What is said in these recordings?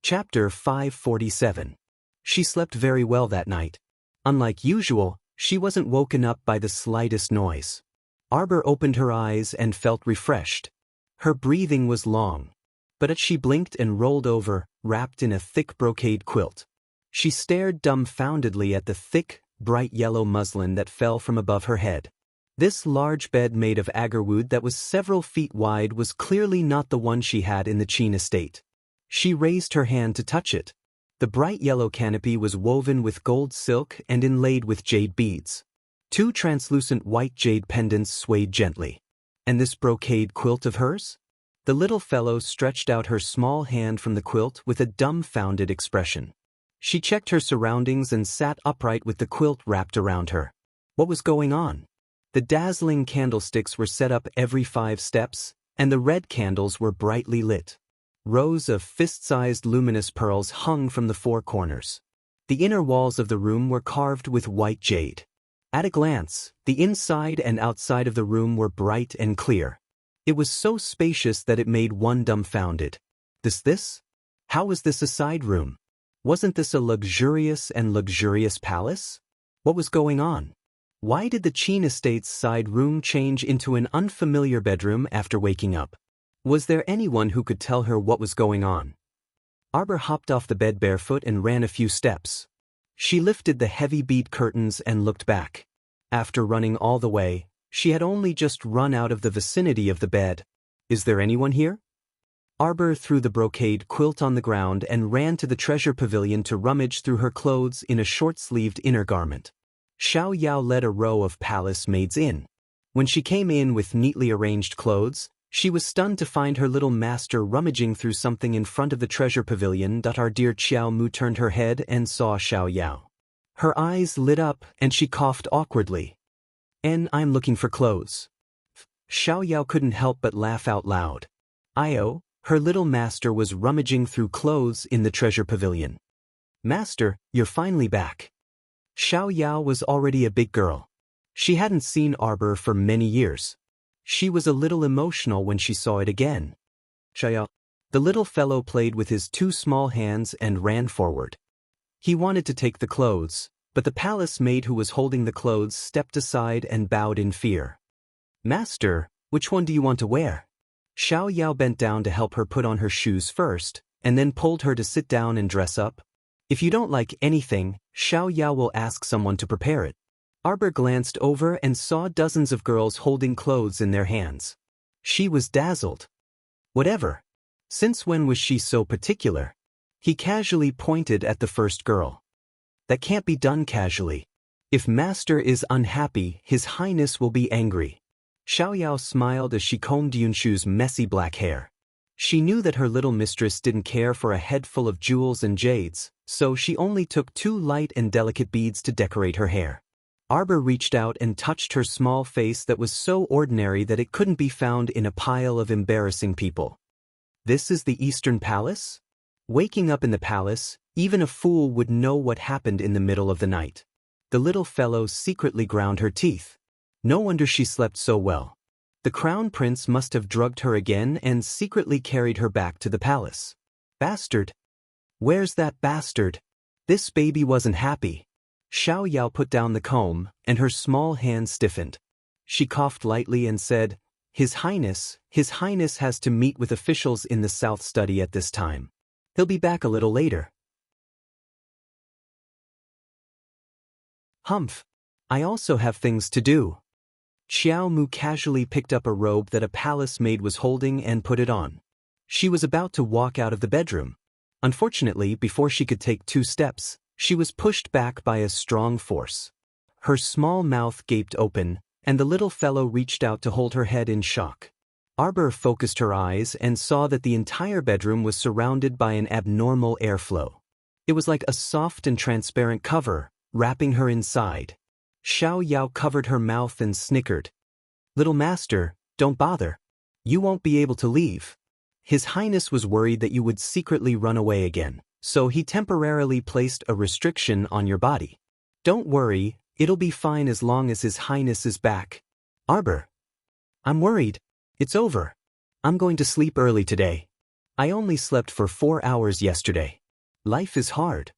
Chapter 547. She slept very well that night. Unlike usual, she wasn't woken up by the slightest noise. Arbor opened her eyes and felt refreshed. Her breathing was long. But as she blinked and rolled over, wrapped in a thick brocade quilt, she stared dumbfoundedly at the thick, bright yellow muslin that fell from above her head. This large bed made of agarwood that was several feet wide was clearly not the one she had in the Chin estate. She raised her hand to touch it. The bright yellow canopy was woven with gold silk and inlaid with jade beads. 2 translucent white jade pendants swayed gently. And this brocade quilt of hers? The little fellow stretched out her small hand from the quilt with a dumbfounded expression. She checked her surroundings and sat upright with the quilt wrapped around her. What was going on? The dazzling candlesticks were set up every 5 steps, and the red candles were brightly lit. Rows of fist-sized luminous pearls hung from the 4 corners. The inner walls of the room were carved with white jade. At a glance, the inside and outside of the room were bright and clear. It was so spacious that it made one dumbfounded. This? How was this a side room? Wasn't this a luxurious palace? What was going on? Why did the Chin estate's side room change into an unfamiliar bedroom after waking up? Was there anyone who could tell her what was going on? Arbor hopped off the bed barefoot and ran a few steps. She lifted the heavy bead curtains and looked back. After running all the way, she had only just run out of the vicinity of the bed. Is there anyone here? Arbor threw the brocade quilt on the ground and ran to the treasure pavilion to rummage through her clothes in a short-sleeved inner garment. Xiao Yao led a row of palace maids in. When she came in with neatly arranged clothes, she was stunned to find her little master rummaging through something in front of the treasure pavilion. Our dear Xiao Mu turned her head and saw Xiao Yao. Her eyes lit up and she coughed awkwardly. I'm looking for clothes. Xiao Yao couldn't help but laugh out loud. Io, her little master was rummaging through clothes in the treasure pavilion. Master, you're finally back. Xiao Yao was already a big girl. She hadn't seen Arbor for many years. She was a little emotional when she saw it again. Xiao. The little fellow played with his 2 small hands and ran forward. He wanted to take the clothes, but the palace maid who was holding the clothes stepped aside and bowed in fear. Master, which one do you want to wear? Xiao Yao bent down to help her put on her shoes first, and then pulled her to sit down and dress up. If you don't like anything, Xiao Yao will ask someone to prepare it. Arbor glanced over and saw dozens of girls holding clothes in their hands. She was dazzled. Whatever. Since when was she so particular? He casually pointed at the first girl. That can't be done casually. If Master is unhappy, His Highness will be angry. Xiao Yao smiled as she combed Yunshu's messy black hair. She knew that her little mistress didn't care for a head full of jewels and jades, so she only took 2 light and delicate beads to decorate her hair. Arbor reached out and touched her small face that was so ordinary that it couldn't be found in a pile of embarrassing people. This is the Eastern Palace? Waking up in the palace, even a fool would know what happened in the middle of the night. The little fellow secretly ground her teeth. No wonder she slept so well. The crown prince must have drugged her again and secretly carried her back to the palace. Bastard! Where's that bastard? This baby wasn't happy. Xiao Yao put down the comb, and her small hand stiffened. She coughed lightly and said, His Highness has to meet with officials in the South Study at this time. He'll be back a little later. Humph. I also have things to do. Xiao Mu casually picked up a robe that a palace maid was holding and put it on. She was about to walk out of the bedroom. Unfortunately, before she could take 2 steps, she was pushed back by a strong force. Her small mouth gaped open, and the little fellow reached out to hold her head in shock. Arbor focused her eyes and saw that the entire bedroom was surrounded by an abnormal airflow. It was like a soft and transparent cover, wrapping her inside. Xiao Yao covered her mouth and snickered. Little master, don't bother. You won't be able to leave. His Highness was worried that you would secretly run away again, so he temporarily placed a restriction on your body. Don't worry, it'll be fine as long as His Highness is back. Arbor. I'm worried. It's over. I'm going to sleep early today. I only slept for 4 hours yesterday. Life is hard.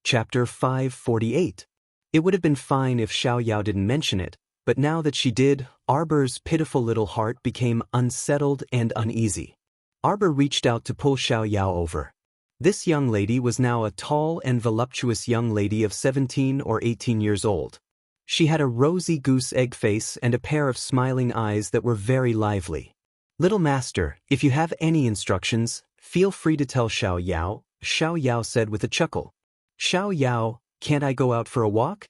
Chapter 548. It would have been fine if Xiao Yao didn't mention it, but now that she did, Arbor's pitiful little heart became unsettled and uneasy. Arbor reached out to pull Xiao Yao over. This young lady was now a tall and voluptuous young lady of 17 or 18 years old. She had a rosy goose egg face and a pair of smiling eyes that were very lively. "Little master, if you have any instructions, feel free to tell Xiao Yao said with a chuckle. "Xiao Yao, can't I go out for a walk?"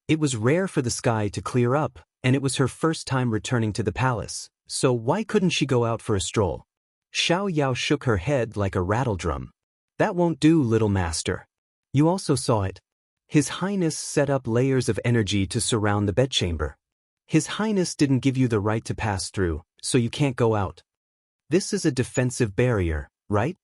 It was rare for the sky to clear up, and it was her first time returning to the palace, so why couldn't she go out for a stroll? Xiao Yao shook her head like a rattledrum. "That won't do, little master. You also saw it. His Highness set up layers of energy to surround the bedchamber. His Highness didn't give you the right to pass through, so you can't go out. This is a defensive barrier, right?"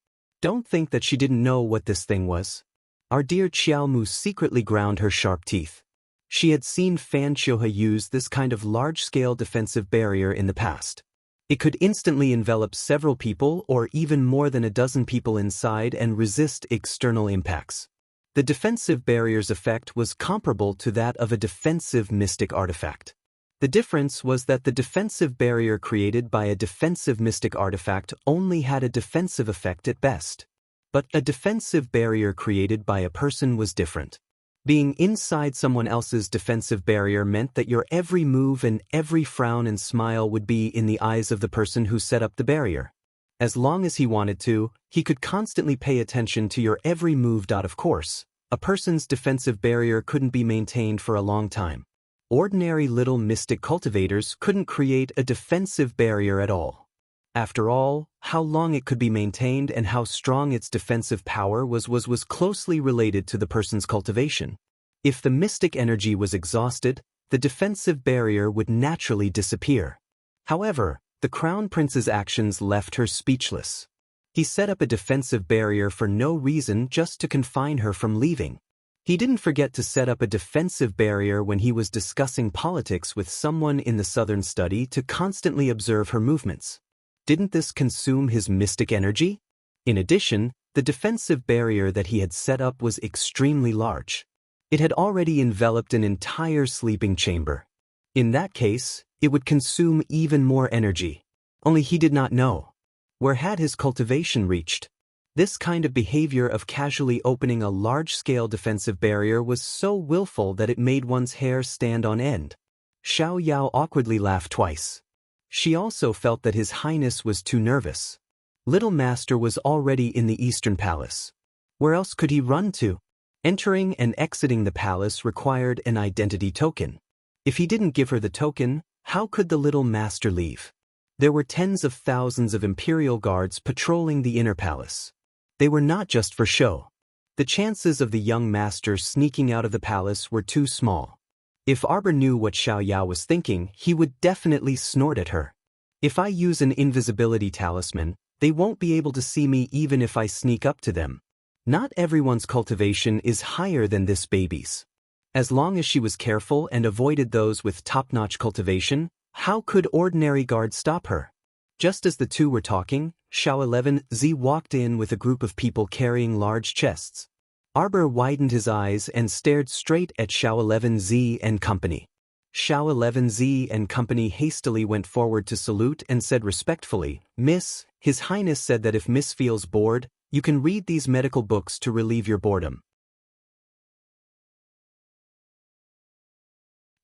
Don't think that she didn't know what this thing was. Our dear Qiao Mu secretly ground her sharp teeth. She had seen Fan Qiuhe use this kind of large-scale defensive barrier in the past. It could instantly envelop several people or even more than a dozen people inside and resist external impacts. The defensive barrier's effect was comparable to that of a defensive mystic artifact. The difference was that the defensive barrier created by a defensive mystic artifact only had a defensive effect at best. But a defensive barrier created by a person was different. Being inside someone else's defensive barrier meant that your every move and every frown and smile would be in the eyes of the person who set up the barrier. As long as he wanted to, he could constantly pay attention to your every move. Of course, a person's defensive barrier couldn't be maintained for a long time. Ordinary little mystic cultivators couldn't create a defensive barrier at all. After all, how long it could be maintained and how strong its defensive power was closely related to the person's cultivation. If the mystic energy was exhausted, the defensive barrier would naturally disappear. However, the Crown Prince's actions left her speechless. He set up a defensive barrier for no reason, just to confine her from leaving. He didn't forget to set up a defensive barrier when he was discussing politics with someone in the southern study to constantly observe her movements. Didn't this consume his mystic energy? In addition, the defensive barrier that he had set up was extremely large. It had already enveloped an entire sleeping chamber. In that case, it would consume even more energy. Only he did not know. Where had his cultivation reached? This kind of behavior of casually opening a large-scale defensive barrier was so willful that it made one's hair stand on end. Xiao Yao awkwardly laughed twice. She also felt that His Highness was too nervous. Little Master was already in the Eastern Palace. Where else could he run to? Entering and exiting the palace required an identity token. If he didn't give her the token, how could the Little Master leave? There were tens of thousands of Imperial guards patrolling the inner palace. They were not just for show. The chances of the young master sneaking out of the palace were too small. If Arbor knew what Xiao Yao was thinking, he would definitely snort at her. If I use an invisibility talisman, they won't be able to see me even if I sneak up to them. Not everyone's cultivation is higher than this baby's. As long as she was careful and avoided those with top-notch cultivation, how could ordinary guards stop her? Just as the two were talking, Xiao 11Z walked in with a group of people carrying large chests. Arbor widened his eyes and stared straight at Xiao 11Z and company. Xiao 11Z and company hastily went forward to salute and said respectfully, "Miss, His Highness said that if Miss feels bored, you can read these medical books to relieve your boredom."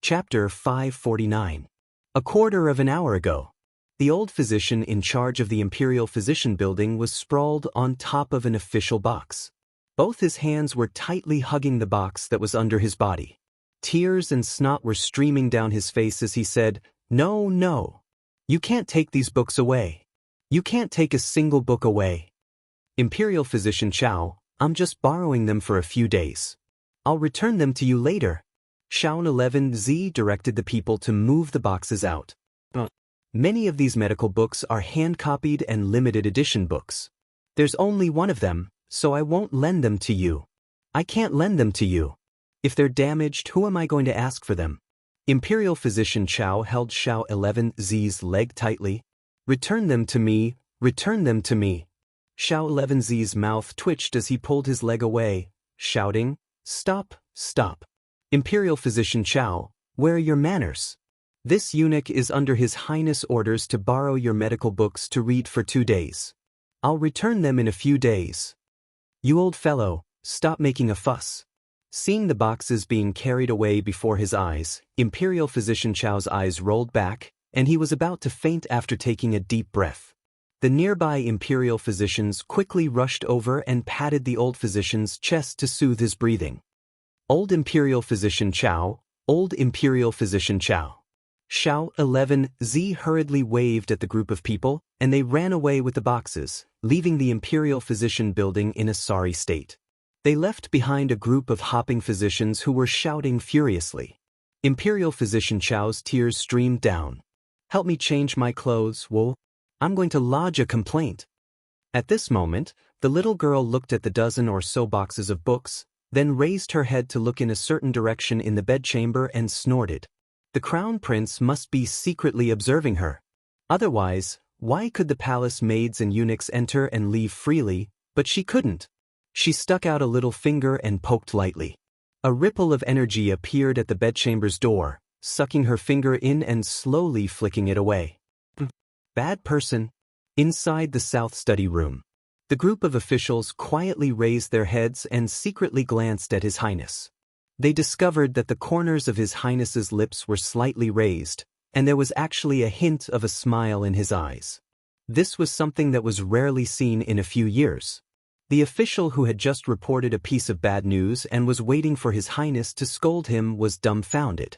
Chapter 549. A quarter of an hour ago. The old physician in charge of the Imperial Physician Building was sprawled on top of an official box. Both his hands were tightly hugging the box that was under his body. Tears and snot were streaming down his face as he said, "No, no. You can't take these books away. You can't take a single book away. Imperial Physician Chao, I'm just borrowing them for a few days. I'll return them to you later." Xiao 11Z directed the people to move the boxes out. Many of these medical books are hand-copied and limited edition books. There's only one of them, so I won't lend them to you. I can't lend them to you. If they're damaged, who am I going to ask for them? Imperial Physician Chao held Xiao 11Z's leg tightly. "Return them to me, return them to me." Xiao 11Z's mouth twitched as he pulled his leg away, shouting, "Stop, stop. Imperial Physician Chao, where are your manners? This eunuch is under His Highness' orders to borrow your medical books to read for 2 days. I'll return them in a few days. You old fellow, stop making a fuss." Seeing the boxes being carried away before his eyes, Imperial Physician Chao's eyes rolled back, and he was about to faint after taking a deep breath. The nearby Imperial physicians quickly rushed over and patted the old physician's chest to soothe his breathing. "Old Imperial Physician Chao, old Imperial Physician Chao." Xiao 11Z hurriedly waved at the group of people, and they ran away with the boxes, leaving the Imperial Physician building in a sorry state. They left behind a group of hopping physicians who were shouting furiously. Imperial Physician Chao's tears streamed down. "Help me change my clothes, Wu. I'm going to lodge a complaint." At this moment, the little girl looked at the dozen or so boxes of books, then raised her head to look in a certain direction in the bedchamber and snorted. The Crown Prince must be secretly observing her. Otherwise, why could the palace maids and eunuchs enter and leave freely, but she couldn't? She stuck out a little finger and poked lightly. A ripple of energy appeared at the bedchamber's door, sucking her finger in and slowly flicking it away. Bad person. Inside the South Study Room, the group of officials quietly raised their heads and secretly glanced at His Highness. They discovered that the corners of His Highness's lips were slightly raised, and there was actually a hint of a smile in his eyes. This was something that was rarely seen in a few years. The official who had just reported a piece of bad news and was waiting for His Highness to scold him was dumbfounded.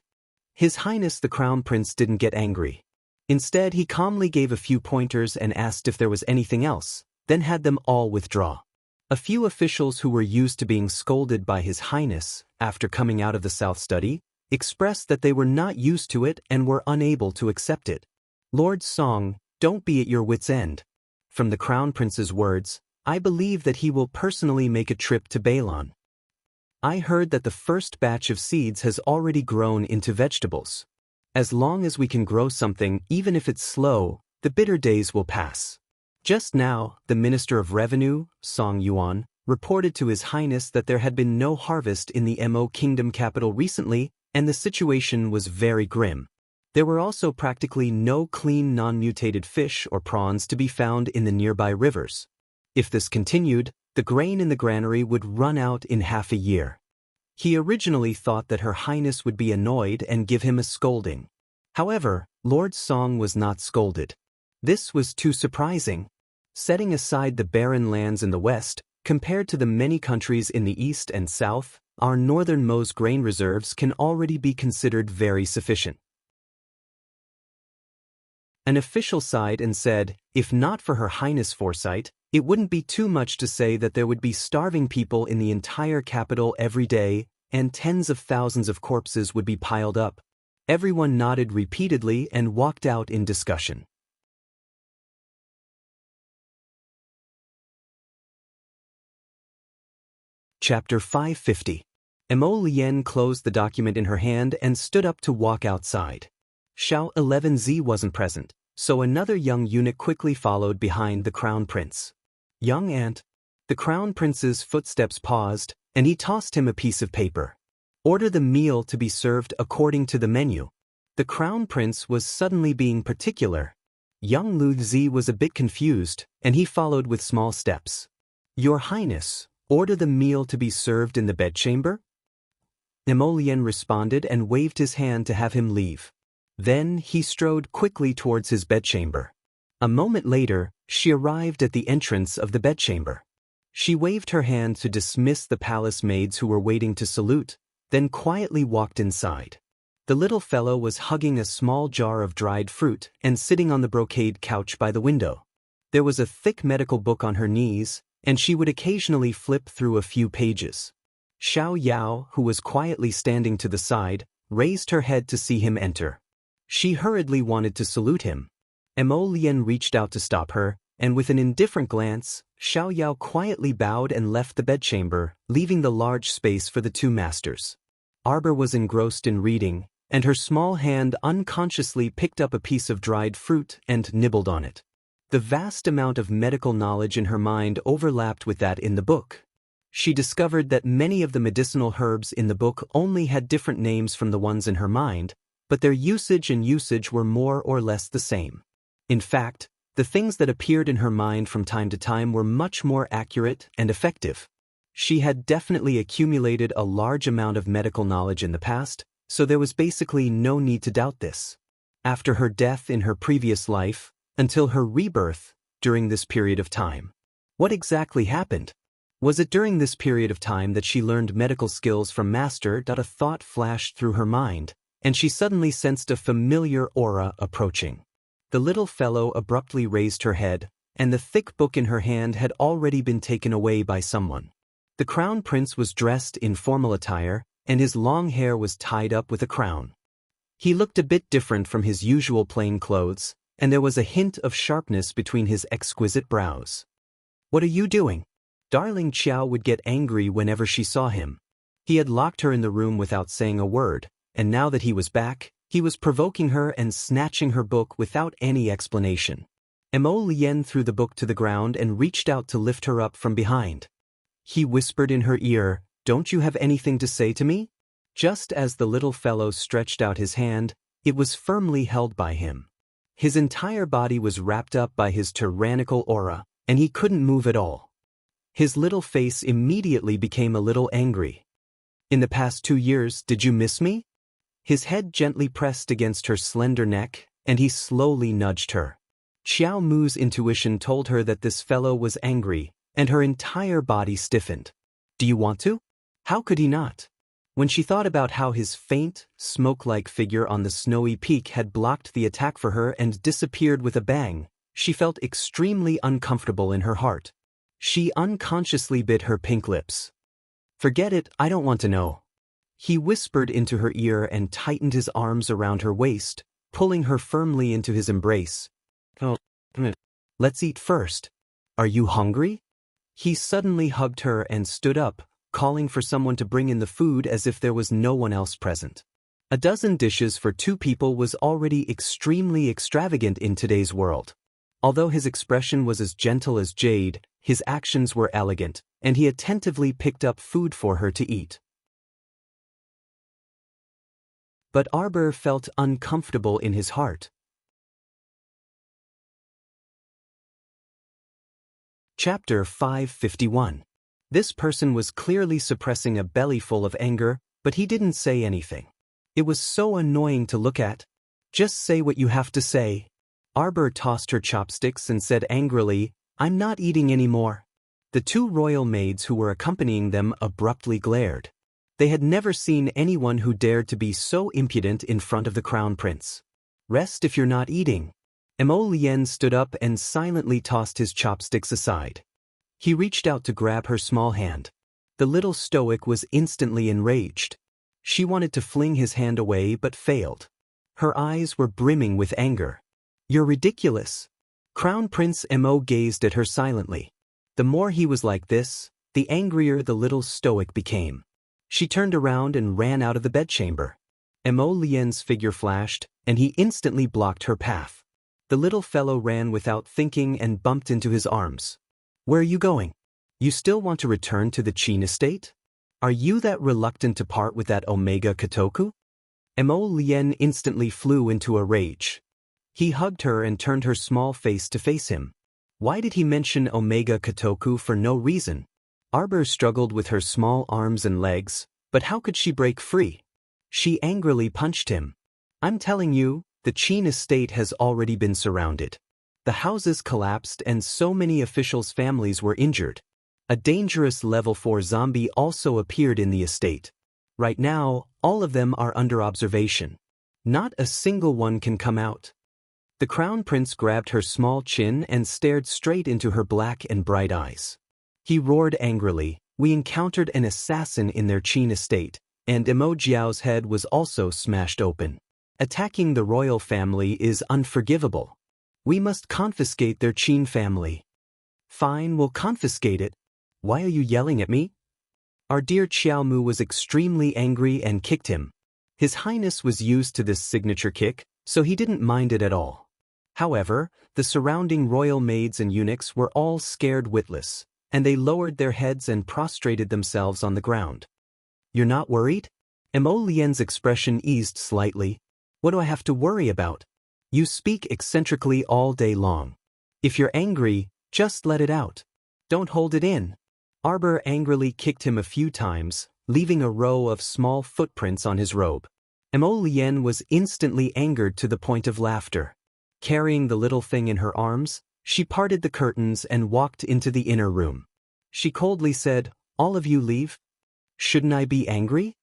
His Highness the Crown Prince didn't get angry. Instead, he calmly gave a few pointers and asked if there was anything else, then had them all withdraw. A few officials who were used to being scolded by His Highness, after coming out of the South Study, expressed that they were not used to it and were unable to accept it. "Lord Song, don't be at your wits' end." From the Crown Prince's words, "I believe that he will personally make a trip to Bailon. I heard that the first batch of seeds has already grown into vegetables. As long as we can grow something, even if it's slow, the bitter days will pass." Just now, the Minister of Revenue, Song Yuan, reported to His Highness that there had been no harvest in the Mo Kingdom capital recently, and the situation was very grim. There were also practically no clean non-mutated fish or prawns to be found in the nearby rivers. If this continued, the grain in the granary would run out in half a year. He originally thought that Her Highness would be annoyed and give him a scolding. However, Lord Song was not scolded. This was too surprising. Setting aside the barren lands in the west, compared to the many countries in the east and south, our northernmost grain reserves can already be considered very sufficient. An official sighed and said, if not for Her Highness' foresight, it wouldn't be too much to say that there would be starving people in the entire capital every day, and tens of thousands of corpses would be piled up. Everyone nodded repeatedly and walked out in discussion. Chapter 550. Mo Lien closed the document in her hand and stood up to walk outside. Xiao 11Z wasn't present, so another young eunuch quickly followed behind the Crown Prince. "Young Aunt." The Crown Prince's footsteps paused, and he tossed him a piece of paper. "Order the meal to be served according to the menu." The Crown Prince was suddenly being particular. Young Lu Zi was a bit confused, and he followed with small steps. "Your Highness, order the meal to be served in the bedchamber?" Mo Lien responded and waved his hand to have him leave. Then he strode quickly towards his bedchamber. A moment later, she arrived at the entrance of the bedchamber. She waved her hand to dismiss the palace maids who were waiting to salute, then quietly walked inside. The little fellow was hugging a small jar of dried fruit and sitting on the brocade couch by the window. There was a thick medical book on her knees, and she would occasionally flip through a few pages. Xiao Yao, who was quietly standing to the side, raised her head to see him enter. She hurriedly wanted to salute him. Mo Lien reached out to stop her, and with an indifferent glance, Xiao Yao quietly bowed and left the bedchamber, leaving the large space for the two masters. Arbor was engrossed in reading, and her small hand unconsciously picked up a piece of dried fruit and nibbled on it. The vast amount of medical knowledge in her mind overlapped with that in the book. She discovered that many of the medicinal herbs in the book only had different names from the ones in her mind, but their usage were more or less the same. In fact, the things that appeared in her mind from time to time were much more accurate and effective. She had definitely accumulated a large amount of medical knowledge in the past, so there was basically no need to doubt this. After her death in her previous life, until her rebirth, during this period of time. What exactly happened? Was it during this period of time that she learned medical skills from Master? A thought flashed through her mind, and she suddenly sensed a familiar aura approaching. The little fellow abruptly raised her head, and the thick book in her hand had already been taken away by someone. The crown prince was dressed in formal attire, and his long hair was tied up with a crown. He looked a bit different from his usual plain clothes, and there was a hint of sharpness between his exquisite brows. "What are you doing?" Darling Xiao would get angry whenever she saw him. He had locked her in the room without saying a word, and now that he was back, he was provoking her and snatching her book without any explanation. Mo Lien threw the book to the ground and reached out to lift her up from behind. He whispered in her ear, "Don't you have anything to say to me?" Just as the little fellow stretched out his hand, it was firmly held by him. His entire body was wrapped up by his tyrannical aura, and he couldn't move at all. His little face immediately became a little angry. "In the past 2 years, did you miss me?" His head gently pressed against her slender neck, and he slowly nudged her. Xiao Mu's intuition told her that this fellow was angry, and her entire body stiffened. "Do you want to?" How could he not? When she thought about how his faint, smoke-like figure on the snowy peak had blocked the attack for her and disappeared with a bang, she felt extremely uncomfortable in her heart. She unconsciously bit her pink lips. "Forget it, I don't want to know." He whispered into her ear and tightened his arms around her waist, pulling her firmly into his embrace. "Oh, let's eat first. Are you hungry?" He suddenly hugged her and stood up, calling for someone to bring in the food as if there was no one else present. A dozen dishes for 2 people was already extremely extravagant in today's world. Although his expression was as gentle as jade, his actions were elegant, and he attentively picked up food for her to eat. But Arbor felt uncomfortable in his heart. Chapter 551. This person was clearly suppressing a bellyful of anger, but he didn't say anything. It was so annoying to look at. "Just say what you have to say." Arbor tossed her chopsticks and said angrily, "I'm not eating anymore." The 2 royal maids who were accompanying them abruptly glared. They had never seen anyone who dared to be so impudent in front of the crown prince. "Rest if you're not eating." Mo Lien stood up and silently tossed his chopsticks aside. He reached out to grab her small hand. The little stoic was instantly enraged. She wanted to fling his hand away but failed. Her eyes were brimming with anger. "You're ridiculous." Crown Prince Mo gazed at her silently. The more he was like this, the angrier the little stoic became. She turned around and ran out of the bedchamber. Mo Lien's figure flashed, and he instantly blocked her path. The little fellow ran without thinking and bumped into his arms. "Where are you going? You still want to return to the Qin estate? Are you that reluctant to part with that Omega Kotoku?" Mo Lien instantly flew into a rage. He hugged her and turned her small face to face him. Why did he mention Omega Kotoku for no reason? Arbor struggled with her small arms and legs, but how could she break free? She angrily punched him. "I'm telling you, the Qin estate has already been surrounded. The houses collapsed and so many officials' families were injured. A dangerous level 4 zombie also appeared in the estate. Right now, all of them are under observation. Not a single one can come out." The crown prince grabbed her small chin and stared straight into her black and bright eyes. He roared angrily, "We encountered an assassin in their Qin estate, and Mo Jiao's head was also smashed open. Attacking the royal family is unforgivable. We must confiscate their Qin family." "Fine, we'll confiscate it. Why are you yelling at me?" Our dear Xiao Mu was extremely angry and kicked him. His Highness was used to this signature kick, so he didn't mind it at all. However, the surrounding royal maids and eunuchs were all scared witless, and they lowered their heads and prostrated themselves on the ground. "You're not worried?" Mo Lien's expression eased slightly. "What do I have to worry about? You speak eccentrically all day long. If you're angry, just let it out. Don't hold it in." Arbor angrily kicked him a few times, leaving a row of small footprints on his robe. Mo Lien was instantly angered to the point of laughter. Carrying the little thing in her arms, she parted the curtains and walked into the inner room. She coldly said, "All of you leave? Shouldn't I be angry?"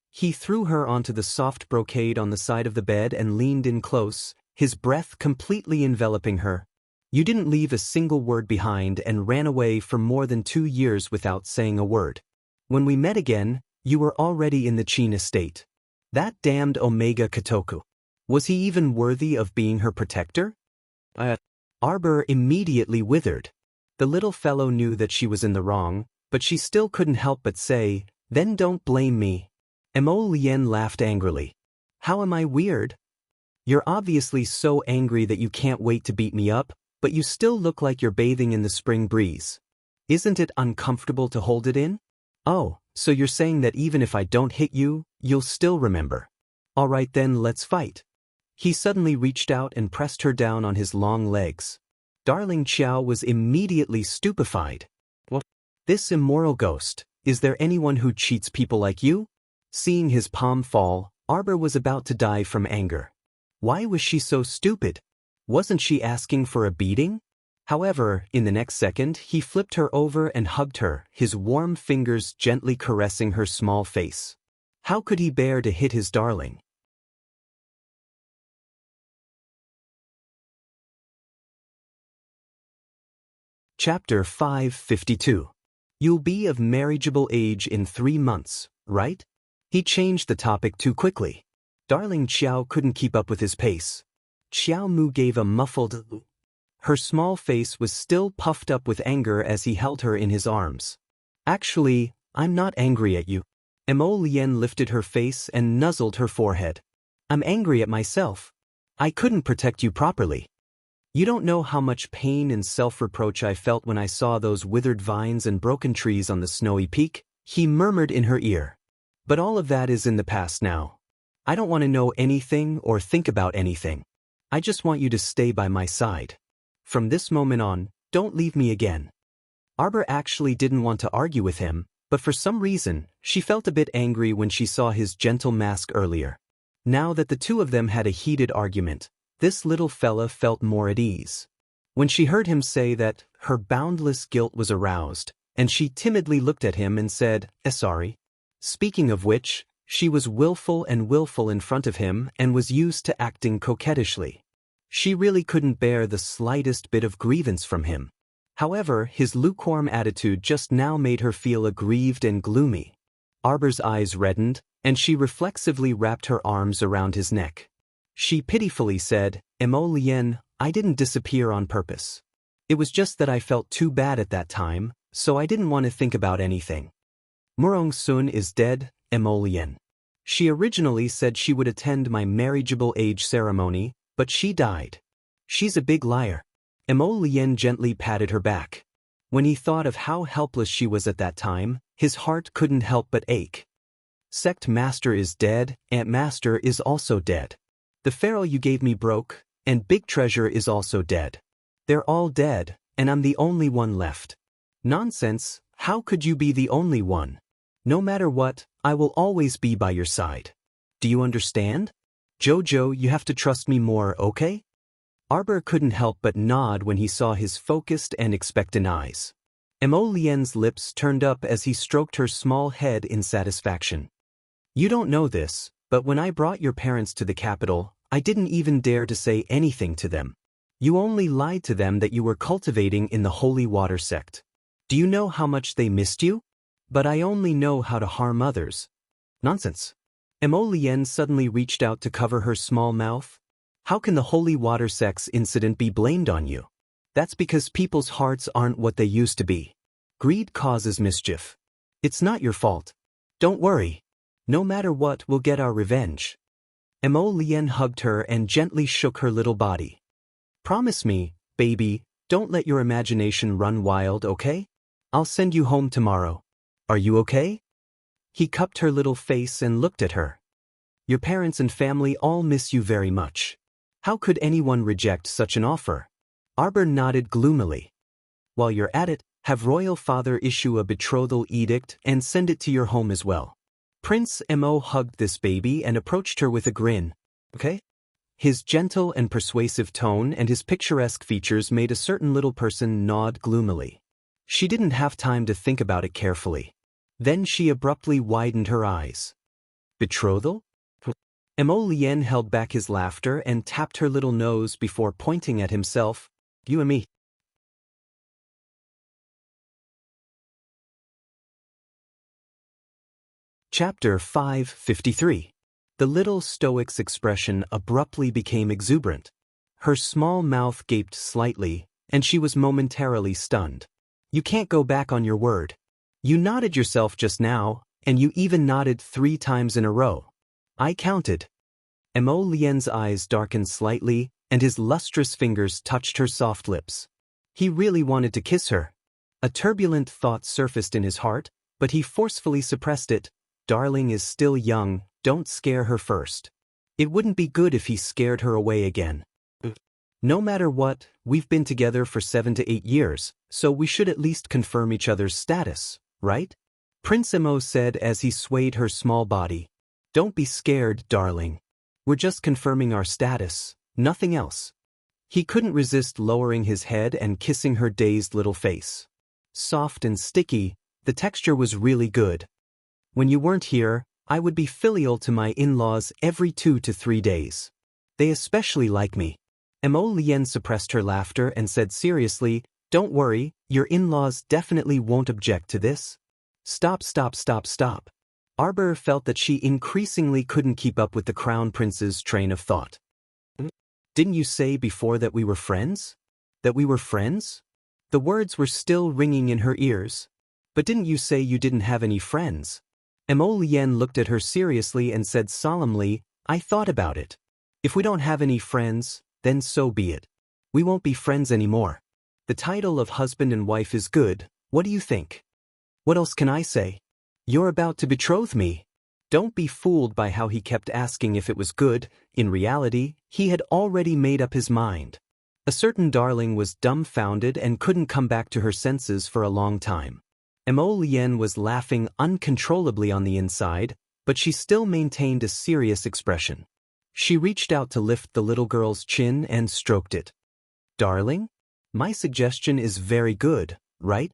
He threw her onto the soft brocade on the side of the bed and leaned in close, his breath completely enveloping her. "You didn't leave a single word behind and ran away for more than 2 years without saying a word. When we met again, you were already in the Qin estate. That damned Omega Kotoku. Was he even worthy of being her protector?" Arbor immediately withered. The little fellow knew that she was in the wrong, but she still couldn't help but say, "Then don't blame me." Mo Lien laughed angrily. "How am I weird? You're obviously so angry that you can't wait to beat me up, but you still look like you're bathing in the spring breeze. Isn't it uncomfortable to hold it in? Oh, so you're saying that even if I don't hit you, you'll still remember. All right then, let's fight." He suddenly reached out and pressed her down on his long legs. Darling Qiao was immediately stupefied. "What? This immoral ghost, is there anyone who cheats people like you?" Seeing his palm fall, Arbor was about to die from anger. Why was she so stupid? Wasn't she asking for a beating? However, in the next second, he flipped her over and hugged her, his warm fingers gently caressing her small face. How could he bear to hit his darling? Chapter 552. You'll be of marriageable age in 3 months, right? He changed the topic too quickly. Darling Qiao couldn't keep up with his pace. Xiao Mu gave a muffled. Her small face was still puffed up with anger as he held her in his arms. "Actually, I'm not angry at you." Mo Lien lifted her face and nuzzled her forehead. "I'm angry at myself. I couldn't protect you properly. You don't know how much pain and self-reproach I felt when I saw those withered vines and broken trees on the snowy peak," he murmured in her ear. "But all of that is in the past now. I don't want to know anything or think about anything. I just want you to stay by my side. From this moment on, don't leave me again." Arbor actually didn't want to argue with him, but for some reason, she felt a bit angry when she saw his gentle mask earlier. Now that the two of them had a heated argument, this little fella felt more at ease. When she heard him say that, her boundless guilt was aroused, and she timidly looked at him and said, Sorry." Speaking of which, she was willful in front of him and was used to acting coquettishly. She really couldn't bear the slightest bit of grievance from him. However, his lukewarm attitude just now made her feel aggrieved and gloomy. Arbor's eyes reddened, and she reflexively wrapped her arms around his neck. She pitifully said, Mo Lien, I didn't disappear on purpose. It was just that I felt too bad at that time, so I didn't want to think about anything. Murong Sun is dead, Mo Lien. She originally said she would attend my marriageable age ceremony, but she died. She's a big liar. Mo Lien gently patted her back. When he thought of how helpless she was at that time, his heart couldn't help but ache. Sect Master is dead, Aunt Master is also dead. The pharaoh you gave me broke, and Big Treasure is also dead. They're all dead, and I'm the only one left. Nonsense, how could you be the only one? No matter what, I will always be by your side. Do you understand? Jojo, you have to trust me more, okay? Arbor couldn't help but nod when he saw his focused and expectant eyes. Mo Lien's lips turned up as he stroked her small head in satisfaction. You don't know this, but when I brought your parents to the capital, I didn't even dare to say anything to them. You only lied to them that you were cultivating in the Holy Water sect. Do you know how much they missed you? But I only know how to harm others. Nonsense. Mo Lien suddenly reached out to cover her small mouth. How can the Holy Water sect's incident be blamed on you? That's because people's hearts aren't what they used to be. Greed causes mischief. It's not your fault. Don't worry. No matter what, we'll get our revenge. Mo Lien hugged her and gently shook her little body. Promise me, baby, don't let your imagination run wild, okay? I'll send you home tomorrow. Are you okay? He cupped her little face and looked at her. Your parents and family all miss you very much. How could anyone reject such an offer? Arbor nodded gloomily. While you're at it, have royal father issue a betrothal edict and send it to your home as well. Prince Mo hugged this baby and approached her with a grin. Okay? His gentle and persuasive tone and his picturesque features made a certain little person nod gloomily. She didn't have time to think about it carefully. Then she abruptly widened her eyes. Betrothal? Mo Lien held back his laughter and tapped her little nose before pointing at himself. You and me. Chapter 553. The little stoic's expression abruptly became exuberant. Her small mouth gaped slightly, and she was momentarily stunned. You can't go back on your word. You nodded yourself just now, and you even nodded 3 times in a row. I counted. Mo Lien's eyes darkened slightly, and his lustrous fingers touched her soft lips. He really wanted to kiss her. A turbulent thought surfaced in his heart, but he forcefully suppressed it. Darling is still young, don't scare her first. It wouldn't be good if he scared her away again. No matter what, we've been together for 7 to 8 years, so we should at least confirm each other's status, right? Prince Mo said as he swayed her small body. Don't be scared, darling. We're just confirming our status, nothing else. He couldn't resist lowering his head and kissing her dazed little face. Soft and sticky, the texture was really good. When you weren't here, I would be filial to my in-laws every 2 to 3 days. They especially like me. Mo Lien suppressed her laughter and said seriously, don't worry, your in-laws definitely won't object to this. Stop. Arbor felt that she increasingly couldn't keep up with the crown prince's train of thought. Didn't you say before that we were friends? That we were friends? The words were still ringing in her ears. But didn't you say you didn't have any friends? Mo Lien looked at her seriously and said solemnly, I thought about it. If we don't have any friends, then so be it. We won't be friends anymore. The title of husband and wife is good, what do you think? What else can I say? You're about to betroth me. Don't be fooled by how he kept asking if it was good. In reality, he had already made up his mind. A certain darling was dumbfounded and couldn't come back to her senses for a long time. Mo Lien was laughing uncontrollably on the inside, but she still maintained a serious expression. She reached out to lift the little girl's chin and stroked it. Darling? My suggestion is very good, right?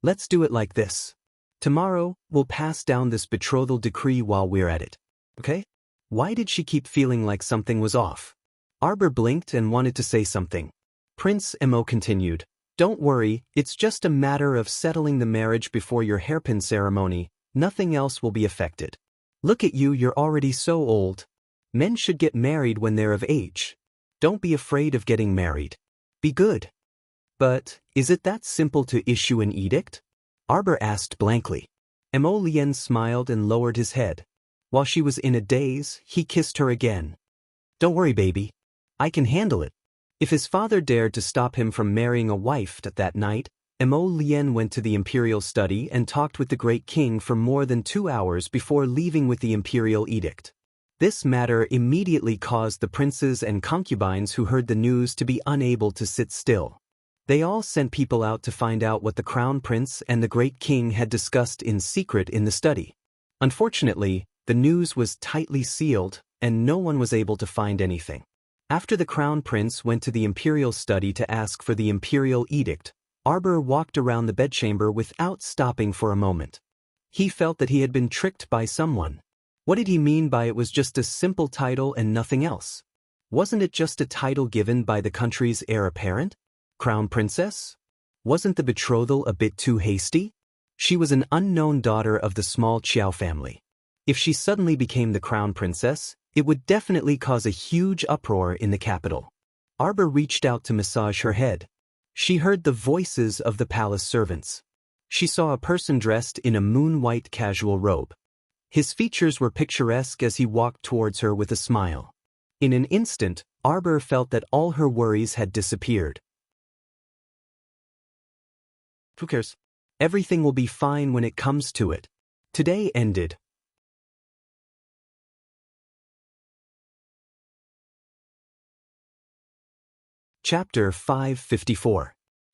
Let's do it like this. Tomorrow, we'll pass down this betrothal decree while we're at it. Okay? Why did she keep feeling like something was off? Arbor blinked and wanted to say something. Prince Mo continued. Don't worry, it's just a matter of settling the marriage before your hairpin ceremony. Nothing else will be affected. Look at you, you're already so old. Men should get married when they're of age. Don't be afraid of getting married. Be good. But, is it that simple to issue an edict? Arbor asked blankly. Mo Lien smiled and lowered his head. While she was in a daze, he kissed her again. Don't worry, baby. I can handle it. If his father dared to stop him from marrying a wife that night, Mo Lien went to the imperial study and talked with the great king for more than 2 hours before leaving with the imperial edict. This matter immediately caused the princes and concubines who heard the news to be unable to sit still. They all sent people out to find out what the crown prince and the great king had discussed in secret in the study. Unfortunately, the news was tightly sealed, and no one was able to find anything. After the crown prince went to the imperial study to ask for the imperial edict, Arbor walked around the bedchamber without stopping for a moment. He felt that he had been tricked by someone. What did he mean by it was just a simple title and nothing else? Wasn't it just a title given by the country's heir apparent? Crown princess? Wasn't the betrothal a bit too hasty? She was an unknown daughter of the small Qiao family. If she suddenly became the crown princess, it would definitely cause a huge uproar in the capital. Arbor reached out to massage her head. She heard the voices of the palace servants. She saw a person dressed in a moon-white casual robe. His features were picturesque as he walked towards her with a smile. In an instant, Arbor felt that all her worries had disappeared. Who cares? Everything will be fine when it comes to it. Today ended. Chapter 554.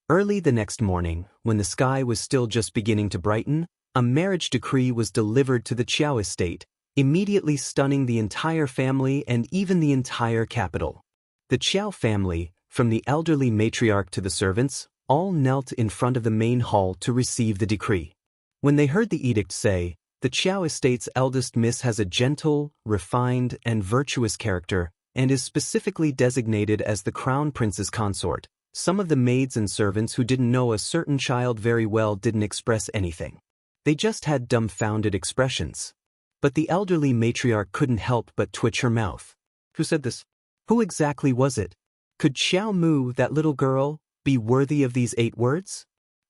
Early the next morning, when the sky was still just beginning to brighten, a marriage decree was delivered to the Qiao estate, immediately stunning the entire family and even the entire capital. The Qiao family, from the elderly matriarch to the servants, all knelt in front of the main hall to receive the decree. When they heard the edict say, "The Qiao estate's eldest miss has a gentle, refined, and virtuous character, and is specifically designated as the crown prince's consort," some of the maids and servants who didn't know a certain child very well didn't express anything. They just had dumbfounded expressions. But the elderly matriarch couldn't help but twitch her mouth. Who said this? Who exactly was it? Could Xiao Mu, that little girl, be worthy of these 8 words?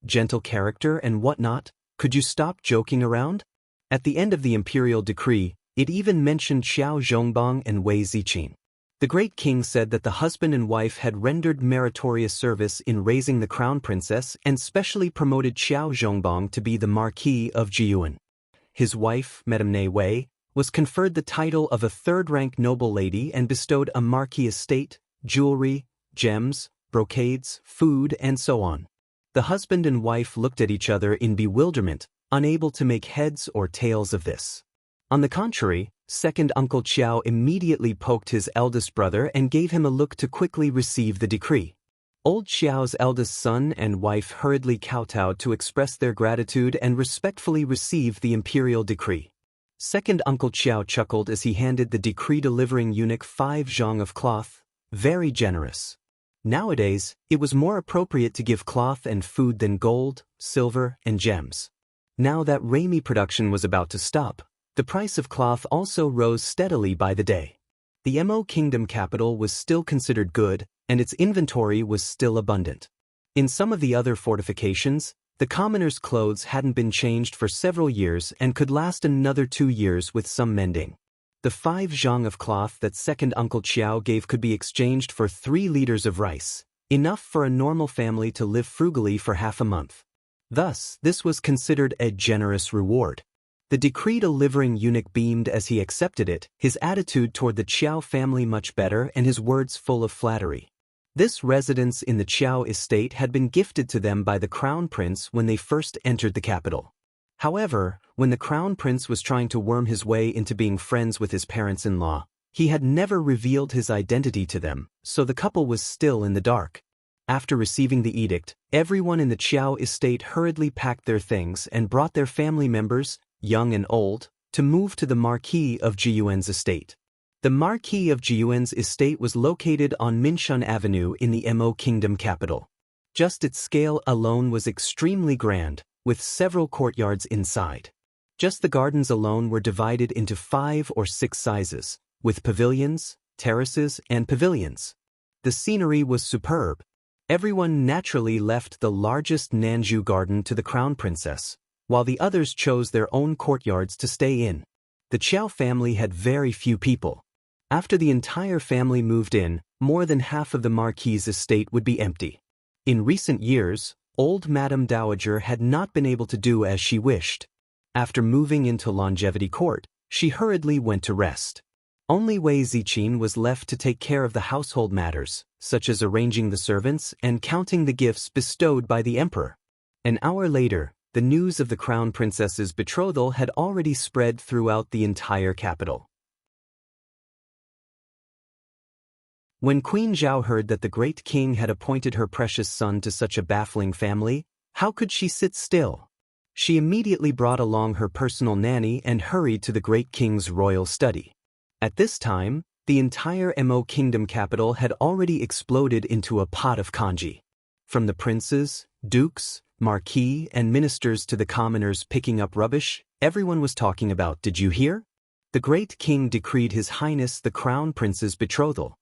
Gentle character and whatnot? Could you stop joking around? At the end of the imperial decree, it even mentioned Xiao Zhongbang and Wei Ziqin. The great king said that the husband and wife had rendered meritorious service in raising the crown princess and specially promoted Xiao Zhongbang to be the Marquis of Jiyuan. His wife, Madame Ne Wei, was conferred the title of a third-rank noble lady and bestowed a marquis estate, jewelry, gems, brocades, food, and so on. The husband and wife looked at each other in bewilderment, unable to make heads or tails of this. On the contrary, second Uncle Qiao immediately poked his eldest brother and gave him a look to quickly receive the decree. Old Xiao's eldest son and wife hurriedly kowtowed to express their gratitude and respectfully receive the imperial decree. Second Uncle Qiao chuckled as he handed the decree-delivering eunuch 5 zhang of cloth, very generous. Nowadays, it was more appropriate to give cloth and food than gold, silver, and gems. Now that Dreamy production was about to stop, the price of cloth also rose steadily by the day. The Mo Kingdom capital was still considered good, and its inventory was still abundant. In some of the other fortifications, the commoners' clothes hadn't been changed for several years and could last another 2 years with some mending. The 5 zhang of cloth that second Uncle Qiao gave could be exchanged for 3 liters of rice, enough for a normal family to live frugally for half a month. Thus, this was considered a generous reward. The decree-delivering eunuch beamed as he accepted it, his attitude toward the Qiao family much better and his words full of flattery. This residence in the Qiao estate had been gifted to them by the crown prince when they first entered the capital. However, when the crown prince was trying to worm his way into being friends with his parents-in-law, he had never revealed his identity to them, so the couple was still in the dark. After receiving the edict, everyone in the Qiao estate hurriedly packed their things and brought their family members, young and old, to move to the Marquis of Jiyuan's estate. The Marquis of Jiyuan's estate was located on Minshun Avenue in the Mo Kingdom capital. Just its scale alone was extremely grand, with several courtyards inside. Just the gardens alone were divided into 5 or 6 sizes, with pavilions, terraces, and pavilions. The scenery was superb. Everyone naturally left the largest Nanju garden to the crown princess, while the others chose their own courtyards to stay in. The Qiao family had very few people. After the entire family moved in, more than half of the Marquis's estate would be empty. In recent years, old Madame Dowager had not been able to do as she wished. After moving into Longevity Court, she hurriedly went to rest. Only Wei Ziqin was left to take care of the household matters, such as arranging the servants and counting the gifts bestowed by the emperor. An hour later, the news of the crown princess's betrothal had already spread throughout the entire capital. When Queen Zhao heard that the great king had appointed her precious son to such a baffling family, how could she sit still? She immediately brought along her personal nanny and hurried to the great king's royal study. At this time, the entire Mo Kingdom capital had already exploded into a pot of kanji. From the princes, dukes, marquis, and ministers to the commoners picking up rubbish, everyone was talking about, "Did you hear? The great king decreed His Highness the Crown Prince's betrothal."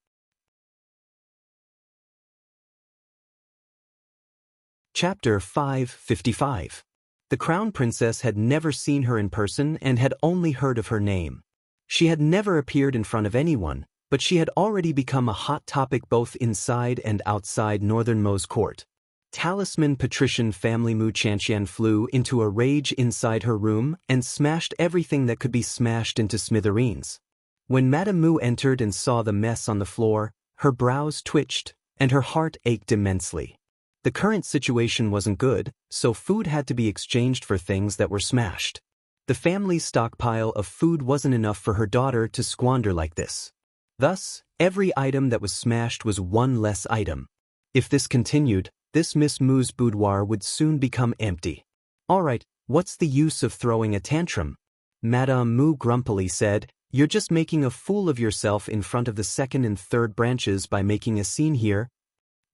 Chapter 555. The crown princess had never seen her in person and had only heard of her name. She had never appeared in front of anyone, but she had already become a hot topic both inside and outside northernmost court. Talisman patrician family Mu Chanxian flew into a rage inside her room and smashed everything that could be smashed into smithereens. When Madame Mu entered and saw the mess on the floor, her brows twitched, and her heart ached immensely. The current situation wasn't good, so food had to be exchanged for things that were smashed. The family's stockpile of food wasn't enough for her daughter to squander like this. Thus, every item that was smashed was one less item. If this continued, this Miss Mu's boudoir would soon become empty. Alright, what's the use of throwing a tantrum? Madame Mu grumpily said, "You're just making a fool of yourself in front of the second and third branches by making a scene here.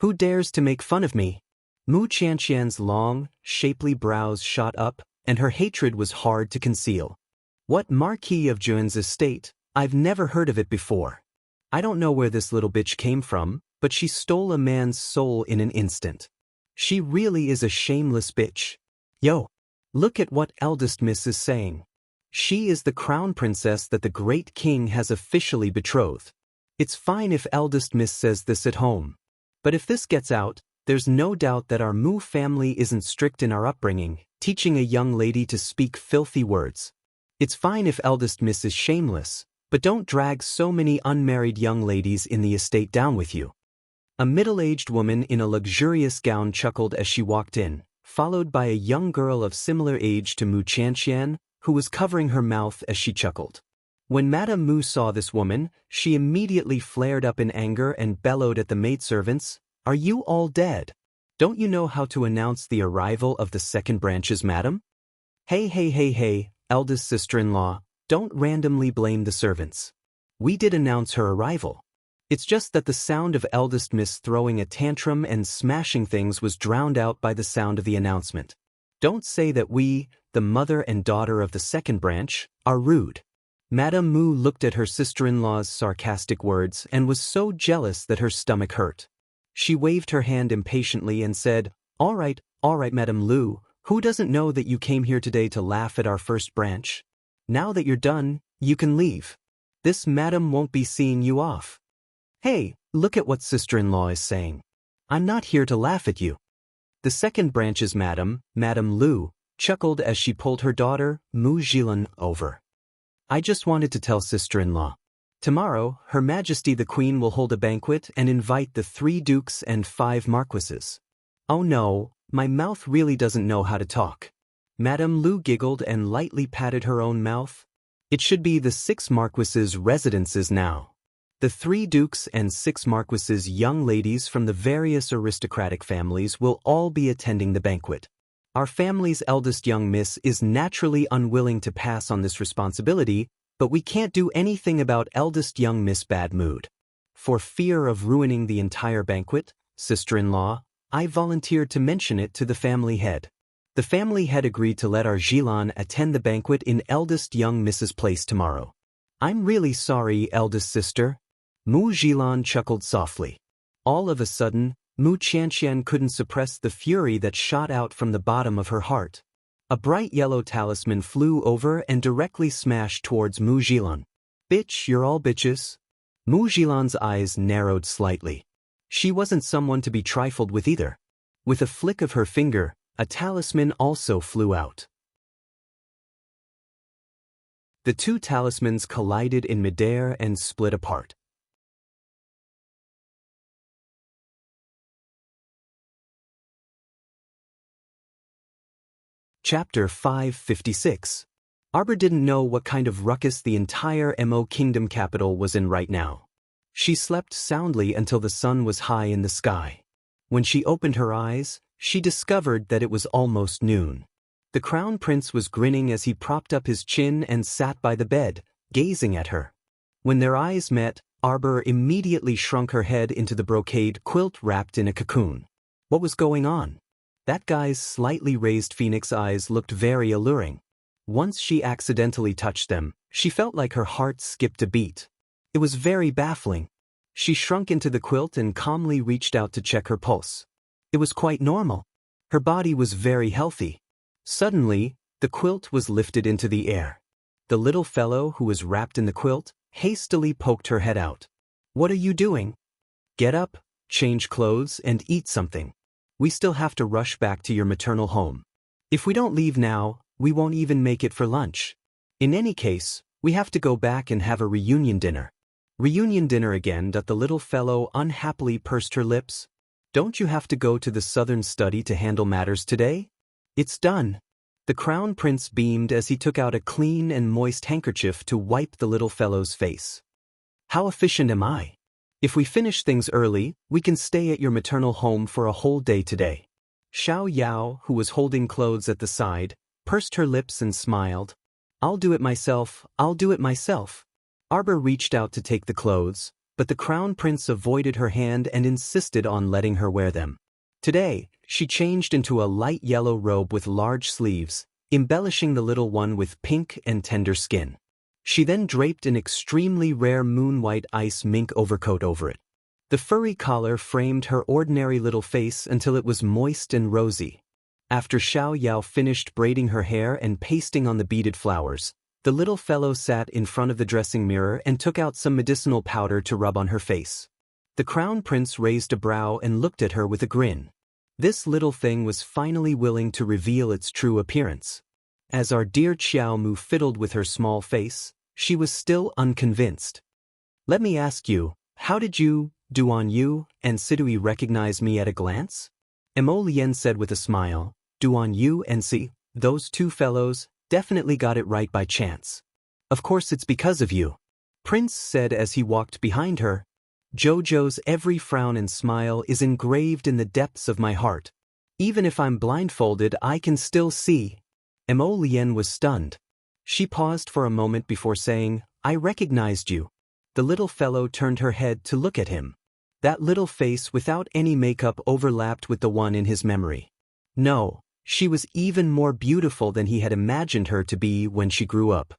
Who dares to make fun of me?" Mu Chanxian's long, shapely brows shot up, and her hatred was hard to conceal. "What Marquis of Juan's estate? I've never heard of it before. I don't know where this little bitch came from, but she stole a man's soul in an instant. She really is a shameless bitch. Yo, look at what eldest miss is saying. She is the crown princess that the great king has officially betrothed. It's fine if eldest miss says this at home. But if this gets out, there's no doubt that our Mu family isn't strict in our upbringing, teaching a young lady to speak filthy words. It's fine if eldest miss is shameless, but don't drag so many unmarried young ladies in the estate down with you." A middle-aged woman in a luxurious gown chuckled as she walked in, followed by a young girl of similar age to Mu Chanxian, who was covering her mouth as she chuckled. When Madame Mu saw this woman, she immediately flared up in anger and bellowed at the maidservants, "Are you all dead? Don't you know how to announce the arrival of the second branches, madam? Hey, eldest sister-in-law, don't randomly blame the servants. We did announce her arrival. It's just that the sound of eldest miss throwing a tantrum and smashing things was drowned out by the sound of the announcement. Don't say that we, the mother and daughter of the second branch, are rude." Madame Mu looked at her sister-in-law's sarcastic words and was so jealous that her stomach hurt. She waved her hand impatiently and said, all right, Madame Lu, who doesn't know that you came here today to laugh at our first branch? Now that you're done, you can leave. This madam won't be seeing you off." "Hey, look at what sister-in-law is saying. I'm not here to laugh at you." The second branch's Madame Lu, chuckled as she pulled her daughter, Mu Jilan, over. "I just wanted to tell sister-in-law. Tomorrow, Her Majesty the Queen will hold a banquet and invite the 3 dukes and 5 marquises." "Oh no, my mouth really doesn't know how to talk." Madame Lu giggled and lightly patted her own mouth. "It should be the 6 marquises' residences now. The 3 dukes and 6 marquises' young ladies from the various aristocratic families will all be attending the banquet. Our family's eldest young miss is naturally unwilling to pass on this responsibility, but we can't do anything about eldest young miss' bad mood. For fear of ruining the entire banquet, sister-in-law, I volunteered to mention it to the family head. The family head agreed to let our Jilan attend the banquet in eldest young miss's place tomorrow. I'm really sorry, eldest sister." Mu Jilan chuckled softly. All of a sudden, Mu Chanxian couldn't suppress the fury that shot out from the bottom of her heart. A bright yellow talisman flew over and directly smashed towards Mu Jilan. "Bitch, you're all bitches." Mu Jilan's eyes narrowed slightly. She wasn't someone to be trifled with either. With a flick of her finger, a talisman also flew out. The 2 talismans collided in midair and split apart. Chapter 556. Arbor didn't know what kind of ruckus the entire Mo Kingdom capital was in right now. She slept soundly until the sun was high in the sky. When she opened her eyes, she discovered that it was almost noon. The crown prince was grinning as he propped up his chin and sat by the bed, gazing at her. When their eyes met, Arbor immediately shrunk her head into the brocade quilt wrapped in a cocoon. What was going on? That guy's slightly raised phoenix eyes looked very alluring. Once she accidentally touched them, she felt like her heart skipped a beat. It was very baffling. She shrunk into the quilt and calmly reached out to check her pulse. It was quite normal. Her body was very healthy. Suddenly, the quilt was lifted into the air. The little fellow who was wrapped in the quilt hastily poked her head out. "What are you doing? Get up, change clothes, and eat something. We still have to rush back to your maternal home. If we don't leave now, we won't even make it for lunch. In any case, we have to go back and have a reunion dinner." "Reunion dinner again?" The little fellow unhappily pursed her lips. "Don't you have to go to the southern study to handle matters today?" "It's done." The Crown Prince beamed as he took out a clean and moist handkerchief to wipe the little fellow's face. "How efficient am I? If we finish things early, we can stay at your maternal home for a whole day today." Xiao Yao, who was holding clothes at the side, pursed her lips and smiled. "I'll do it myself, I'll do it myself." Arbor reached out to take the clothes, but the Crown Prince avoided her hand and insisted on letting her wear them. Today, she changed into a light yellow robe with large sleeves, embellishing the little one with pink and tender skin. She then draped an extremely rare moon-white ice mink overcoat over it. The furry collar framed her ordinary little face until it was moist and rosy. After Xiao Yao finished braiding her hair and pasting on the beaded flowers, the little fellow sat in front of the dressing mirror and took out some medicinal powder to rub on her face. The Crown Prince raised a brow and looked at her with a grin. This little thing was finally willing to reveal its true appearance. As our dear Xiao Mu fiddled with her small face, she was still unconvinced. "Let me ask you, how did you, Duan Yu, and Sidui recognize me at a glance?" Mo Lien said with a smile. "Duan Yu and Si, those two fellows, definitely got it right by chance. Of course it's because of you," Prince said as he walked behind her. "Jojo's every frown and smile is engraved in the depths of my heart. Even if I'm blindfolded, I can still see." Mo Lien was stunned. She paused for a moment before saying, "I recognized you." The little fellow turned her head to look at him. That little face without any makeup overlapped with the one in his memory. No, she was even more beautiful than he had imagined her to be when she grew up.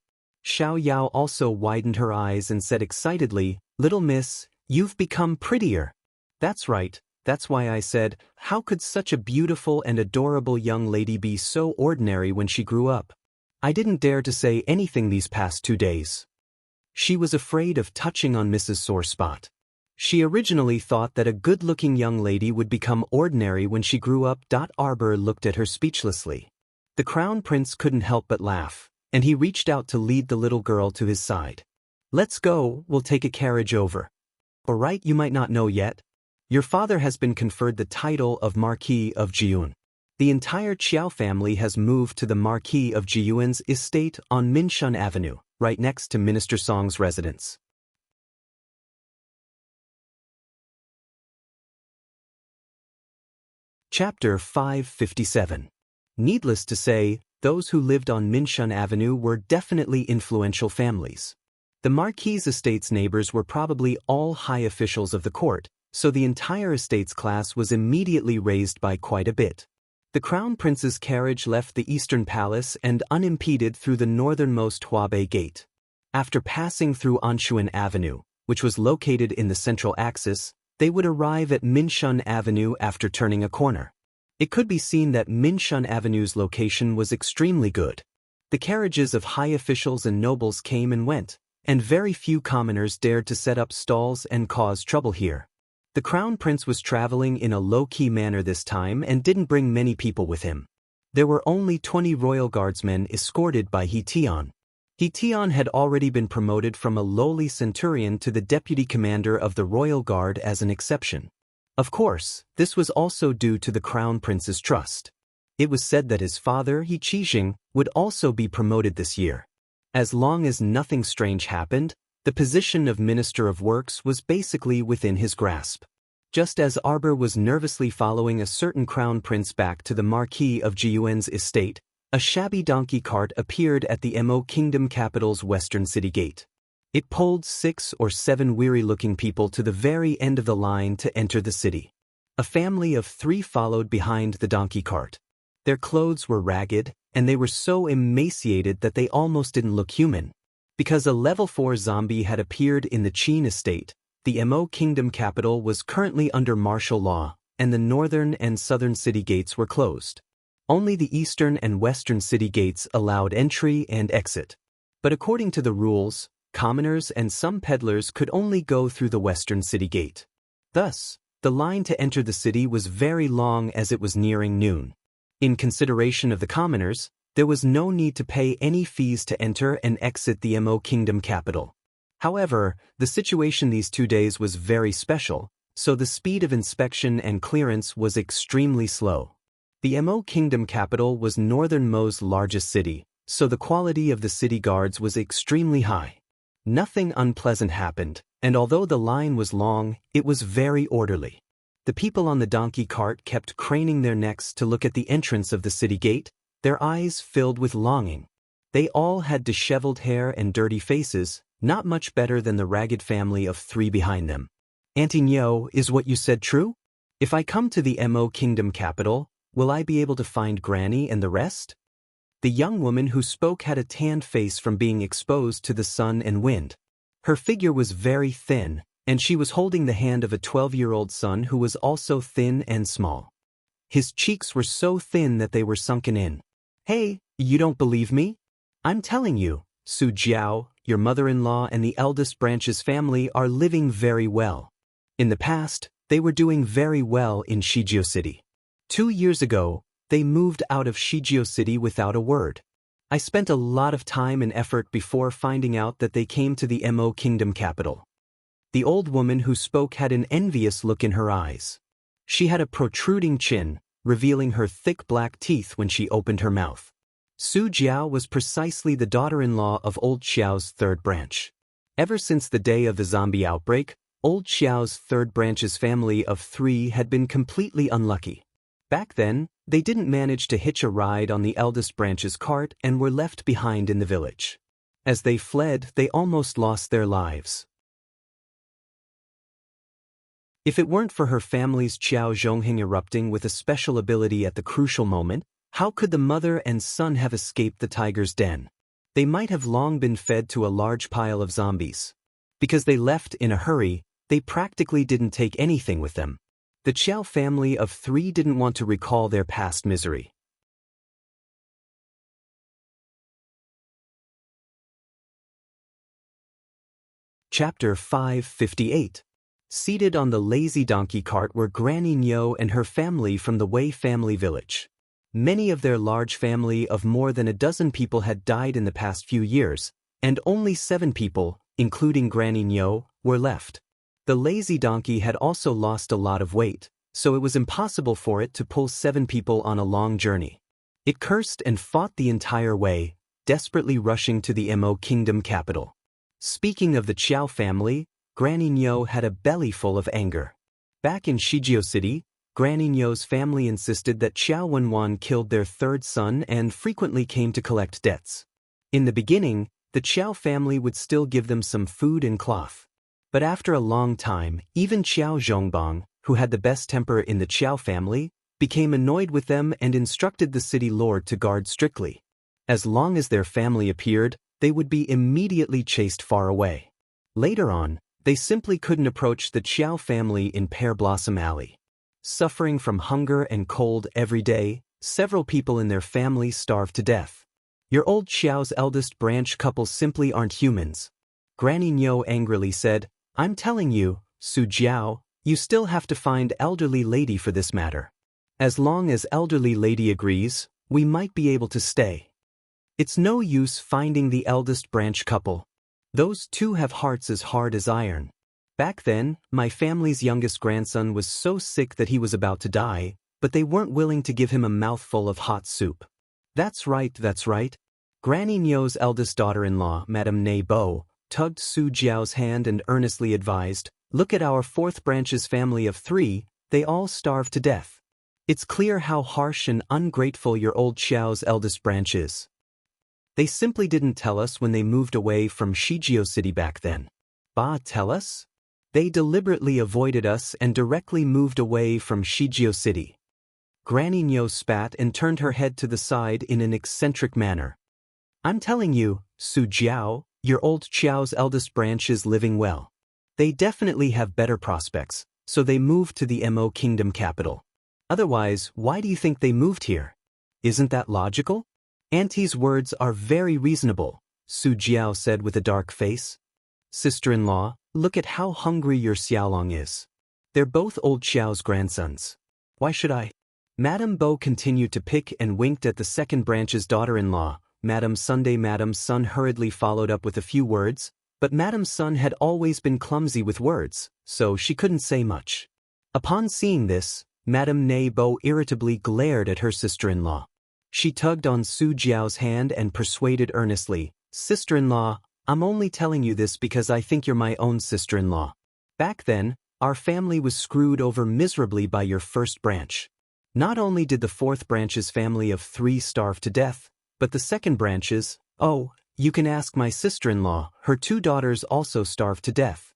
Xiao Yao also widened her eyes and said excitedly, "Little miss, you've become prettier." "That's right, that's why I said, how could such a beautiful and adorable young lady be so ordinary when she grew up? I didn't dare to say anything these past 2 days." She was afraid of touching on Mrs. Sore Spot. She originally thought that a good-looking young lady would become ordinary when she grew up. Arbor looked at her speechlessly. The Crown Prince couldn't help but laugh, and he reached out to lead the little girl to his side. "Let's go, we'll take a carriage over. All right, you might not know yet. Your father has been conferred the title of Marquis of Jiun. The entire Qiao family has moved to the Marquis of Jiyuan's estate on Minshun Avenue, right next to Minister Song's residence." Chapter 557. Needless to say, those who lived on Minshun Avenue were definitely influential families. The Marquis' estate's neighbors were probably all high officials of the court, so the entire estate's class was immediately raised by quite a bit. The Crown Prince's carriage left the Eastern Palace and unimpeded through the northernmost Huabei Gate. After passing through Anshuan Avenue, which was located in the central axis, they would arrive at Minshun Avenue after turning a corner. It could be seen that Minshun Avenue's location was extremely good. The carriages of high officials and nobles came and went, and very few commoners dared to set up stalls and cause trouble here. The Crown Prince was traveling in a low-key manner this time and didn't bring many people with him. There were only 20 royal guardsmen escorted by He Tian. He Tian had already been promoted from a lowly centurion to the deputy commander of the royal guard as an exception. Of course, this was also due to the Crown Prince's trust. It was said that his father, He Qixing, would also be promoted this year. As long as nothing strange happened, the position of Minister of Works was basically within his grasp. Just as Arbor was nervously following a certain Crown Prince back to the Marquis of Jiyuan's estate, a shabby donkey cart appeared at the Mo Kingdom capital's western city gate. It pulled 6 or 7 weary-looking people to the very end of the line to enter the city. A family of 3 followed behind the donkey cart. Their clothes were ragged, and they were so emaciated that they almost didn't look human. Because a level 4 zombie had appeared in the Qin estate, the Mo Kingdom capital was currently under martial law, and the northern and southern city gates were closed. Only the eastern and western city gates allowed entry and exit. But according to the rules, commoners and some peddlers could only go through the western city gate. Thus, the line to enter the city was very long as it was nearing noon. In consideration of the commoners, there was no need to pay any fees to enter and exit the Mo Kingdom capital. However, the situation these 2 days was very special, so the speed of inspection and clearance was extremely slow. The Mo Kingdom capital was Northern Mo's largest city, so the quality of the city guards was extremely high. Nothing unpleasant happened, and although the line was long, it was very orderly. The people on the donkey cart kept craning their necks to look at the entrance of the city gate, their eyes filled with longing. They all had disheveled hair and dirty faces, not much better than the ragged family of 3 behind them. Auntie Nyo, is what you said true? If I come to the Mo Kingdom capital, will I be able to find Granny and the rest? The young woman who spoke had a tanned face from being exposed to the sun and wind. Her figure was very thin, and she was holding the hand of a 12-year-old son who was also thin and small. His cheeks were so thin that they were sunken in. Hey, you don't believe me? I'm telling you, Su Jiao, your mother-in-law and the eldest branch's family are living very well. In the past, they were doing very well in Shijio City. 2 years ago, they moved out of Shijio City without a word. I spent a lot of time and effort before finding out that they came to the Mo Kingdom capital. The old woman who spoke had an envious look in her eyes. She had a protruding chin, revealing her thick black teeth when she opened her mouth. Su Jiao was precisely the daughter-in-law of Old Xiao's third branch. Ever since the day of the zombie outbreak, Old Xiao's third branch's family of 3 had been completely unlucky. Back then, they didn't manage to hitch a ride on the eldest branch's cart and were left behind in the village. As they fled, they almost lost their lives. If it weren't for her family's Qiao Zhongheng erupting with a special ability at the crucial moment, how could the mother and son have escaped the tiger's den? They might have long been fed to a large pile of zombies. Because they left in a hurry, they practically didn't take anything with them. The Qiao family of 3 didn't want to recall their past misery. Chapter 558. Seated on the lazy donkey cart were Granny Nyo and her family from the Wei family village. Many of their large family of more than a dozen people had died in the past few years, and only 7 people, including Granny Nyo, were left. The lazy donkey had also lost a lot of weight, so it was impossible for it to pull 7 people on a long journey. It cursed and fought the entire way, desperately rushing to the Mo Kingdom capital. Speaking of the Qiao family, Granny Nyo had a belly full of anger. Back in Shijio City, Granny Nyo's family insisted that Qiao Wenwan killed their 3rd son and frequently came to collect debts. In the beginning, the Qiao family would still give them some food and cloth. But after a long time, even Qiao Zhongbang, who had the best temper in the Qiao family, became annoyed with them and instructed the city lord to guard strictly. As long as their family appeared, they would be immediately chased far away. Later on, they simply couldn't approach the Qiao family in Pear Blossom Alley. Suffering from hunger and cold every day, several people in their family starved to death. Your old Qiao's eldest branch couple simply aren't humans. Granny Nyo angrily said, I'm telling you, Su Jiao, you still have to find elderly lady for this matter. As long as elderly lady agrees, we might be able to stay. It's no use finding the eldest branch couple. Those 2 have hearts as hard as iron. Back then, my family's youngest grandson was so sick that he was about to die, but they weren't willing to give him a mouthful of hot soup. That's right, that's right. Granny Nyo's eldest daughter-in-law, Madame Nei Bo, tugged Su Jiao's hand and earnestly advised, look at our 4th branch's family of 3, they all starved to death. It's clear how harsh and ungrateful your old Qiao's eldest branch is. They simply didn't tell us when they moved away from Shijio City back then. Ba tell us? They deliberately avoided us and directly moved away from Shijio City. Granny Nyo spat and turned her head to the side in an eccentric manner. I'm telling you, Su Jiao, your old Qiao's eldest branch is living well. They definitely have better prospects, so they moved to the Mo Kingdom capital. Otherwise, why do you think they moved here? Isn't that logical? Auntie's words are very reasonable, Su Jiao said with a dark face. Sister-in-law, look at how hungry your Xiaolong is. They're both old Xiao's grandsons. Why should I? Madame Bo continued to pick and winked at the second branch's daughter-in-law. Madame Sun hurriedly followed up with a few words, but Madame Sun had always been clumsy with words, so she couldn't say much. Upon seeing this, Madame Bo irritably glared at her sister-in-law. She tugged on Su Jiao's hand and persuaded earnestly, Sister-in-law, I'm only telling you this because I think you're my own sister-in-law. Back then, our family was screwed over miserably by your first branch. Not only did the fourth branch's family of 3 starve to death, but the second branch's, oh, you can ask my sister-in-law, her 2 daughters also starved to death.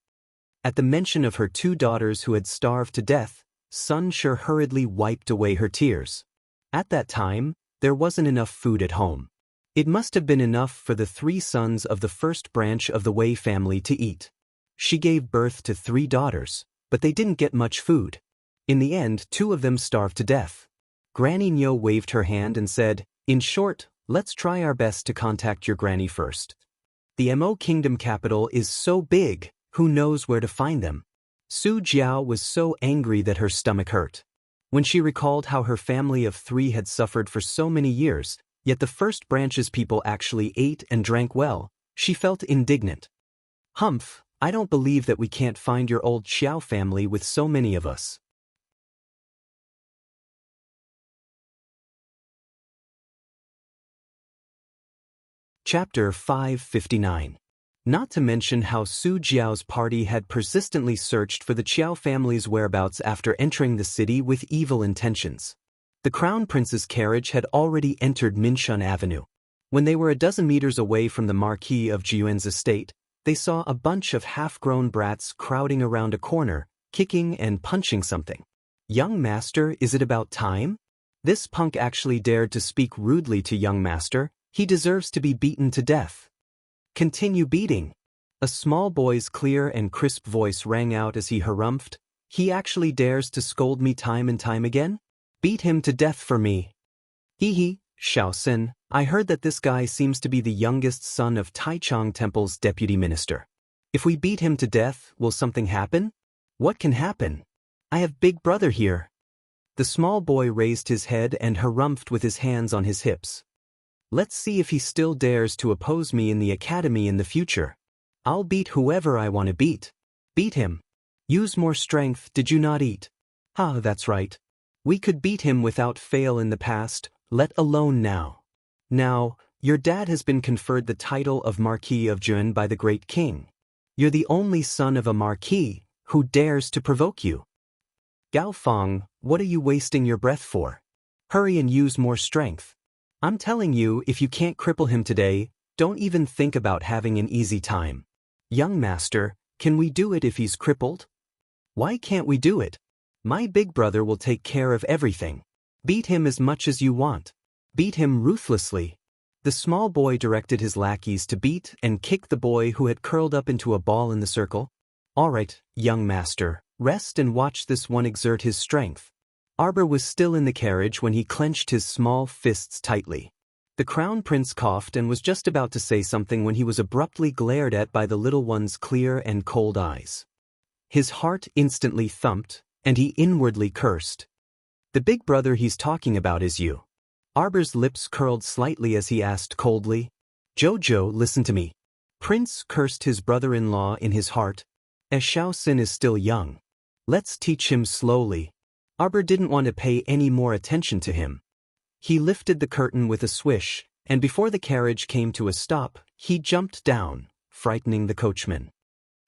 At the mention of her 2 daughters who had starved to death, Sun Shi hurriedly wiped away her tears. At that time, there wasn't enough food at home. It must have been enough for the 3 sons of the first branch of the Wei family to eat. She gave birth to 3 daughters, but they didn't get much food. In the end, 2 of them starved to death. Granny Nyo waved her hand and said, in short, let's try our best to contact your granny first. The Mo Kingdom capital is so big, who knows where to find them? Su Jiao was so angry that her stomach hurt. When she recalled how her family of 3 had suffered for so many years, yet the first branch's people actually ate and drank well, she felt indignant. Humph, I don't believe that we can't find your old Xiao family with so many of us. Chapter 559. Not to mention how Su Jiao's party had persistently searched for the Qiao family's whereabouts after entering the city with evil intentions. The Crown Prince's carriage had already entered Minshun Avenue. When they were a dozen meters away from the Marquis of Jiyuan's estate, they saw a bunch of half-grown brats crowding around a corner, kicking and punching something. Young master, is it about time? This punk actually dared to speak rudely to young master. He deserves to be beaten to death. Continue beating. A small boy's clear and crisp voice rang out as he harumphed. He actually dares to scold me time and time again? Beat him to death for me. Hee, Shaoxin, I heard that this guy seems to be the youngest son of Taichung Temple's deputy minister. If we beat him to death, will something happen? What can happen? I have big brother here. The small boy raised his head and harumphed with his hands on his hips. Let's see if he still dares to oppose me in the academy in the future. I'll beat whoever I want to beat. Beat him. Use more strength, did you not eat? That's right. We could beat him without fail in the past, let alone now. Now, your dad has been conferred the title of Marquis of Jun by the great king. You're the only son of a marquis, who dares to provoke you? Gao Feng, what are you wasting your breath for? Hurry and use more strength. I'm telling you, if you can't cripple him today, don't even think about having an easy time. Young master, can we do it if he's crippled? Why can't we do it? My big brother will take care of everything. Beat him as much as you want. Beat him ruthlessly. The small boy directed his lackeys to beat and kick the boy who had curled up into a ball in the circle. All right, young master, rest and watch this one exert his strength. Arbor was still in the carriage when he clenched his small fists tightly. The crown prince coughed and was just about to say something when he was abruptly glared at by the little one's clear and cold eyes. His heart instantly thumped, and he inwardly cursed. The big brother he's talking about is you. Arbor's lips curled slightly as he asked coldly, Jojo, listen to me. Prince cursed his brother-in-law in his heart. As Shaoxin is still young. Let's teach him slowly. Arbor didn't want to pay any more attention to him. He lifted the curtain with a swish, and before the carriage came to a stop, he jumped down, frightening the coachman.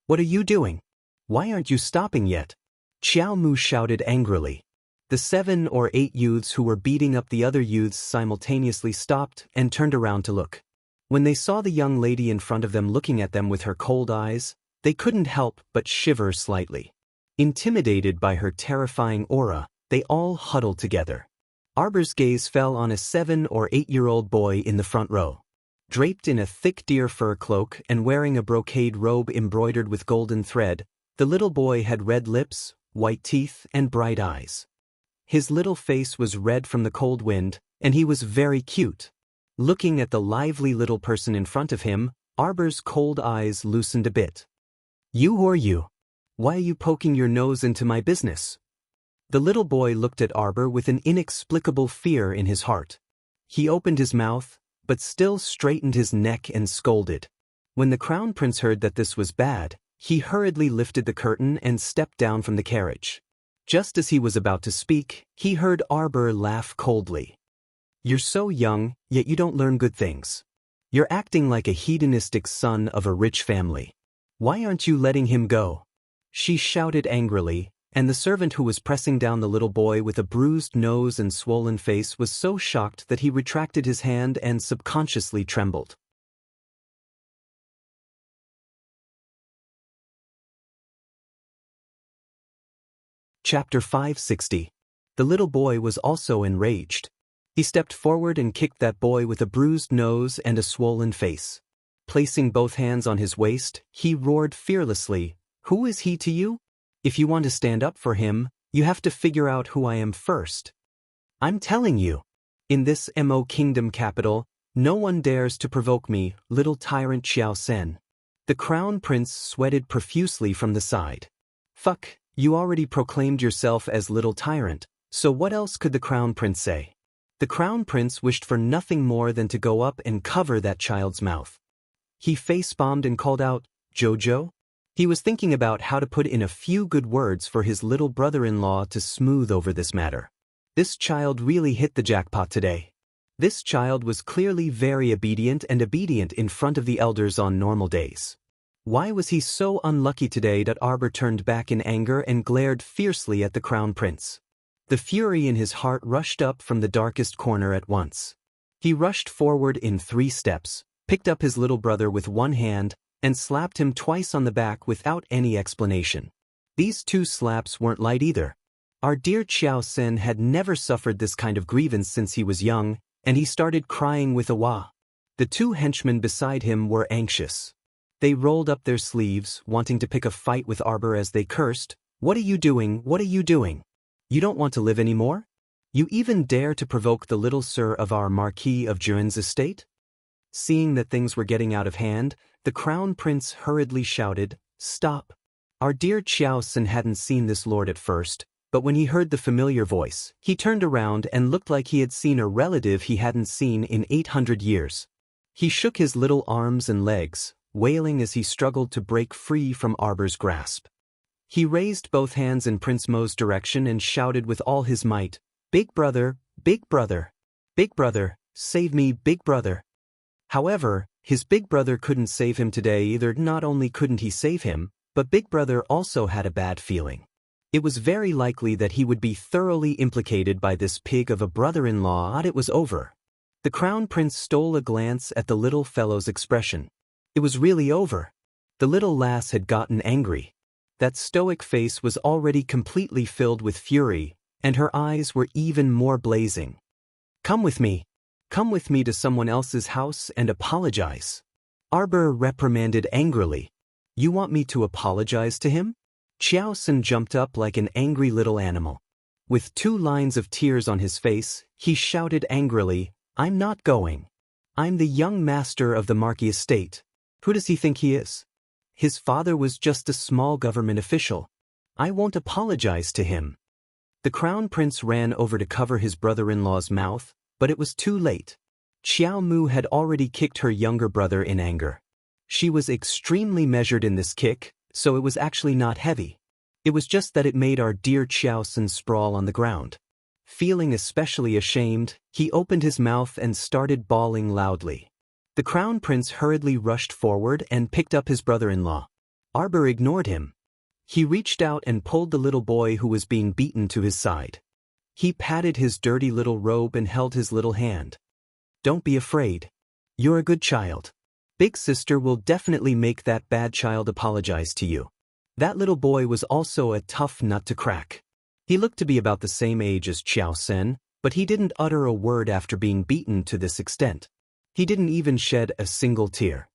What are you doing? Why aren't you stopping yet? Qiao Mu shouted angrily. The 7 or 8 youths who were beating up the other youths simultaneously stopped and turned around to look. When they saw the young lady in front of them looking at them with her cold eyes, they couldn't help but shiver slightly. Intimidated by her terrifying aura, they all huddled together. Arbor's gaze fell on a 7 or 8-year-old boy in the front row. Draped in a thick deer fur cloak and wearing a brocade robe embroidered with golden thread, the little boy had red lips, white teeth, and bright eyes. His little face was red from the cold wind, And he was very cute. Looking at the lively little person in front of him, Arbor's cold eyes loosened a bit. "You who are you? Why are you poking your nose into my business?" The little boy looked at Arbor with an inexplicable fear in his heart. He opened his mouth, but still straightened his neck and scolded. When the Crown Prince heard that this was bad, he hurriedly lifted the curtain and stepped down from the carriage. Just as he was about to speak, he heard Arbor laugh coldly. "You're so young, yet you don't learn good things. You're acting like a hedonistic son of a rich family. Why aren't you letting him go?" She shouted angrily, and the servant who was pressing down the little boy with a bruised nose and swollen face was so shocked that he retracted his hand and subconsciously trembled. Chapter 560. The little boy was also enraged. He stepped forward and kicked that boy with a bruised nose and a swollen face. Placing both hands on his waist, he roared fearlessly, "Who is he to you? If you want to stand up for him, you have to figure out who I am first. I'm telling you. In this Mo Kingdom capital, no one dares to provoke me, little tyrant Xiao Sen." The Crown Prince sweated profusely from the side. "Fuck, you already proclaimed yourself as little tyrant, so what else could the Crown Prince say?" The Crown Prince wished for nothing more than to go up and cover that child's mouth. He face-bombed and called out, "Jojo?" He was thinking about how to put in a few good words for his little brother-in-law to smooth over this matter. This child really hit the jackpot today. This child was clearly very obedient in front of the elders on normal days. Why was he so unlucky today that Arbor turned back in anger and glared fiercely at the Crown Prince? The fury in his heart rushed up from the darkest corner at once. He rushed forward in 3 steps, picked up his little brother with one hand, and slapped him twice on the back without any explanation. These 2 slaps weren't light either. Our dear Xiao Sen had never suffered this kind of grievance since he was young, and he started crying with a wah. The 2 henchmen beside him were anxious. They rolled up their sleeves, wanting to pick a fight with Arbor as they cursed, "What are you doing? What are you doing? You don't want to live anymore? You even dare to provoke the little sir of our Marquis of Juan's estate?" Seeing that things were getting out of hand, the Crown Prince hurriedly shouted, "Stop!" Our dear Xiao Sen hadn't seen this lord at first, but when he heard the familiar voice, he turned around and looked like he had seen a relative he hadn't seen in 800 years. He shook his little arms and legs, wailing as he struggled to break free from Arbor's grasp. He raised both hands in Prince Mo's direction and shouted with all his might, "Big brother, big brother, big brother, save me, big brother." However, his big brother couldn't save him today either. Not only couldn't he save him, but Big Brother also had a bad feeling. It was very likely that he would be thoroughly implicated by this pig of a brother-in-law. It was over. The Crown Prince stole a glance at the little fellow's expression. It was really over. The little lass had gotten angry. That stoic face was already completely filled with fury, and her eyes were even more blazing. Come with me to someone else's house and apologize." Arbor reprimanded angrily. "You want me to apologize to him?" Xiao Sen jumped up like an angry little animal. With 2 lines of tears on his face, he shouted angrily, "I'm not going. I'm the young master of the Marquis estate. Who does he think he is? His father was just a small government official. I won't apologize to him." The Crown Prince ran over to cover his brother-in-law's mouth, but it was too late. Xiao Mu had already kicked her younger brother in anger. She was extremely measured in this kick, so it was actually not heavy. It was just that it made our dear Xiao Sen sprawl on the ground. Feeling especially ashamed, he opened his mouth and started bawling loudly. The Crown Prince hurriedly rushed forward and picked up his brother-in-law. Arbor ignored him. He reached out and pulled the little boy who was being beaten to his side. He patted his dirty little robe and held his little hand. "Don't be afraid. You're a good child. Big sister will definitely make that bad child apologize to you." That little boy was also a tough nut to crack. He looked to be about the same age as Xiao Sen, but he didn't utter a word after being beaten to this extent. He didn't even shed a single tear.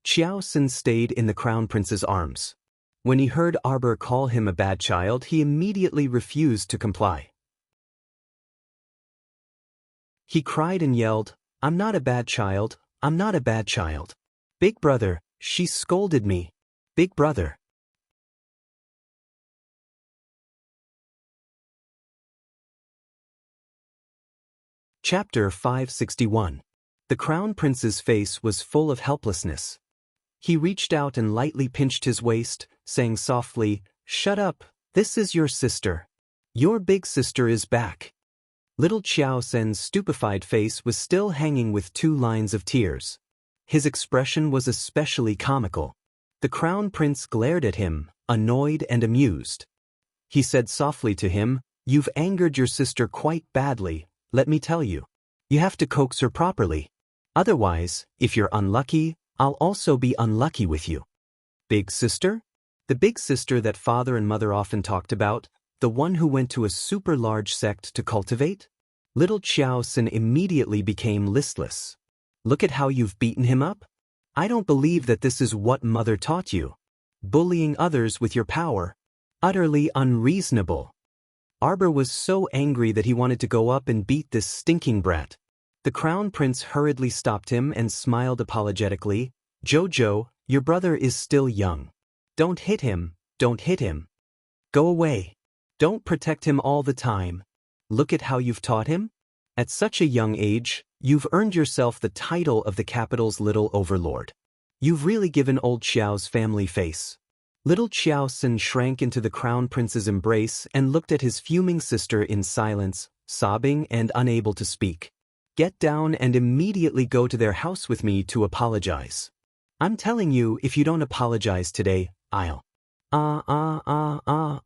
Xiao Sen stayed in the Crown Prince's arms. When he heard Arbor call him a bad child, he immediately refused to comply. He cried and yelled, "I'm not a bad child, I'm not a bad child. Big brother, she scolded me. Big brother." Chapter 561. The Crown Prince's face was full of helplessness. He reached out and lightly pinched his waist, saying softly, "Shut up, this is your sister. Your big sister is back." Little Xiao Sen's stupefied face was still hanging with 2 lines of tears. His expression was especially comical. The Crown Prince glared at him, annoyed and amused. He said softly to him, "You've angered your sister quite badly, let me tell you. You have to coax her properly. Otherwise, if you're unlucky, I'll also be unlucky with you." Big sister? The big sister that father and mother often talked about, the one who went to a super large sect to cultivate? Little Xiao Sen immediately became listless. "Look at how you've beaten him up? I don't believe that this is what mother taught you. Bullying others with your power. Utterly unreasonable." Arbor was so angry that he wanted to go up and beat this stinking brat. The Crown Prince hurriedly stopped him and smiled apologetically. "Jojo, your brother is still young. Don't hit him, don't hit him. Go away. Don't protect him all the time. Look at how you've taught him. At such a young age, you've earned yourself the title of the capital's little overlord. You've really given old Xiao's family face." Little Xiao Sen shrank into the Crown Prince's embrace and looked at his fuming sister in silence, sobbing and unable to speak. "Get down and immediately go to their house with me to apologize. I'm telling you, if you don't apologize today, I'll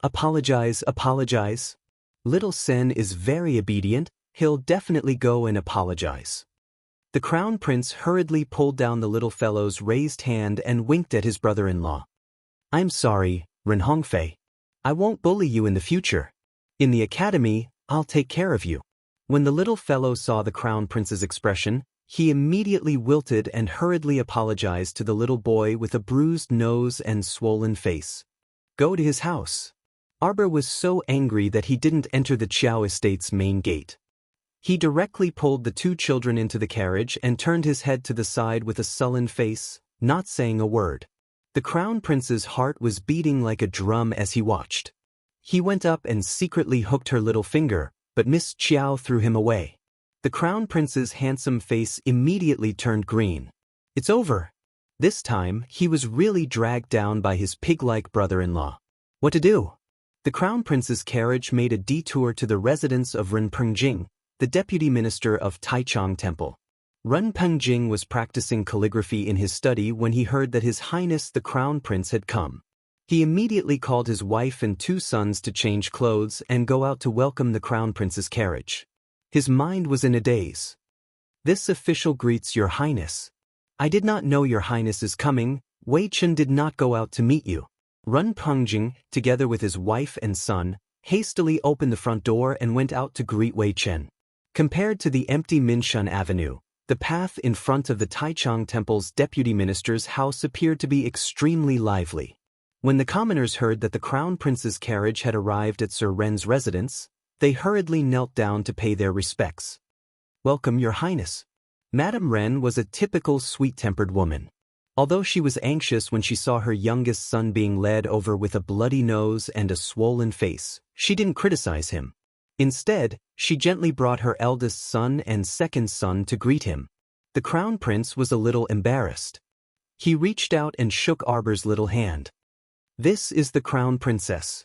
apologize, apologize. Little Sen is very obedient, he'll definitely go and apologize." The Crown Prince hurriedly pulled down the little fellow's raised hand and winked at his brother-in-law. "I'm sorry, Ren Hongfei. I won't bully you in the future. In the academy, I'll take care of you." When the little fellow saw the Crown Prince's expression, he immediately wilted and hurriedly apologized to the little boy with a bruised nose and swollen face. Go to his house. Arbor was so angry that he didn't enter the Qiao estate's main gate. He directly pulled the 2 children into the carriage and turned his head to the side with a sullen face, not saying a word. The Crown Prince's heart was beating like a drum as he watched. He went up and secretly hooked her little finger, but Miss Qiao threw him away. The Crown Prince's handsome face immediately turned green. It's over. This time, he was really dragged down by his pig-like brother-in-law. What to do? The Crown Prince's carriage made a detour to the residence of Ren Pengjing, the deputy minister of Taichung Temple. Ren Pengjing was practicing calligraphy in his study when he heard that His Highness the Crown Prince had come. He immediately called his wife and 2 sons to change clothes and go out to welcome the Crown Prince's carriage. His mind was in a daze. "This official greets your highness. I did not know your highness is coming. Wei Chen did not go out to meet you." Ren Pengjing, together with his wife and son, hastily opened the front door and went out to greet Wei Chen. Compared to the empty Minshun Avenue, the path in front of the Taichung Temple's deputy minister's house appeared to be extremely lively. When the commoners heard that the Crown Prince's carriage had arrived at Sir Ren's residence, they hurriedly knelt down to pay their respects. "Welcome, your highness." Madame Ren was a typical sweet-tempered woman. Although she was anxious when she saw her youngest son being led over with a bloody nose and a swollen face, she didn't criticize him. Instead, she gently brought her eldest son and second son to greet him. The Crown Prince was a little embarrassed. He reached out and shook Arbor's little hand. "This is the Crown Princess."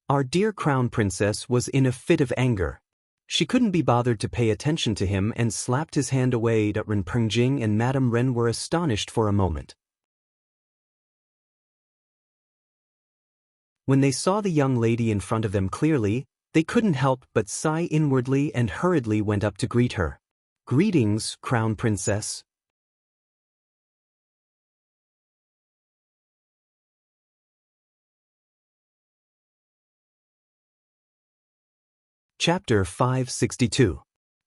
Our dear Crown Princess was in a fit of anger. She couldn't be bothered to pay attention to him and slapped his hand away. Ren Pengjing and Madame Ren were astonished for a moment. When they saw the young lady in front of them clearly, they couldn't help but sigh inwardly and hurriedly went up to greet her. "Greetings, Crown Princess." Chapter 562.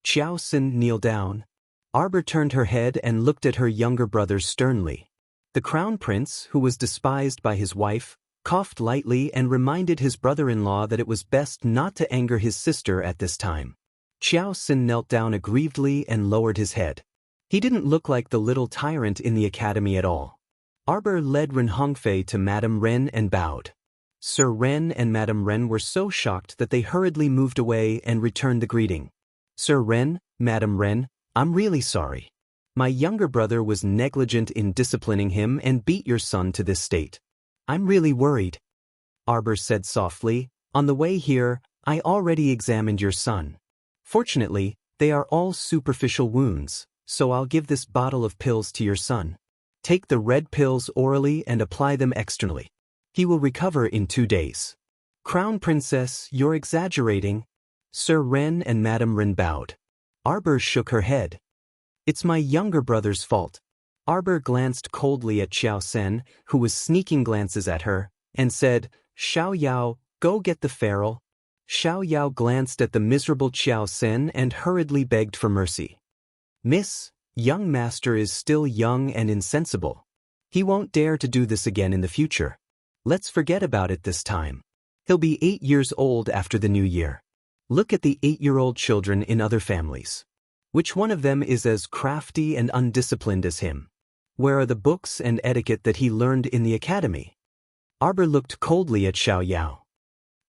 Xiao Sen, kneel down. Arbor turned her head and looked at her younger brother sternly. The Crown Prince, who was despised by his wife, coughed lightly and reminded his brother-in-law that it was best not to anger his sister at this time. Xiao Xin knelt down aggrievedly and lowered his head. He didn't look like the little tyrant in the academy at all. Arbor led Ren Hongfei to Madame Ren and bowed. Sir Ren and Madame Ren were so shocked that they hurriedly moved away and returned the greeting. Sir Ren, Madame Ren, I'm really sorry. My younger brother was negligent in disciplining him and beat your son to this state. I'm really worried. Arbor said softly, on the way here, I already examined your son. Fortunately, they are all superficial wounds, so I'll give this bottle of pills to your son. Take the red pills orally and apply them externally. He will recover in 2 days. Crown Princess, you're exaggerating. Sir Ren and Madame Ren bowed. Arbor shook her head. It's my younger brother's fault. Arbor glanced coldly at Xiao Sen, who was sneaking glances at her, and said, Xiao Yao, go get the feral. Xiao Yao glanced at the miserable Xiao Sen and hurriedly begged for mercy. Miss, young master is still young and insensible. He won't dare to do this again in the future. Let's forget about it this time. He'll be 8 years old after the new year. Look at the 8-year-old children in other families. Which one of them is as crafty and undisciplined as him? Where are the books and etiquette that he learned in the academy? Arbor looked coldly at Xiao Yao.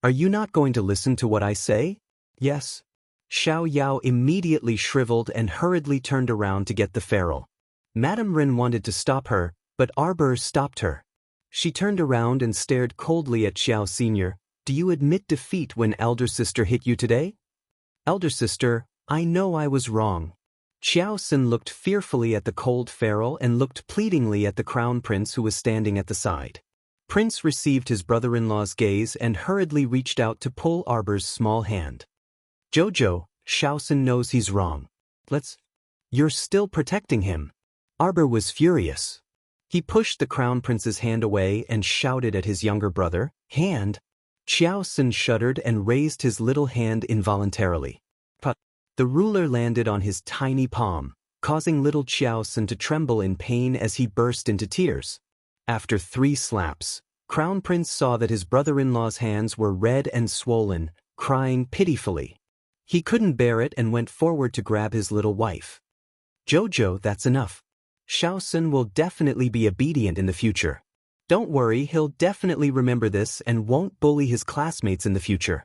Are you not going to listen to what I say? Yes. Xiao Yao immediately shriveled and hurriedly turned around to get the feral. Madame Ren wanted to stop her, but Arbor stopped her. She turned around and stared coldly at Xiao Senior. Do you admit defeat when elder sister hit you today? Elder sister, I know I was wrong. Xiao Sin looked fearfully at the cold feral and looked pleadingly at the crown prince who was standing at the side. Prince received his brother-in-law's gaze and hurriedly reached out to pull Arbor's small hand. Jojo, Xiao Sin knows he's wrong. You're still protecting him. Arbor was furious. He pushed the crown prince's hand away and shouted at his younger brother, Hand! Xiao Sin shuddered and raised his little hand involuntarily. But the ruler landed on his tiny palm, causing little Xiao Sin to tremble in pain as he burst into tears. After 3 slaps, Crown Prince saw that his brother-in-law's hands were red and swollen, crying pitifully. He couldn't bear it and went forward to grab his little wife. Jojo, that's enough. Xiao Sin will definitely be obedient in the future. Don't worry, he'll definitely remember this and won't bully his classmates in the future.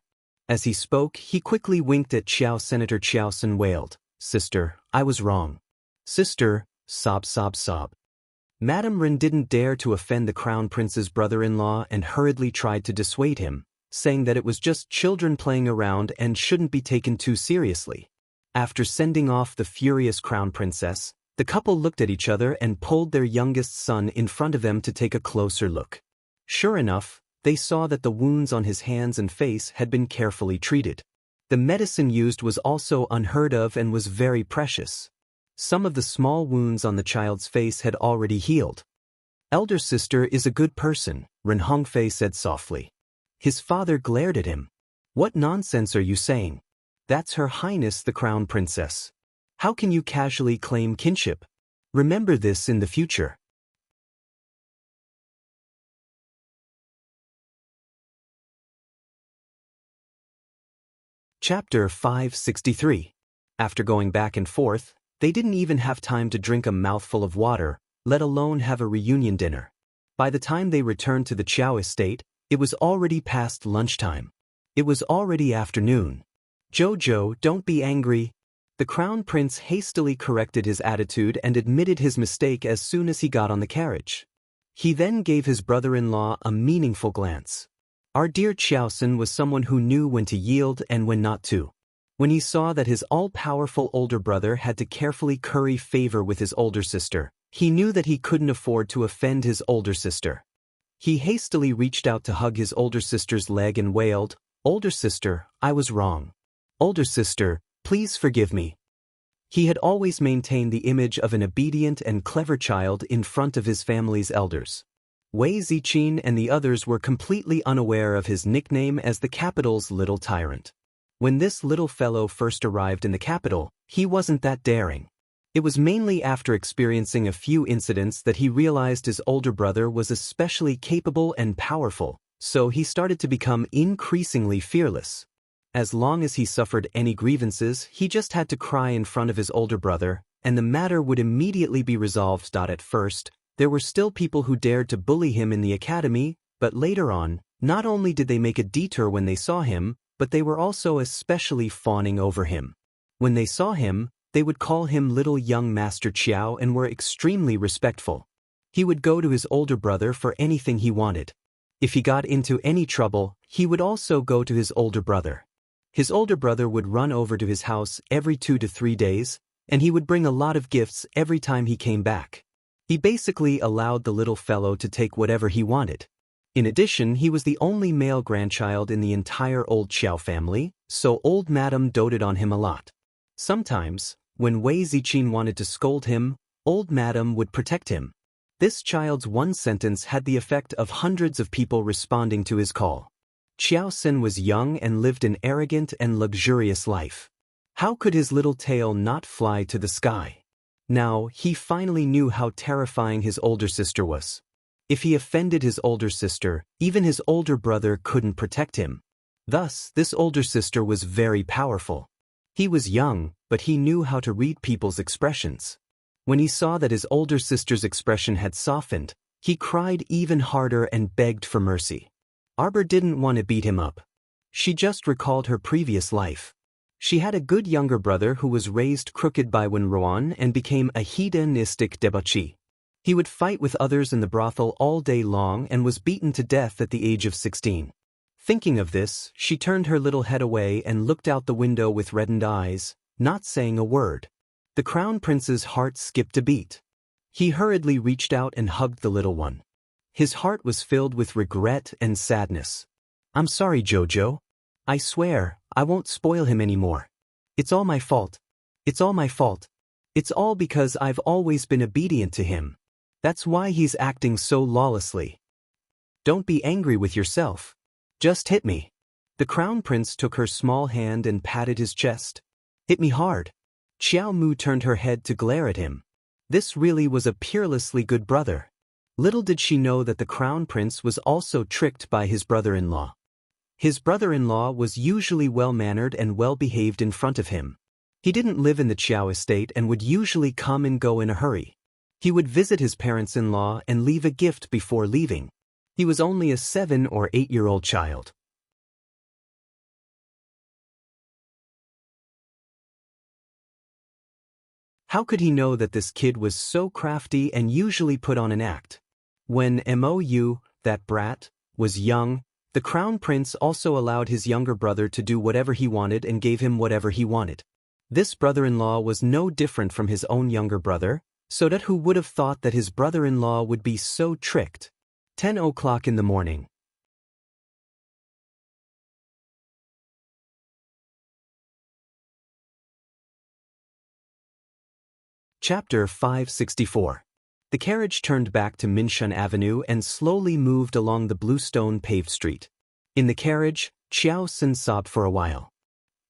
As he spoke, he quickly winked at Xiao. Senator Xiao Sin wailed, Sister, I was wrong. Sister, sob sob sob. Madame Ren didn't dare to offend the crown prince's brother-in-law and hurriedly tried to dissuade him, saying that it was just children playing around and shouldn't be taken too seriously. After sending off the furious crown princess, the couple looked at each other and pulled their youngest son in front of them to take a closer look. Sure enough, they saw that the wounds on his hands and face had been carefully treated. The medicine used was also unheard of and was very precious. Some of the small wounds on the child's face had already healed. Elder sister is a good person, Ren Hongfei said softly. His father glared at him. What nonsense are you saying? That's Her Highness the Crown Princess. How can you casually claim kinship? Remember this in the future. Chapter 563. After going back and forth, they didn't even have time to drink a mouthful of water, let alone have a reunion dinner. By the time they returned to the Chao estate, it was already past lunchtime. It was already afternoon. Jojo, don't be angry. The crown prince hastily corrected his attitude and admitted his mistake as soon as he got on the carriage. He then gave his brother-in-law a meaningful glance. Our dear Xiao Sin was someone who knew when to yield and when not to. When he saw that his all-powerful older brother had to carefully curry favor with his older sister, he knew that he couldn't afford to offend his older sister. He hastily reached out to hug his older sister's leg and wailed, Older sister, I was wrong. Older sister, please forgive me. He had always maintained the image of an obedient and clever child in front of his family's elders. Wei Ziqin and the others were completely unaware of his nickname as the capital's little tyrant. When this little fellow first arrived in the capital, he wasn't that daring. It was mainly after experiencing a few incidents that he realized his older brother was especially capable and powerful, so he started to become increasingly fearless. As long as he suffered any grievances, he just had to cry in front of his older brother, and the matter would immediately be resolved. At first, there were still people who dared to bully him in the academy, but later on, not only did they make a detour when they saw him, but they were also especially fawning over him. When they saw him, they would call him Little Young Master Qiao and were extremely respectful. He would go to his older brother for anything he wanted. If he got into any trouble, he would also go to his older brother. His older brother would run over to his house every 2 to 3 days, and he would bring a lot of gifts every time he came back. He basically allowed the little fellow to take whatever he wanted. In addition, he was the only male grandchild in the entire old Qiao family, so old Madam doted on him a lot. Sometimes, when Wei Ziqin wanted to scold him, old Madam would protect him. This child's one sentence had the effect of hundreds of people responding to his call. Qiao Xin was young and lived an arrogant and luxurious life. How could his little tail not fly to the sky? Now, he finally knew how terrifying his older sister was. If he offended his older sister, even his older brother couldn't protect him. Thus, this older sister was very powerful. He was young, but he knew how to read people's expressions. When he saw that his older sister's expression had softened, he cried even harder and begged for mercy. Arbor didn't want to beat him up. She just recalled her previous life. She had a good younger brother who was raised crooked by Wen Ruan and became a hedonistic debauchee. He would fight with others in the brothel all day long and was beaten to death at the age of 16. Thinking of this, she turned her little head away and looked out the window with reddened eyes, not saying a word. The crown prince's heart skipped a beat. He hurriedly reached out and hugged the little one. His heart was filled with regret and sadness. "I'm sorry, Jojo. I swear, I won't spoil him anymore. It's all my fault. It's all my fault. It's all because I've always been obedient to him. That's why he's acting so lawlessly. Don't be angry with yourself. Just hit me." The crown prince took her small hand and patted his chest. "Hit me hard." Xiao Mu turned her head to glare at him. This really was a peerlessly good brother. Little did she know that the crown prince was also tricked by his brother-in-law. His brother-in-law was usually well-mannered and well-behaved in front of him. He didn't live in the Qiao estate and would usually come and go in a hurry. He would visit his parents-in-law and leave a gift before leaving. He was only a 7 or 8-year-old child. How could he know that this kid was so crafty and usually put on an act? When Mou, that brat, was young, the crown prince also allowed his younger brother to do whatever he wanted and gave him whatever he wanted. This brother-in-law was no different from his own younger brother, so that who would have thought that his brother-in-law would be so tricked? 10 o'clock in the morning. Chapter 564. The carriage turned back to Minshan Avenue and slowly moved along the bluestone paved street. In the carriage, Qiao Xin sobbed for a while.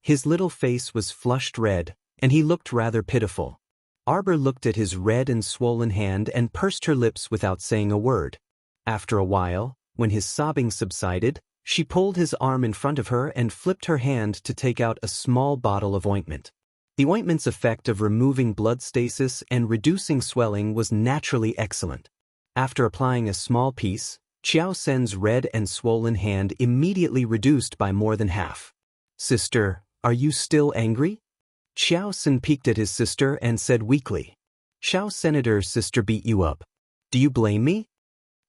His little face was flushed red, and he looked rather pitiful. Arbor looked at his red and swollen hand and pursed her lips without saying a word. After a while, when his sobbing subsided, she pulled his arm in front of her and flipped her hand to take out a small bottle of ointment. The ointment's effect of removing blood stasis and reducing swelling was naturally excellent. After applying a small piece, Qiao Sen's red and swollen hand immediately reduced by more than half. "Sister, are you still angry?" Qiao Sen peeked at his sister and said weakly. "Xiao Senator's sister beat you up. Do you blame me?"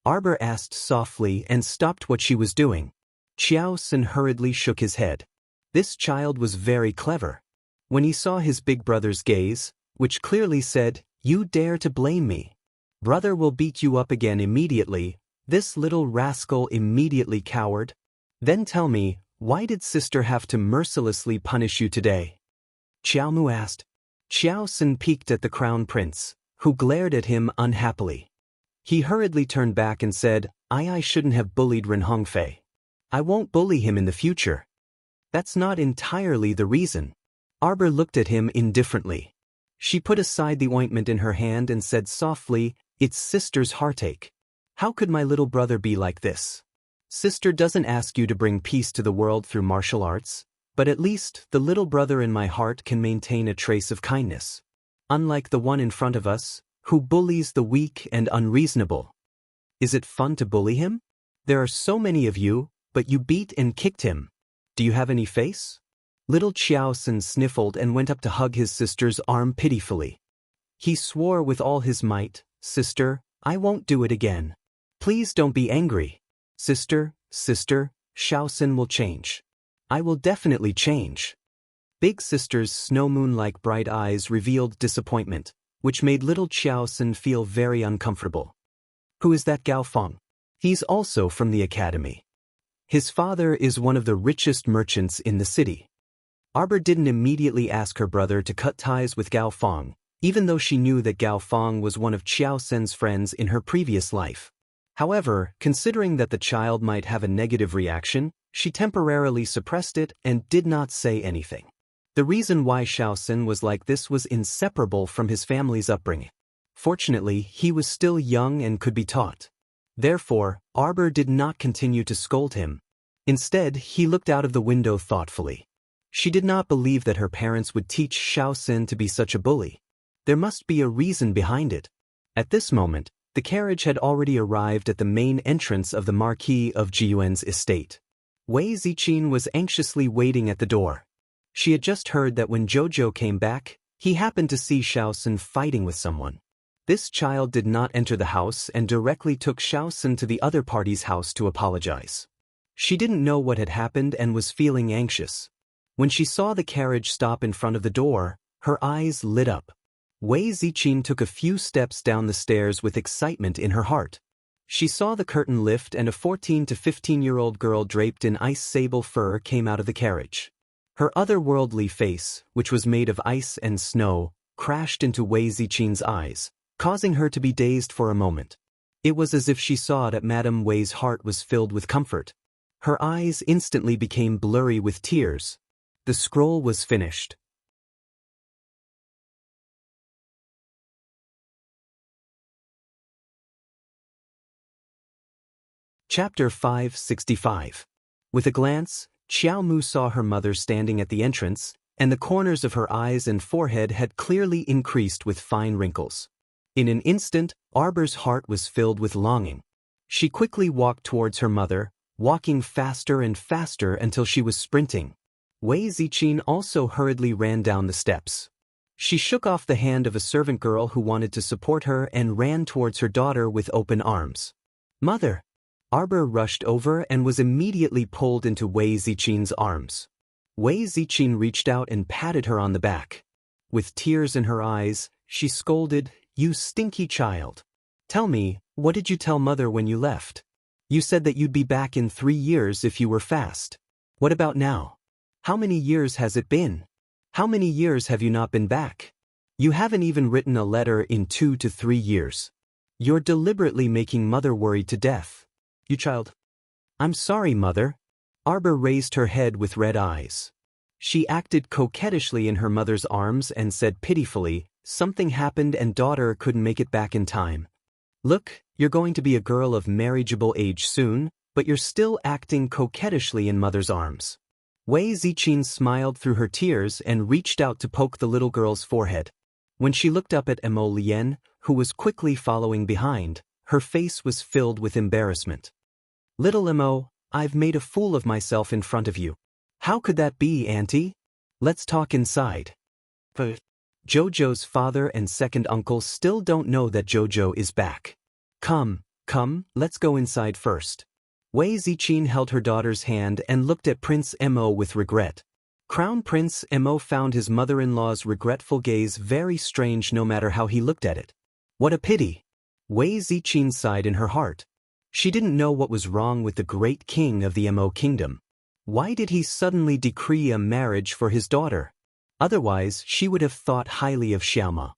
Arbor asked softly and stopped what she was doing. Qiao Sen hurriedly shook his head. This child was very clever. When he saw his big brother's gaze, which clearly said, "You dare to blame me. Brother will beat you up again immediately," this little rascal immediately cowered. "Then tell me, why did sister have to mercilessly punish you today?" Qiao Mu asked. Qiao Sen peeked at the crown prince, who glared at him unhappily. He hurriedly turned back and said, I shouldn't have bullied Ren Hongfei. I won't bully him in the future." "That's not entirely the reason." Arbor looked at him indifferently. She put aside the ointment in her hand and said softly, "It's sister's heartache. How could my little brother be like this? Sister doesn't ask you to bring peace to the world through martial arts. But at least the little brother in my heart can maintain a trace of kindness. Unlike the one in front of us, who bullies the weak and unreasonable. Is it fun to bully him? There are so many of you, but you beat and kicked him. Do you have any face? Little Xiaosun sniffled and went up to hug his sister's arm pitifully. He swore with all his might, "Sister, I won't do it again. Please don't be angry. Sister, Xiaosun will change. I will definitely change." Big sister's snow moon-like bright eyes revealed disappointment, which made little Xiaosun feel very uncomfortable. Who is that Gao Feng? He's also from the academy. His father is one of the richest merchants in the city. Arbor didn't immediately ask her brother to cut ties with Gao Feng, even though she knew that Gao Feng was one of Xiaosun's friends in her previous life. However, considering that the child might have a negative reaction, she temporarily suppressed it and did not say anything. The reason why Xiaosun was like this was inseparable from his family's upbringing. Fortunately, he was still young and could be taught. Therefore, Arbor did not continue to scold him. Instead, he looked out of the window thoughtfully. She did not believe that her parents would teach Xiaosun to be such a bully. There must be a reason behind it. At this moment, the carriage had already arrived at the main entrance of the Marquis of Jiyuan's estate. Wei Ziqin was anxiously waiting at the door. She had just heard that when Jojo came back, he happened to see Xiaosun fighting with someone. This child did not enter the house and directly took Xiaosun to the other party's house to apologize. She didn't know what had happened and was feeling anxious. When she saw the carriage stop in front of the door, her eyes lit up. Wei Ziqin took a few steps down the stairs with excitement in her heart. She saw the curtain lift and a 14 to 15-year-old girl draped in ice sable fur came out of the carriage. Her otherworldly face, which was made of ice and snow, crashed into Wei Ziqin's eyes, causing her to be dazed for a moment. It was as if she saw that Madame Wei's heart was filled with comfort. Her eyes instantly became blurry with tears. The scroll was finished. Chapter 565. With a glance, Xiao Mu saw her mother standing at the entrance, and the corners of her eyes and forehead had clearly increased with fine wrinkles. In an instant, Arbor's heart was filled with longing. She quickly walked towards her mother, walking faster and faster until she was sprinting. Wei Ziqin also hurriedly ran down the steps. She shook off the hand of a servant girl who wanted to support her and ran towards her daughter with open arms. "Mother!" Arbor rushed over and was immediately pulled into Wei Ziqin's arms. Wei Ziqin reached out and patted her on the back. With tears in her eyes, she scolded, "You stinky child. Tell me, what did you tell Mother when you left? You said that you'd be back in 3 years if you were fast. What about now? How many years has it been? How many years have you not been back? You haven't even written a letter in 2 to 3 years. You're deliberately making Mother worried to death. You child." "I'm sorry, Mother." Arbor raised her head with red eyes. She acted coquettishly in her mother's arms and said pitifully, "Something happened and daughter couldn't make it back in time. Look, you're going to be a girl of marriageable age soon, but you're still acting coquettishly in Mother's arms." Wei Ziqin smiled through her tears and reached out to poke the little girl's forehead. When she looked up at Emo Lien, who was quickly following behind, her face was filled with embarrassment. "Little Emo, I've made a fool of myself in front of you." "How could that be, Auntie? Let's talk inside." But Jojo's father and second uncle still don't know that Jojo is back. Come, let's go inside first." Wei Ziqin held her daughter's hand and looked at Prince Emo with regret. Crown Prince Emo found his mother-in-law's regretful gaze very strange no matter how he looked at it. What a pity. Wei Ziqin sighed in her heart. She didn't know what was wrong with the great king of the Emo kingdom. Why did he suddenly decree a marriage for his daughter? Otherwise, she would have thought highly of Xiaoma.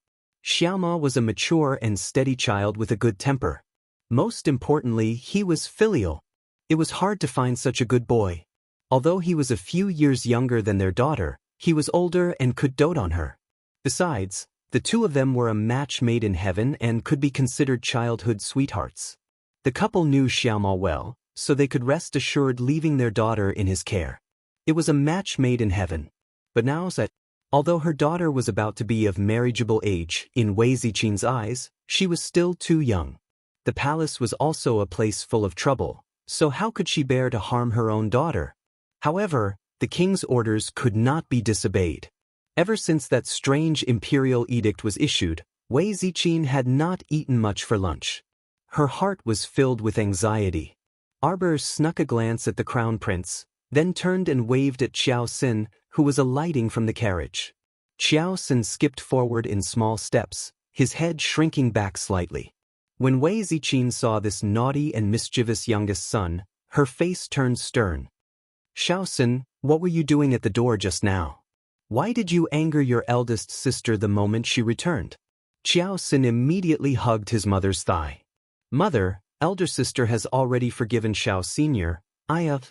Xiaoma was a mature and steady child with a good temper. Most importantly, he was filial. It was hard to find such a good boy. Although he was a few years younger than their daughter, he was older and could dote on her. Besides, the two of them were a match made in heaven and could be considered childhood sweethearts. The couple knew Xiaoma well, so they could rest assured leaving their daughter in his care. It was a match made in heaven. But now that, although her daughter was about to be of marriageable age, in Wei Zichin's eyes, she was still too young. The palace was also a place full of trouble, so how could she bear to harm her own daughter? However, the king's orders could not be disobeyed. Ever since that strange imperial edict was issued, Wei Zichin had not eaten much for lunch. Her heart was filled with anxiety. Arbor snuck a glance at the crown prince, then turned and waved at Xiao Xin, who was alighting from the carriage. Xiao Xin skipped forward in small steps, his head shrinking back slightly. When Wei Zichin saw this naughty and mischievous youngest son, her face turned stern. Xiao Xin, what were you doing at the door just now? Why did you anger your eldest sister the moment she returned? Xiao Xin immediately hugged his mother's thigh. Mother, elder sister has already forgiven Xiao Senior.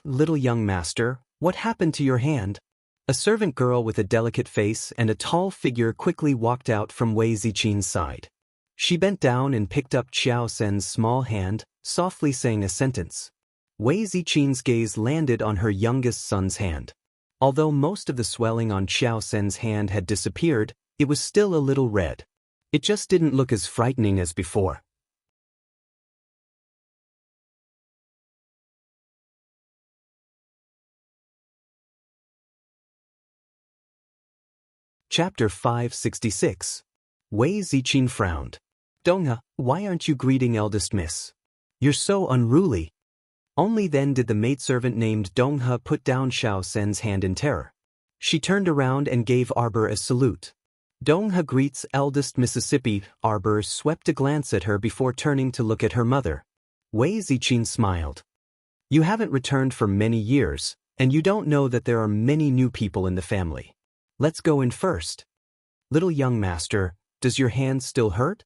Little young master, what happened to your hand? A servant girl with a delicate face and a tall figure quickly walked out from Wei Zichin's side. She bent down and picked up Xiao Sen's small hand, softly saying a sentence. Wei Zichin's gaze landed on her youngest son's hand. Although most of the swelling on Xiao Sen's hand had disappeared, it was still a little red. It just didn't look as frightening as before. Chapter 566. Wei Zichin frowned. Donghe, why aren't you greeting eldest miss? You're so unruly. Only then did the maidservant named Donghe put down Xiao Sen's hand in terror. She turned around and gave Arbor a salute. Donghe greets eldest Mississippi. Arbor swept a glance at her before turning to look at her mother. Wei Zichin smiled. You haven't returned for many years, and you don't know that there are many new people in the family. Let's go in first. Little young master, does your hand still hurt?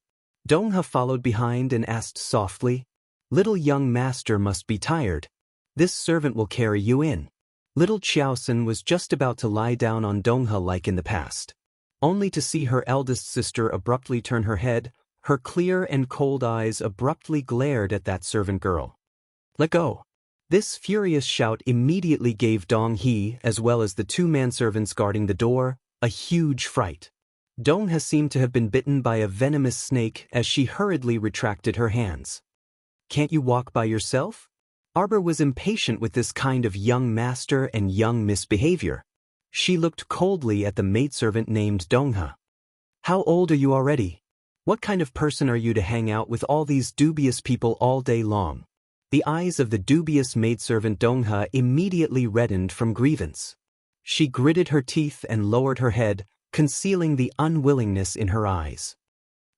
Donghe followed behind and asked softly. Little young master must be tired. This servant will carry you in. Little Xiaoxin was just about to lie down on Donghe like in the past. Only to see her eldest sister abruptly turn her head, her clear and cold eyes abruptly glared at that servant girl. Let go. This furious shout immediately gave Dong He, as well as the two manservants guarding the door, a huge fright. Donghe seemed to have been bitten by a venomous snake as she hurriedly retracted her hands. Can't you walk by yourself? Arbor was impatient with this kind of young master and young misbehavior. She looked coldly at the maidservant named Donghe. How old are you already? What kind of person are you to hang out with all these dubious people all day long? The eyes of the dubious maidservant Donghe immediately reddened from grievance. She gritted her teeth and lowered her head, concealing the unwillingness in her eyes.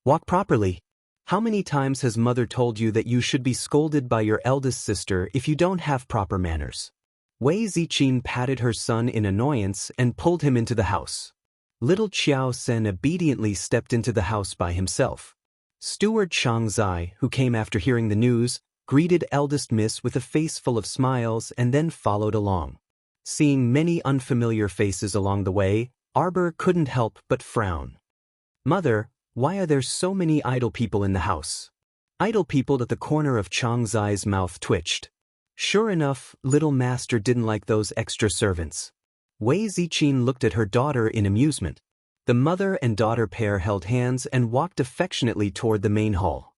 Walk properly. How many times has mother told you that you should be scolded by your eldest sister if you don't have proper manners? Wei Zichin patted her son in annoyance and pulled him into the house. Little Xiao Sen obediently stepped into the house by himself. Steward Chang Zai, who came after hearing the news, greeted eldest miss with a face full of smiles and then followed along. Seeing many unfamiliar faces along the way, Arbor couldn't help but frown. Mother, why are there so many idle people in the house? Idle people at the corner of Chang Zai's mouth twitched. Sure enough, little master didn't like those extra servants. Wei Zichin looked at her daughter in amusement. The mother and daughter pair held hands and walked affectionately toward the main hall.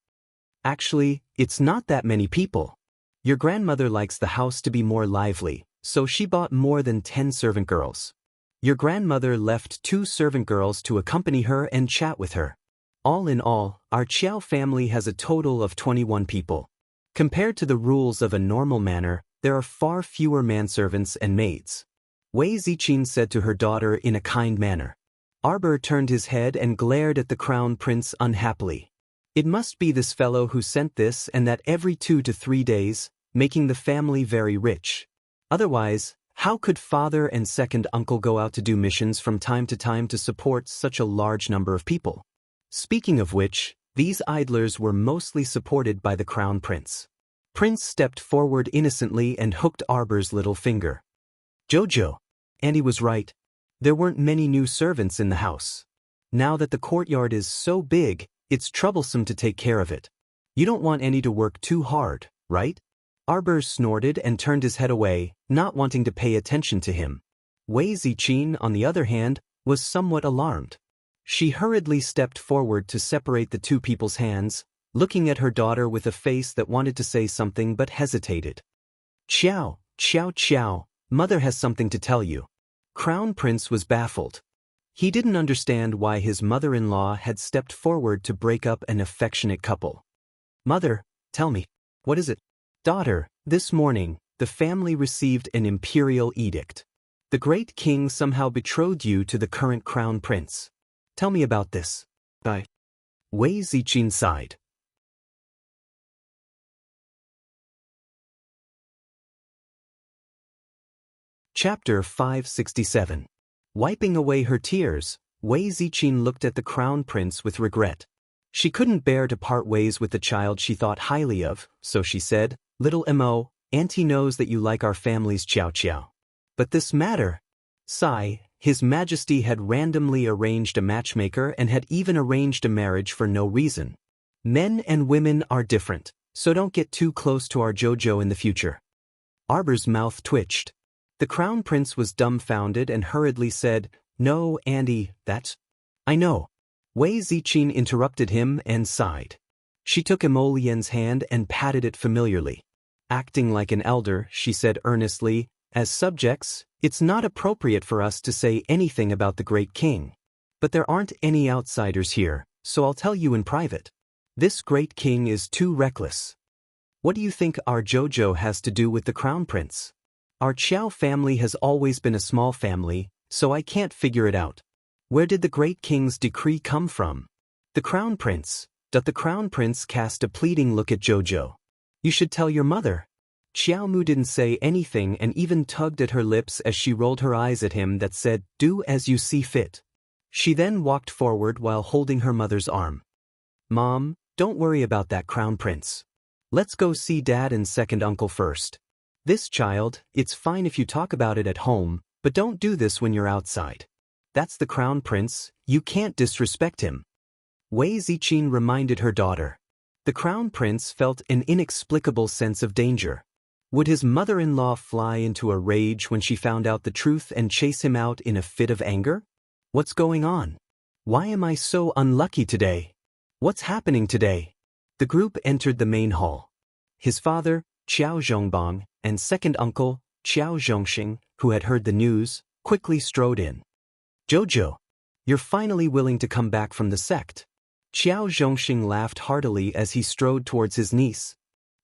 Actually, it's not that many people. Your grandmother likes the house to be more lively, so she bought more than 10 servant girls. Your grandmother left 2 servant girls to accompany her and chat with her. All in all, our Qiao family has a total of 21 people. Compared to the rules of a normal manor, there are far fewer manservants and maids. Wei Zichin said to her daughter in a kind manner. Arbor turned his head and glared at the crown prince unhappily. It must be this fellow who sent this and that every 2 to 3 days, making the family very rich. Otherwise, how could father and second uncle go out to do missions from time to support such a large number of people? Speaking of which, these idlers were mostly supported by the crown prince. Prince stepped forward innocently and hooked Arbor's little finger. Jojo. Andy was right. There weren't many new servants in the house. Now that the courtyard is so big, it's troublesome to take care of it. You don't want Annie to work too hard, right? Arbor snorted and turned his head away, not wanting to pay attention to him. Wei Ziqin, on the other hand, was somewhat alarmed. She hurriedly stepped forward to separate the two people's hands, looking at her daughter with a face that wanted to say something but hesitated. Qiao, Qiao Qiao, mother has something to tell you. Crown Prince was baffled. He didn't understand why his mother-in-law had stepped forward to break up an affectionate couple. Mother, tell me, what is it? Daughter, this morning, the family received an imperial edict. The great king somehow betrothed you to the current crown prince. Tell me about this. Wei Ziqin sighed. Chapter 567. Wiping away her tears, Wei Ziqin looked at the crown prince with regret. She couldn't bear to part ways with the child she thought highly of, so she said, Little Mo, Auntie knows that you like our family's Qiao Qiao. But this matter? Sigh, His Majesty had randomly arranged a matchmaker and had even arranged a marriage for no reason. Men and women are different, so don't get too close to our Jojo in the future. Arbor's mouth twitched. The crown prince was dumbfounded and hurriedly said, No, Andy, that's... I know. Wei Ziqin interrupted him and sighed. She took Emolien's hand and patted it familiarly. Acting like an elder, she said earnestly, As subjects, it's not appropriate for us to say anything about the great king. But there aren't any outsiders here, so I'll tell you in private. This great king is too reckless. What do you think our Jojo has to do with the crown prince? Our Qiao family has always been a small family, so I can't figure it out. Where did the great king's decree come from? The crown prince. The crown prince cast a pleading look at Jojo. You should tell your mother. Xiao Mu didn't say anything and even tugged at her lips as she rolled her eyes at him that said, Do as you see fit. She then walked forward while holding her mother's arm. Mom, don't worry about that crown prince. Let's go see Dad and second uncle first. This child, it's fine if you talk about it at home, but don't do this when you're outside. That's the crown prince, you can't disrespect him. Wei Ziqin reminded her daughter. The crown prince felt an inexplicable sense of danger. Would his mother-in-law fly into a rage when she found out the truth and chase him out in a fit of anger? What's going on? Why am I so unlucky today? What's happening today? The group entered the main hall. His father, Qiao Zhongbang, and second uncle, Qiao Zhongxing, who had heard the news, quickly strode in. Jojo, you're finally willing to come back from the sect. Qiao Zhongxing laughed heartily as he strode towards his niece.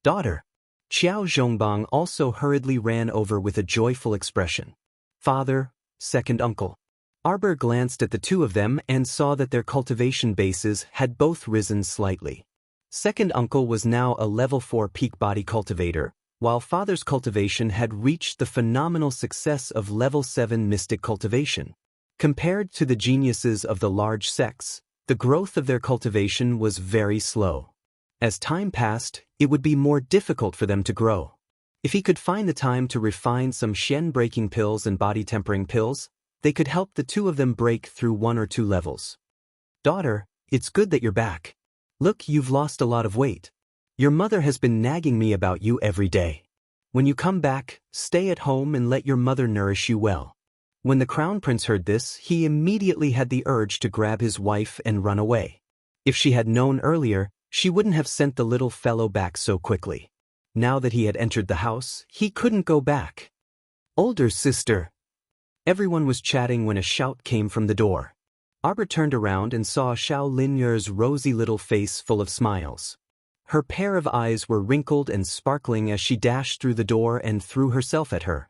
Daughter. Qiao Zhongbang also hurriedly ran over with a joyful expression. Father, second uncle. Arbor glanced at the two of them and saw that their cultivation bases had both risen slightly. Second uncle was now a level 4 peak body cultivator, while father's cultivation had reached the phenomenal success of level 7 mystic cultivation. Compared to the geniuses of the large sects, the growth of their cultivation was very slow. As time passed, it would be more difficult for them to grow. If he could find the time to refine some shen-breaking pills and body-tempering pills, they could help the two of them break through 1 or 2 levels. Daughter, it's good that you're back. Look, you've lost a lot of weight. Your mother has been nagging me about you every day. When you come back, stay at home and let your mother nourish you well. When the crown prince heard this, he immediately had the urge to grab his wife and run away. If she had known earlier, she wouldn't have sent the little fellow back so quickly. Now that he had entered the house, he couldn't go back. Older sister. Everyone was chatting when a shout came from the door. Arbor turned around and saw Xiao Linyer's rosy little face full of smiles. Her pair of eyes were wrinkled and sparkling as she dashed through the door and threw herself at her.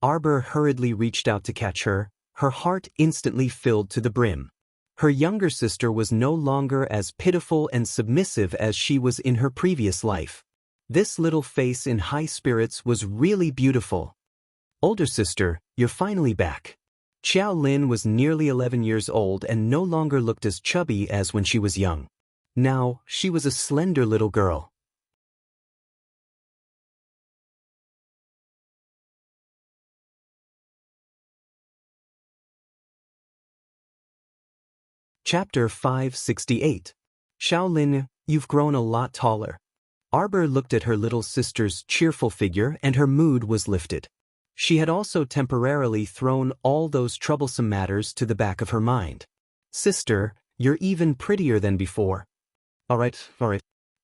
Arbor hurriedly reached out to catch her, her heart instantly filled to the brim. Her younger sister was no longer as pitiful and submissive as she was in her previous life. This little face in high spirits was really beautiful. Older sister, you're finally back. Xiao Lin was nearly 11 years old and no longer looked as chubby as when she was young. Now, she was a slender little girl. Chapter 568. Xiao Lin, you've grown a lot taller. Arbor looked at her little sister's cheerful figure and her mood was lifted. She had also temporarily thrown all those troublesome matters to the back of her mind. Sister, you're even prettier than before. Alright.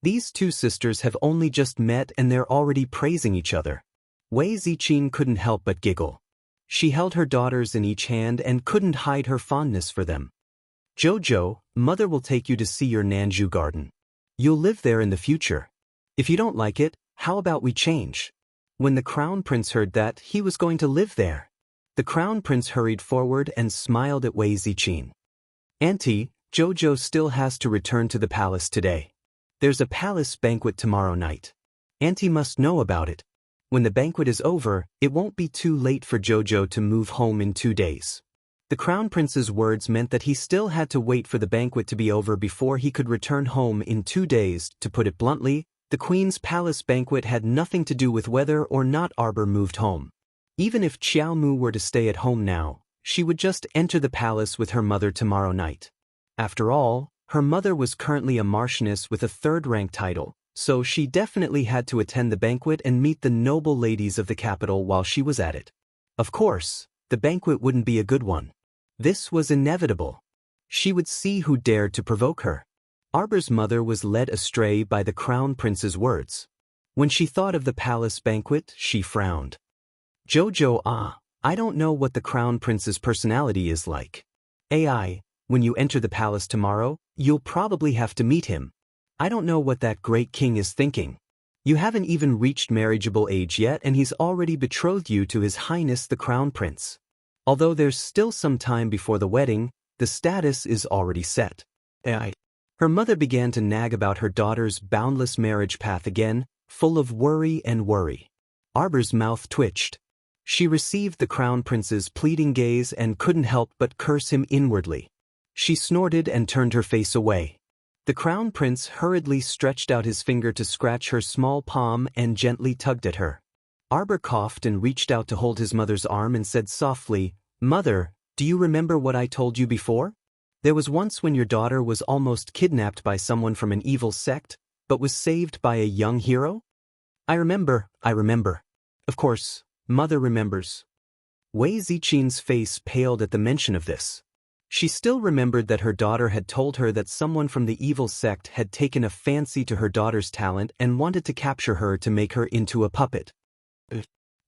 These two sisters have only just met and they're already praising each other. Wei Ziqin couldn't help but giggle. She held her daughters in each hand and couldn't hide her fondness for them. Jojo, mother will take you to see your Nanju garden. You'll live there in the future. If you don't like it, how about we change? When the crown prince heard that, he was going to live there. The crown prince hurried forward and smiled at Wei Ziqin. Auntie, Jojo still has to return to the palace today. There's a palace banquet tomorrow night. Auntie must know about it. When the banquet is over, it won't be too late for Jojo to move home in 2 days. The crown prince's words meant that he still had to wait for the banquet to be over before he could return home in 2 days. To put it bluntly, the queen's palace banquet had nothing to do with whether or not Arbor moved home. Even if Xiao Mu were to stay at home now, she would just enter the palace with her mother tomorrow night. After all, her mother was currently a marchioness with a 3rd-rank title, so she definitely had to attend the banquet and meet the noble ladies of the capital while she was at it. Of course, the banquet wouldn't be a good one. This was inevitable. She would see who dared to provoke her. Arbor's mother was led astray by the crown prince's words. When she thought of the palace banquet, she frowned. Jojo, I don't know what the crown prince's personality is like. AI, when you enter the palace tomorrow, you'll probably have to meet him. I don't know what that great king is thinking. You haven't even reached marriageable age yet and he's already betrothed you to His Highness the Crown Prince. Although there's still some time before the wedding, the status is already set. AI. Her mother began to nag about her daughter's boundless marriage path again, full of worry and worry. Arbor's mouth twitched. She received the crown prince's pleading gaze and couldn't help but curse him inwardly. She snorted and turned her face away. The crown prince hurriedly stretched out his finger to scratch her small palm and gently tugged at her. Arbor coughed and reached out to hold his mother's arm and said softly, "Mother, do you remember what I told you before? There was once when your daughter was almost kidnapped by someone from an evil sect, but was saved by a young hero?" I remember. Of course, mother remembers. Wei Ziqin's face paled at the mention of this. She still remembered that her daughter had told her that someone from the evil sect had taken a fancy to her daughter's talent and wanted to capture her to make her into a puppet.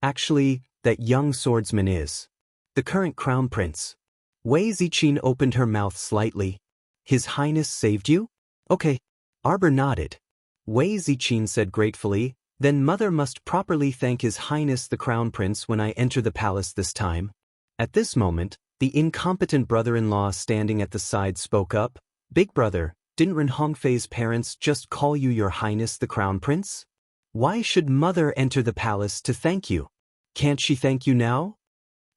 Actually, that young swordsman is the current crown prince. Wei Ziqin opened her mouth slightly. His Highness saved you? Okay. Arbor nodded. Wei Ziqin said gratefully, "Then mother must properly thank His Highness the Crown Prince when I enter the palace this time." At this moment, the incompetent brother-in-law standing at the side spoke up, "Big brother, didn't Ren Hongfei's parents just call you Your Highness the Crown Prince? Why should mother enter the palace to thank you? Can't she thank you now?"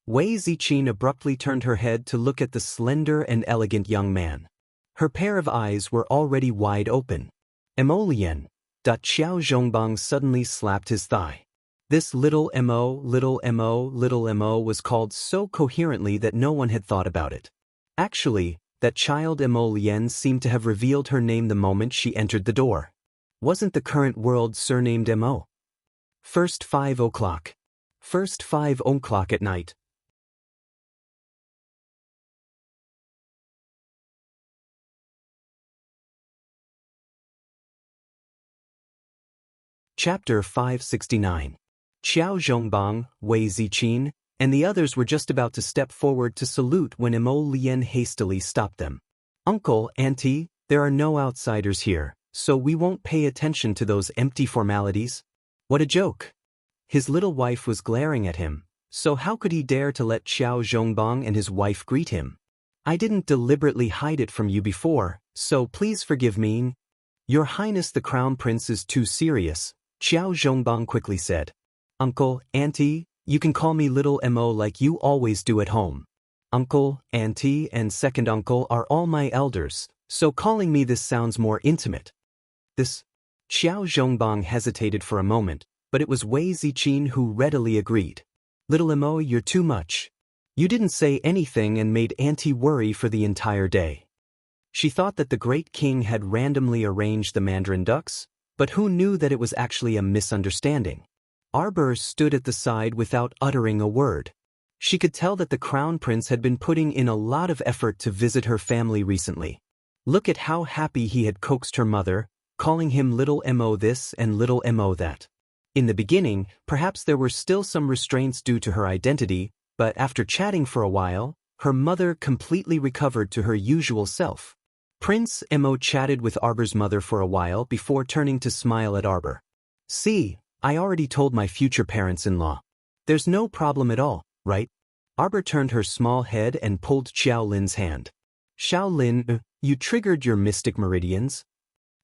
Wei Ziqin abruptly turned her head to look at the slender and elegant young man. Her pair of eyes were already wide open. Emollien. Xiao Zhongbang suddenly slapped his thigh. This little Mo was called so coherently that no one had thought about it. Actually, that child Emollien seemed to have revealed her name the moment she entered the door. Wasn't the current world surnamed Mo? First 5 o'clock. First 5 o'clock at night. Chapter 569. Xiao Zhongbang, Wei Ziqin, and the others were just about to step forward to salute when Emollien hastily stopped them. "Uncle, Auntie, there are no outsiders here, so we won't pay attention to those empty formalities." What a joke. His little wife was glaring at him, so how could he dare to let Xiao Zhongbang and his wife greet him? "I didn't deliberately hide it from you before, so please forgive me." "Your Highness the Crown Prince is too serious," Xiao Zhongbang quickly said. "Uncle, Auntie, you can call me Little Mo like you always do at home. Uncle, Auntie, and second uncle are all my elders, so calling me this sounds more intimate." This. Xiao Zhongbang hesitated for a moment, but it was Wei Ziqin who readily agreed. "Little Mo, you're too much. You didn't say anything and made Auntie worry for the entire day." She thought that the great king had randomly arranged the mandarin ducks, But who knew that it was actually a misunderstanding? Arbor stood at the side without uttering a word. She could tell that the crown prince had been putting in a lot of effort to visit her family recently. Look at how happy he had coaxed her mother, calling him little Mo this and little Mo that. In the beginning, perhaps there were still some restraints due to her identity, but after chatting for a while, her mother completely recovered to her usual self. Prince Mo chatted with Arbor's mother for a while before turning to smile at Arbor. "See, I already told my future parents-in-law. There's no problem at all, right?" Arbor turned her small head and pulled Xiao Lin's hand. "Xiao Lin, you triggered your mystic meridians?"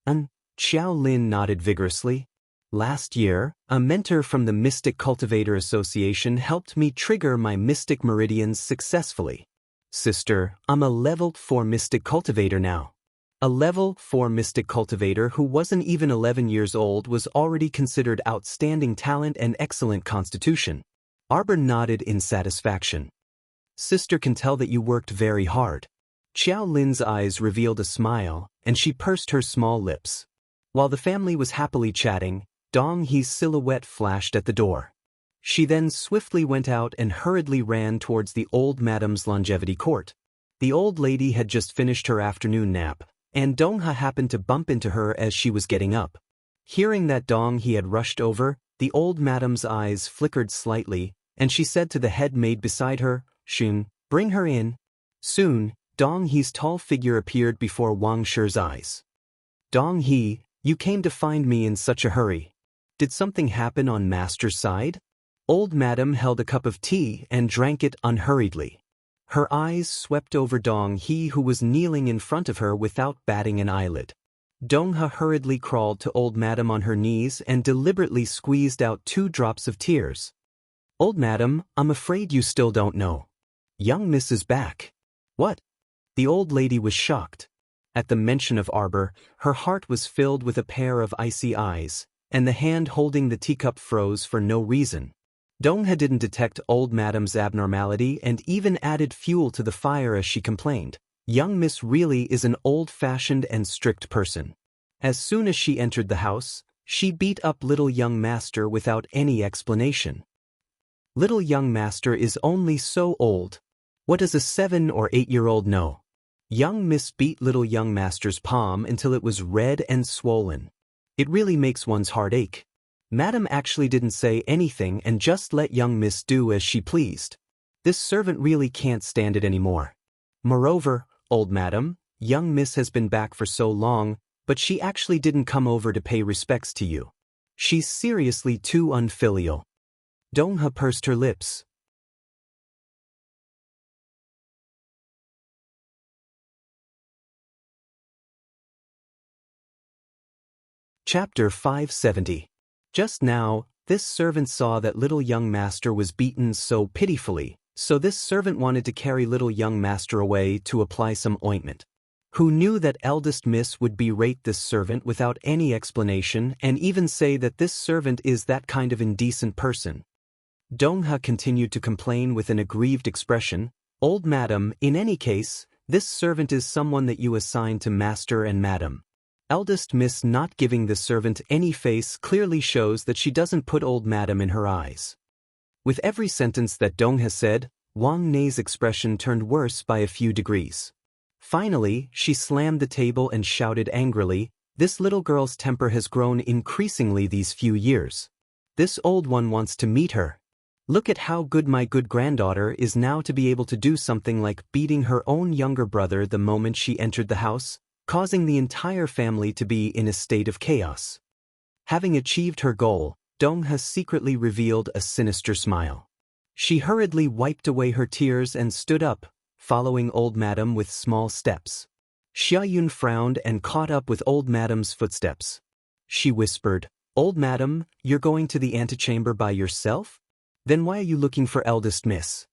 Xiao Lin nodded vigorously. "Last year, a mentor from the Mystic Cultivator Association helped me trigger my mystic meridians successfully. Sister, I'm a level 4 mystic cultivator now." A level 4 mystic cultivator who wasn't even 11 years old was already considered outstanding talent and excellent constitution. Arbor nodded in satisfaction. "Sister can tell that you worked very hard." Xiao Lin's eyes revealed a smile, and she pursed her small lips. While the family was happily chatting, Dong He's silhouette flashed at the door. She then swiftly went out and hurriedly ran towards the old madam's longevity court. The old lady had just finished her afternoon nap, and Dong He happened to bump into her as she was getting up. Hearing that Dong He had rushed over, the old madam's eyes flickered slightly, and she said to the head maid beside her, "Xun, bring her in." Soon, Dong He's tall figure appeared before Wang Shi's eyes. "Dong He, you came to find me in such a hurry. Did something happen on Master's side?" Old Madam held a cup of tea and drank it unhurriedly. Her eyes swept over Dong He who was kneeling in front of her without batting an eyelid. Dong He hurriedly crawled to Old Madam on her knees and deliberately squeezed out 2 drops of tears. "Old Madam, I'm afraid you still don't know. Young Miss is back." "What?" The old lady was shocked. At the mention of Arbor, her heart was filled with a pair of icy eyes, and the hand holding the teacup froze for no reason. Dong He didn't detect Old Madam's abnormality and even added fuel to the fire as she complained. "Young Miss really is an old-fashioned and strict person. As soon as she entered the house, she beat up little young master without any explanation. Little young master is only so old. What does a 7 or 8-year-old know? Young Miss beat little young master's palm until it was red and swollen. It really makes one's heart ache. Madam actually didn't say anything and just let young Miss do as she pleased. This servant really can't stand it anymore. Moreover, Old Madam, young Miss has been back for so long, but she actually didn't come over to pay respects to you. She's seriously too unfilial." Dong He pursed her lips. Chapter 570. Just now, this servant saw that little young master was beaten so pitifully, so this servant wanted to carry little young master away to apply some ointment. Who knew that eldest miss would berate this servant without any explanation and even say that this servant is that kind of indecent person? Dong He continued to complain with an aggrieved expression. "Old Madam, in any case, this servant is someone that you assign to Master and Madam. Eldest Miss not giving this servant any face clearly shows that she doesn't put Old Madam in her eyes." With every sentence that Dong He said, Wang Nei's expression turned worse by a few degrees. Finally, she slammed the table and shouted angrily, "This little girl's temper has grown increasingly these few years. This old one wants to meet her. Look at how good my good granddaughter is now to be able to do something like beating her own younger brother the moment she entered the house, causing the entire family to be in a state of chaos." Having achieved her goal, Dong He secretly revealed a sinister smile. She hurriedly wiped away her tears and stood up, following Old Madam with small steps. Xiaoyun frowned and caught up with Old Madam's footsteps. She whispered, "Old Madam, you're going to the antechamber by yourself? Then why are you looking for eldest miss?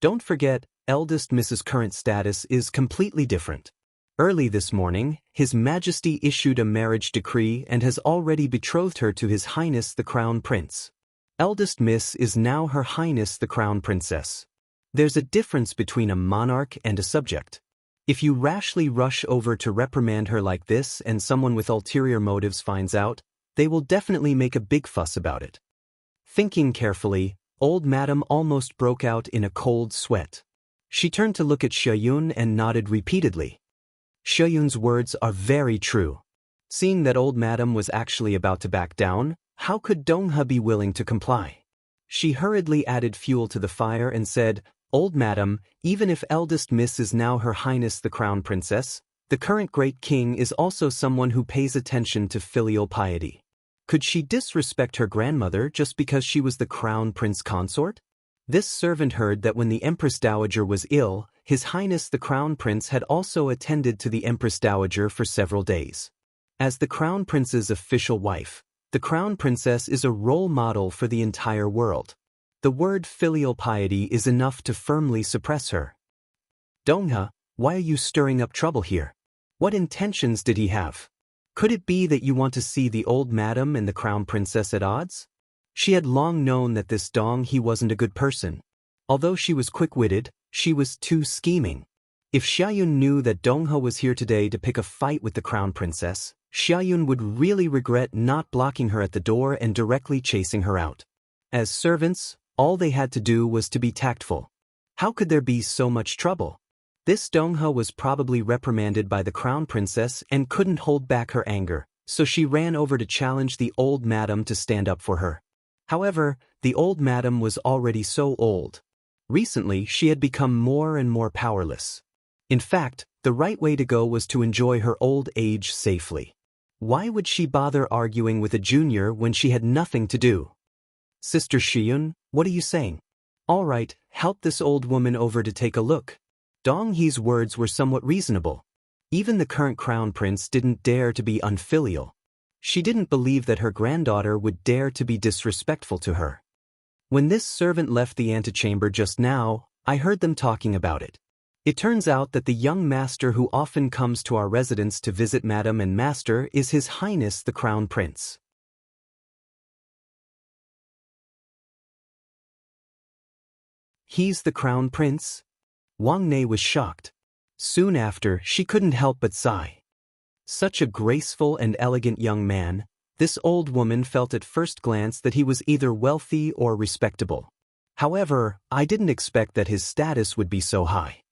Don't forget, eldest Miss's current status is completely different. Early this morning, His Majesty issued a marriage decree and has already betrothed her to His Highness the Crown Prince. Eldest Miss is now Her Highness the Crown Princess. There's a difference between a monarch and a subject. If you rashly rush over to reprimand her like this and someone with ulterior motives finds out, They will definitely make a big fuss about it. Thinking carefully, old madam almost broke out in a cold sweat. She turned to look at Shayun and nodded repeatedly. Shayun's words are very true. Seeing that old madam was actually about to back down, how could Dongha be willing to comply? She hurriedly added fuel to the fire and said, "Old madam, even if eldest miss is now Her Highness the Crown Princess, the current great king is also someone who pays attention to filial piety. Could she disrespect her grandmother just because she was the crown prince consort?" This servant heard that when the Empress Dowager was ill, His Highness the Crown Prince had also attended to the Empress Dowager for several days. As the Crown Prince's official wife, the Crown Princess is a role model for the entire world. The word filial piety is enough to firmly suppress her. "Dongha, why are you stirring up trouble here? What intentions did he have? Could it be that you want to see the old madam and the Crown Princess at odds?" She had long known that this Dong he wasn't a good person. Although she was quick-witted, she was too scheming. If Xiaoyun knew that Dongha was here today to pick a fight with the Crown Princess, Xiaoyun would really regret not blocking her at the door and directly chasing her out. As servants, all they had to do was to be tactful. How could there be so much trouble? This Dongha was probably reprimanded by the Crown Princess and couldn't hold back her anger, so she ran over to challenge the old madam to stand up for her. However, the old madam was already so old. Recently, she had become more and more powerless. In fact, the right way to go was to enjoy her old age safely. Why would she bother arguing with a junior when she had nothing to do? "Sister Shiyun, what are you saying?" "All right, help this old woman over to take a look." Dong He's words were somewhat reasonable. Even the current crown prince didn't dare to be unfilial. She didn't believe that her granddaughter would dare to be disrespectful to her. "When this servant left the antechamber just now, I heard them talking about it. It turns out that the young master who often comes to our residence to visit Madam and Master is His Highness the Crown Prince." "He's the Crown Prince?" Wang Nei was shocked. Soon after, she couldn't help but sigh. Such a graceful and elegant young man, this old woman felt at first glance that he was either wealthy or respectable. However, I didn't expect that his status would be so high.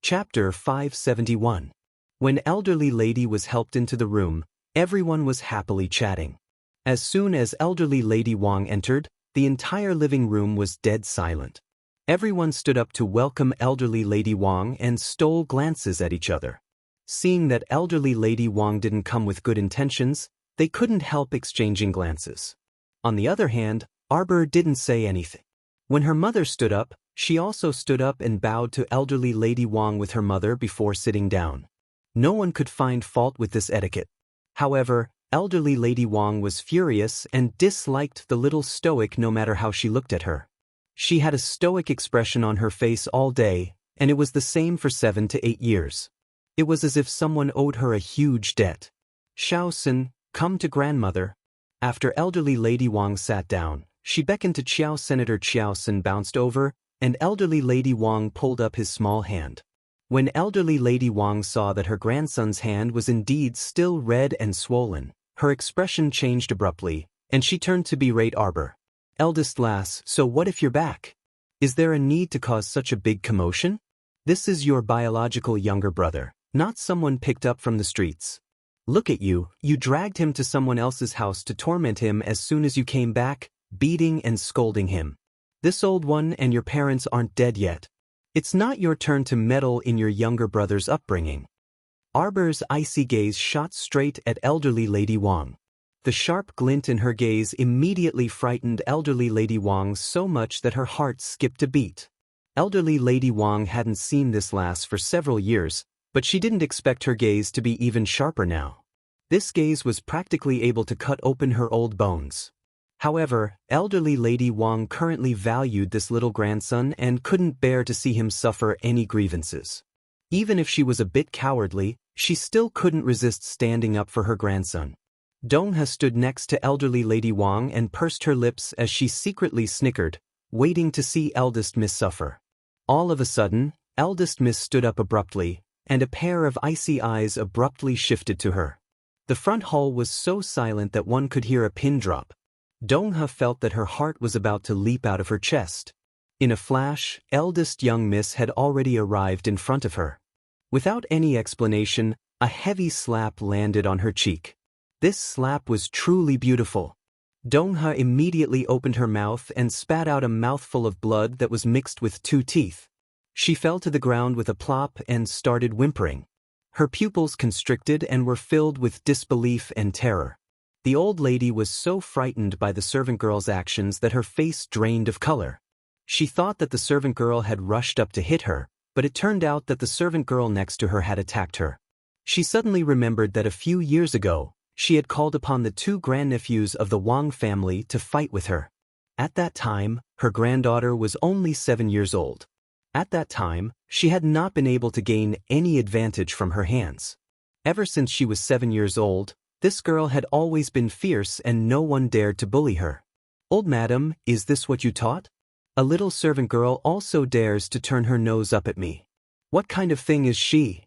Chapter 571. When elderly lady was helped into the room, everyone was happily chatting. As soon as elderly lady Wang entered, the entire living room was dead silent. Everyone stood up to welcome elderly lady Wang and stole glances at each other. Seeing that elderly lady Wang didn't come with good intentions, they couldn't help exchanging glances. On the other hand, Arbor didn't say anything. When her mother stood up, she also stood up and bowed to elderly lady Wang with her mother before sitting down. No one could find fault with this etiquette. However, elderly lady Wang was furious and disliked the little stoic no matter how she looked at her. She had a stoic expression on her face all day, and it was the same for 7 to 8 years. It was as if someone owed her a huge debt. "Xiaosun, come to grandmother." After elderly lady Wang sat down, she beckoned to Qiao. Senator Qiaosun bounced over, and elderly lady Wang pulled up his small hand. When elderly lady Wang saw that her grandson's hand was indeed still red and swollen, her expression changed abruptly, and she turned to berate Arbor. "Eldest lass, so what if you're back? Is there a need to cause such a big commotion? This is your biological younger brother, not someone picked up from the streets. Look at you, you dragged him to someone else's house to torment him as soon as you came back, beating and scolding him. This old one and your parents aren't dead yet. It's not your turn to meddle in your younger brother's upbringing." Arbor's icy gaze shot straight at elderly lady Wang. The sharp glint in her gaze immediately frightened elderly lady Wang so much that her heart skipped a beat. Elderly lady Wang hadn't seen this lass for several years, but she didn't expect her gaze to be even sharper now. This gaze was practically able to cut open her old bones. However, elderly lady Wang currently valued this little grandson and couldn't bear to see him suffer any grievances. Even if she was a bit cowardly, she still couldn't resist standing up for her grandson. Dongha stood next to elderly lady Wang and pursed her lips as she secretly snickered, waiting to see eldest Miss suffer. All of a sudden, eldest Miss stood up abruptly, and a pair of icy eyes abruptly shifted to her. The front hall was so silent that one could hear a pin drop. Dong-ha felt that her heart was about to leap out of her chest. In a flash, eldest young Miss had already arrived in front of her. Without any explanation, a heavy slap landed on her cheek. This slap was truly beautiful. Dong-ha immediately opened her mouth and spat out a mouthful of blood that was mixed with 2 teeth. She fell to the ground with a plop and started whimpering. Her pupils constricted and were filled with disbelief and terror. The old lady was so frightened by the servant girl's actions that her face drained of color. She thought that the servant girl had rushed up to hit her, but it turned out that the servant girl next to her had attacked her. She suddenly remembered that a few years ago, she had called upon the 2 grandnephews of the Wang family to fight with her. At that time, her granddaughter was only 7 years old. At that time, she had not been able to gain any advantage from her hands. Ever since she was 7 years old, this girl had always been fierce and no one dared to bully her. "Old madam, is this what you taught?" A little servant girl also dares to turn her nose up at me. "What kind of thing is she?"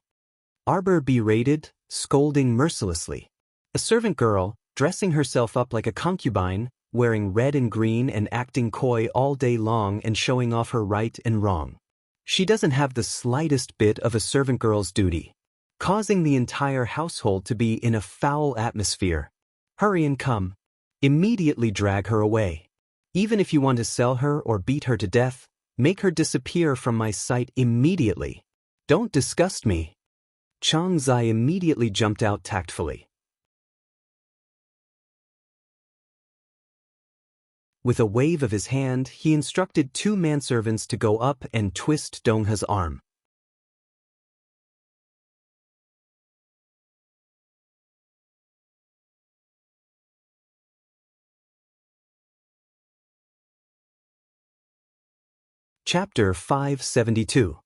Arbor berated, scolding mercilessly. A servant girl, dressing herself up like a concubine, wearing red and green and acting coy all day long and showing off her right and wrong. She doesn't have the slightest bit of a servant girl's duty, causing the entire household to be in a foul atmosphere. "Hurry and come. Immediately drag her away. Even if you want to sell her or beat her to death, make her disappear from my sight immediately. Don't disgust me." Chang Zai immediately jumped out tactfully. With a wave of his hand, he instructed 2 manservants to go up and twist Dong-ha's arm. Chapter 572.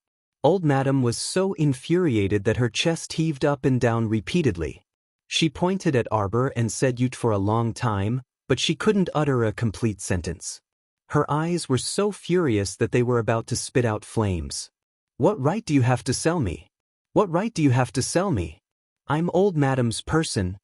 Old Madam was so infuriated that her chest heaved up and down repeatedly. She pointed at Arbor and said "Yut" for a long time, but she couldn't utter a complete sentence. Her eyes were so furious that they were about to spit out flames. "What right do you have to sell me? What right do you have to sell me? I'm old madam's person."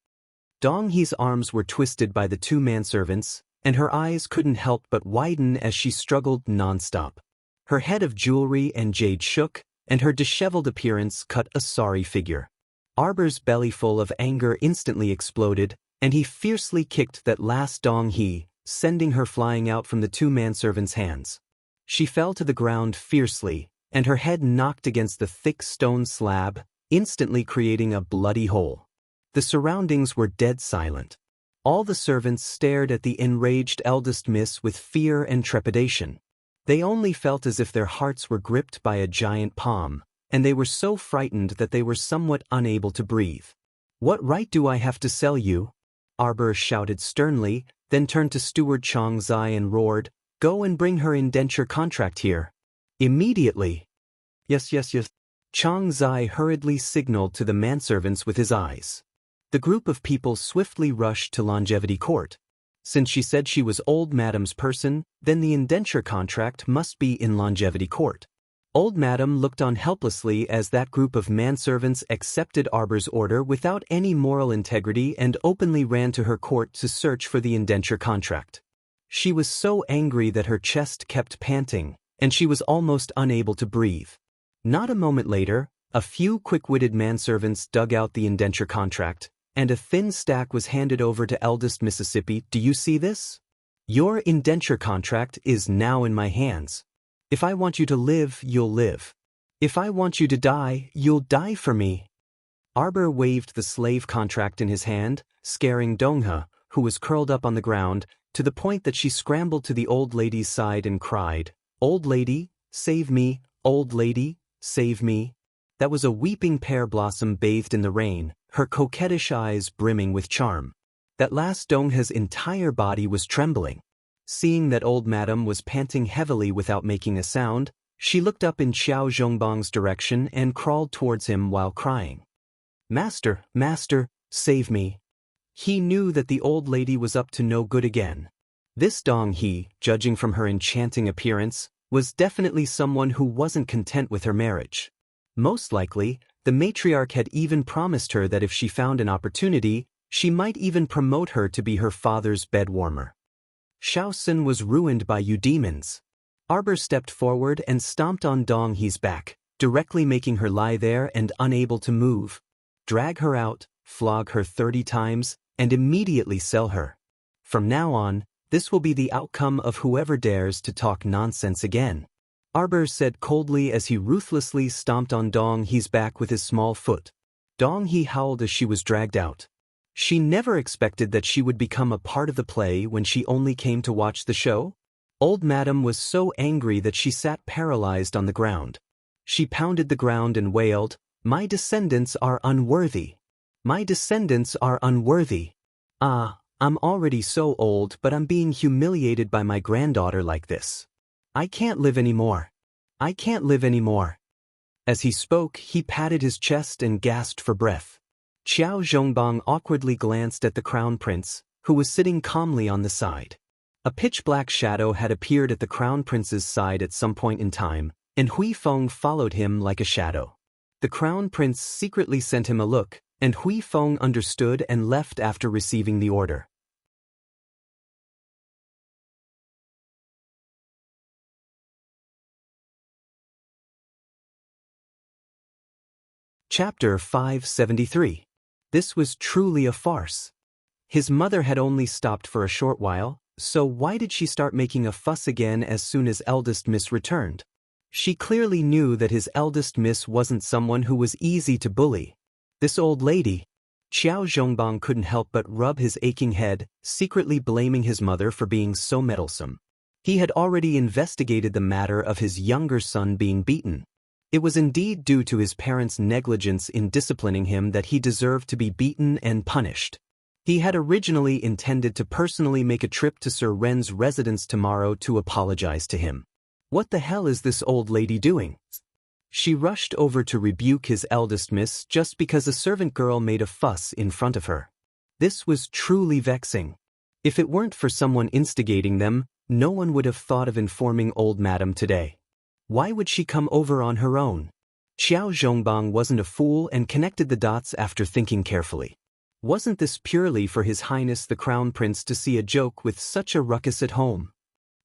Dong-hee's arms were twisted by the 2 manservants, and her eyes couldn't help but widen as she struggled non-stop. Her head of jewelry and jade shook, and her disheveled appearance cut a sorry figure. Arbor's belly full of anger instantly exploded, and he fiercely kicked that last Dong-hee, sending her flying out from the 2 manservants' hands. She fell to the ground fiercely, and her head knocked against the thick stone slab, instantly creating a bloody hole. The surroundings were dead silent. All the servants stared at the enraged eldest miss with fear and trepidation. They only felt as if their hearts were gripped by a giant palm, and they were so frightened that they were somewhat unable to breathe. "What right do I have to sell you?" Arbor shouted sternly, then turned to Steward Chang Zai and roared, "Go and bring her indenture contract here. Immediately." "Yes, yes, yes." Chang Zai hurriedly signaled to the manservants with his eyes. The group of people swiftly rushed to Longevity Court. Since she said she was old madam's person, then the indenture contract must be in Longevity Court. Old Madam looked on helplessly as that group of manservants accepted Arbor's order without any moral integrity and openly ran to her court to search for the indenture contract. She was so angry that her chest kept panting, and she was almost unable to breathe. Not a moment later, a few quick-witted manservants dug out the indenture contract, and a thin stack was handed over to eldest Mississippi. "Do you see this? Your indenture contract is now in my hands. If I want you to live, you'll live. If I want you to die, you'll die for me." Arbor waved the slave contract in his hand, scaring Dong-ha, who was curled up on the ground, to the point that she scrambled to the old lady's side and cried, "Old lady, save me, old lady, save me." That was a weeping pear blossom bathed in the rain, her coquettish eyes brimming with charm. That last Dong-ha's entire body was trembling. Seeing that old madam was panting heavily without making a sound, she looked up in Xiao Zhongbang's direction and crawled towards him while crying. "Master, master, save me." He knew that the old lady was up to no good again. This Dong He, judging from her enchanting appearance, was definitely someone who wasn't content with her marriage. Most likely, the matriarch had even promised her that if she found an opportunity, she might even promote her to be her father's bed warmer. Shaosun was ruined by you demons. Arbor stepped forward and stomped on Dong He's back, directly making her lie there and unable to move. Drag her out, flog her 30 times, and immediately sell her. From now on, this will be the outcome of whoever dares to talk nonsense again. Arbor said coldly as he ruthlessly stomped on Dong He's back with his small foot. Dong He howled as she was dragged out. She never expected that she would become a part of the play when she only came to watch the show. Old Madam was so angry that she sat paralyzed on the ground. She pounded the ground and wailed, "My descendants are unworthy. My descendants are unworthy. I'm already so old, but I'm being humiliated by my granddaughter like this. I can't live anymore. I can't live anymore." As he spoke, he patted his chest and gasped for breath. Qiao Zhongbang awkwardly glanced at the crown prince, who was sitting calmly on the side. A pitch-black shadow had appeared at the crown prince's side at some point in time, and Hui Feng followed him like a shadow. The crown prince secretly sent him a look, and Hui Feng understood and left after receiving the order. Chapter 573. This was truly a farce. His mother had only stopped for a short while, so why did she start making a fuss again as soon as eldest miss returned? She clearly knew that his eldest miss wasn't someone who was easy to bully. This old lady. Qiao Zhongbang couldn't help but rub his aching head, secretly blaming his mother for being so meddlesome. He had already investigated the matter of his younger son being beaten. It was indeed due to his parents' negligence in disciplining him that he deserved to be beaten and punished. He had originally intended to personally make a trip to Sir Ren's residence tomorrow to apologize to him. What the hell is this old lady doing? She rushed over to rebuke his eldest miss just because a servant girl made a fuss in front of her. This was truly vexing. If it weren't for someone instigating them, no one would have thought of informing old madam today. Why would she come over on her own? Qiao Zhongbang wasn't a fool and connected the dots after thinking carefully. Wasn't this purely for His Highness the Crown Prince to see a joke with such a ruckus at home?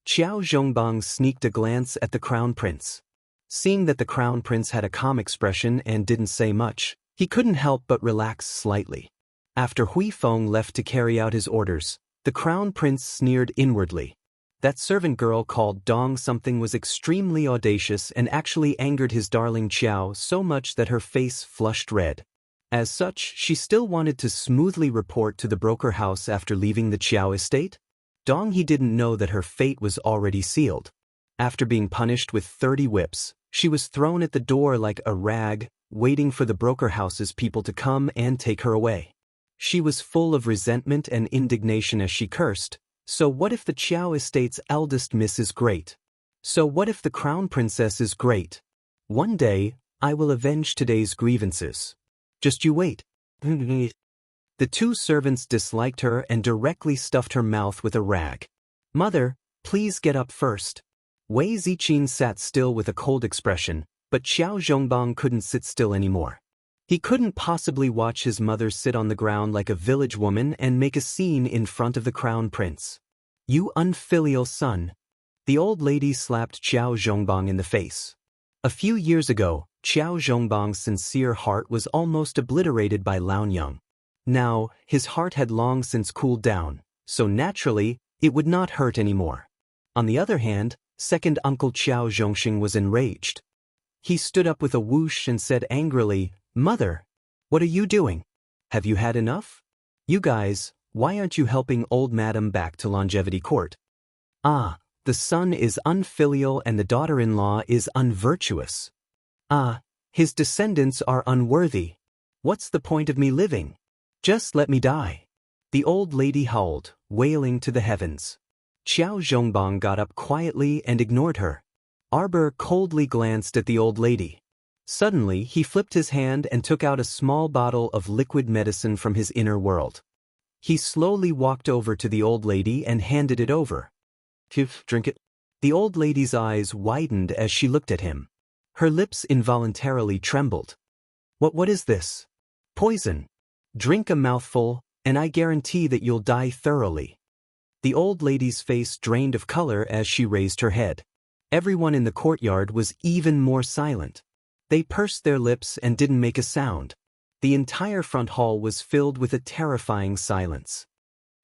Qiao Zhongbang sneaked a glance at the Crown Prince. Seeing that the Crown Prince had a calm expression and didn't say much, he couldn't help but relax slightly. After Hui Feng left to carry out his orders, the Crown Prince sneered inwardly. That servant girl called Dong something was extremely audacious and actually angered his darling Qiao so much that her face flushed red. As such, she still wanted to smoothly report to the broker house after leaving the Qiao estate. Dong He didn't know that her fate was already sealed. After being punished with 30 whips, she was thrown at the door like a rag, waiting for the broker house's people to come and take her away. She was full of resentment and indignation as she cursed. So what if the Qiao estate's eldest miss is great? So what if the crown princess is great? One day, I will avenge today's grievances. Just you wait. The two servants disliked her and directly stuffed her mouth with a rag. Mother, please get up first. Wei Ziqin sat still with a cold expression, but Qiao Zhongbang couldn't sit still anymore. He couldn't possibly watch his mother sit on the ground like a village woman and make a scene in front of the crown prince. You unfilial son. The old lady slapped Qiao Zhongbang in the face. A few years ago, Qiao Zhongbang's sincere heart was almost obliterated by Laonyang. Now, his heart had long since cooled down, so naturally, it would not hurt anymore. On the other hand, second uncle Qiao Zhongxing was enraged. He stood up with a whoosh and said angrily, Mother, what are you doing? Have you had enough? You guys, why aren't you helping old madam back to longevity court? Ah, the son is unfilial and the daughter-in-law is unvirtuous. Ah, his descendants are unworthy. What's the point of me living? Just let me die. The old lady howled, wailing to the heavens. Qiao Zhongbang got up quietly and ignored her. Arbor coldly glanced at the old lady. Suddenly, he flipped his hand and took out a small bottle of liquid medicine from his inner world. He slowly walked over to the old lady and handed it over. "Here, drink it." The old lady's eyes widened as she looked at him. Her lips involuntarily trembled. What is this?" "Poison. Drink a mouthful, and I guarantee that you'll die thoroughly." The old lady's face drained of color as she raised her head. Everyone in the courtyard was even more silent. They pursed their lips and didn't make a sound. The entire front hall was filled with a terrifying silence.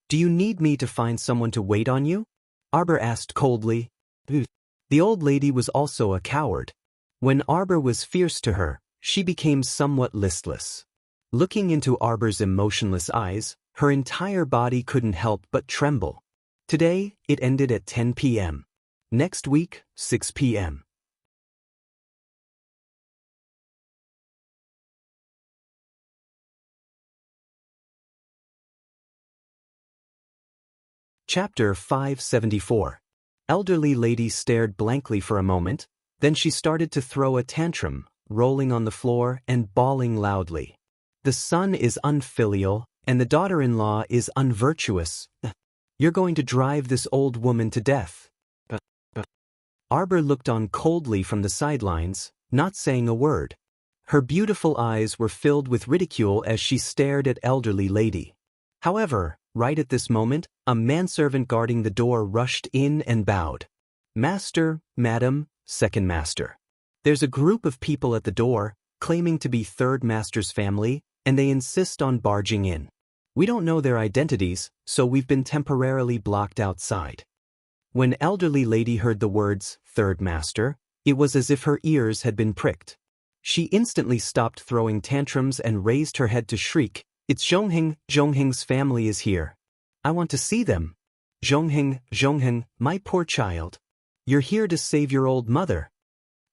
"Do you need me to find someone to wait on you?" Arbor asked coldly. The old lady was also a coward. When Arbor was fierce to her, she became somewhat listless. Looking into Arbor's emotionless eyes, her entire body couldn't help but tremble. Today, it ended at 10 p.m. Next week, 6 p.m. Chapter 574. Elderly lady stared blankly for a moment, then she started to throw a tantrum, rolling on the floor and bawling loudly. "The son is unfilial, and the daughter-in-law is unvirtuous. You're going to drive this old woman to death." Arbor looked on coldly from the sidelines, not saying a word. Her beautiful eyes were filled with ridicule as she stared at elderly lady. However, right at this moment, a manservant guarding the door rushed in and bowed. "Master, madam, second master." There's a group of people at the door, claiming to be third master's family, and they insist on barging in. We don't know their identities, so we've been temporarily blocked outside. When elderly lady heard the words, third master, it was as if her ears had been pricked. She instantly stopped throwing tantrums and raised her head to shriek, "It's Zhongheng's family is here. I want to see them. Zhongheng, my poor child. You're here to save your old mother."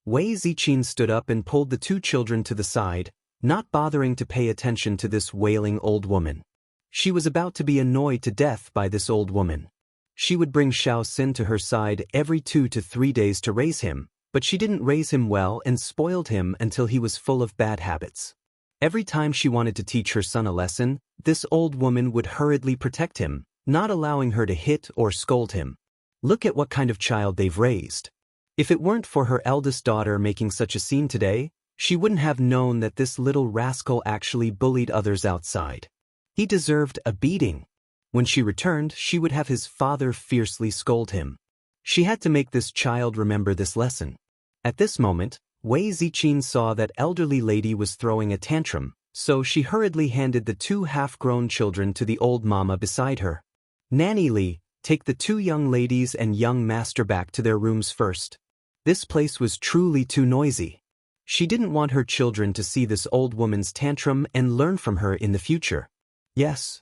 Wei Ziqin stood up and pulled the two children to the side, not bothering to pay attention to this wailing old woman. She was about to be annoyed to death by this old woman. She would bring Xiao Xin to her side every 2 to 3 days to raise him, but she didn't raise him well and spoiled him until he was full of bad habits. Every time she wanted to teach her son a lesson, this old woman would hurriedly protect him, not allowing her to hit or scold him. Look at what kind of child they've raised. If it weren't for her eldest daughter making such a scene today, she wouldn't have known that this little rascal actually bullied others outside. He deserved a beating. When she returned, she would have his father fiercely scold him. She had to make this child remember this lesson. At this moment, Wei Ziqin saw that elderly lady was throwing a tantrum, so she hurriedly handed the 2 half-grown children to the old mama beside her. "Nanny Li, take the 2 young ladies and young master back to their rooms first." This place was truly too noisy. She didn't want her children to see this old woman's tantrum and learn from her in the future. "Yes,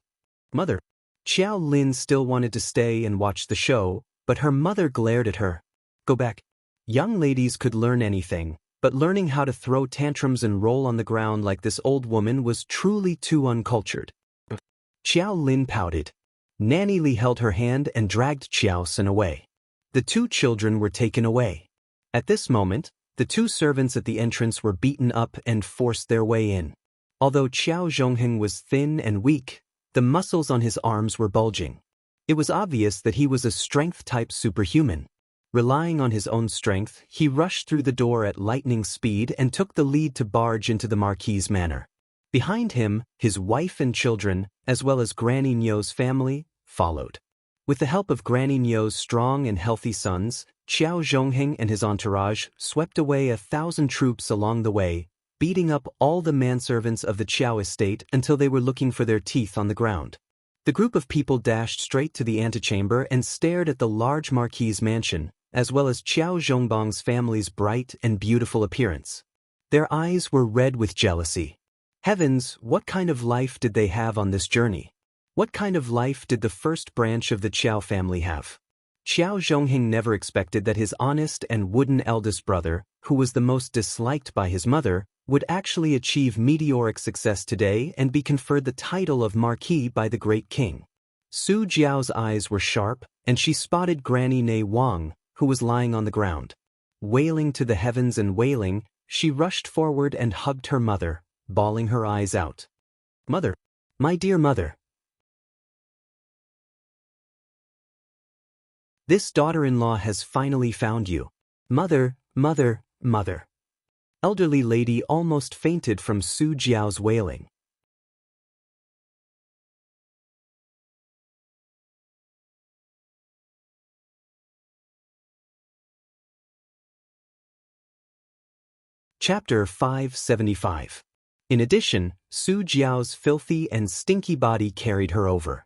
mother." Xiao Lin still wanted to stay and watch the show, but her mother glared at her. "Go back." Young ladies could learn anything, but learning how to throw tantrums and roll on the ground like this old woman was truly too uncultured. Xiao Lin pouted. Nanny Li held her hand and dragged Xiao Xin away. The 2 children were taken away. At this moment, the 2 servants at the entrance were beaten up and forced their way in. Although Xiao Zhongheng was thin and weak, the muscles on his arms were bulging. It was obvious that he was a strength-type superhuman. Relying on his own strength, he rushed through the door at lightning speed and took the lead to barge into the Marquis' manor. Behind him, his wife and children, as well as Granny Nyo's family, followed. With the help of Granny Nyo's strong and healthy sons, Xiao Zhongheng and his entourage swept away 1,000 troops along the way, beating up all the manservants of the Qiao estate until they were looking for their teeth on the ground. The group of people dashed straight to the antechamber and stared at the large Marquis' mansion, as well as Qiao Zhongbang's family's bright and beautiful appearance. Their eyes were red with jealousy. Heavens, what kind of life did they have on this journey? What kind of life did the first branch of the Qiao family have? Xiao Zhongheng never expected that his honest and wooden eldest brother, who was the most disliked by his mother, would actually achieve meteoric success today and be conferred the title of Marquis by the great king. Su Jiao's eyes were sharp, and she spotted Granny Nei Wang, who was lying on the ground. Wailing to the heavens and wailing, she rushed forward and hugged her mother, bawling her eyes out. "Mother, my dear mother." This daughter-in-law has finally found you. Mother, mother, mother. Elderly lady almost fainted from Su Jiao's wailing. Chapter 575. In addition, Su Jiao's filthy and stinky body carried her over.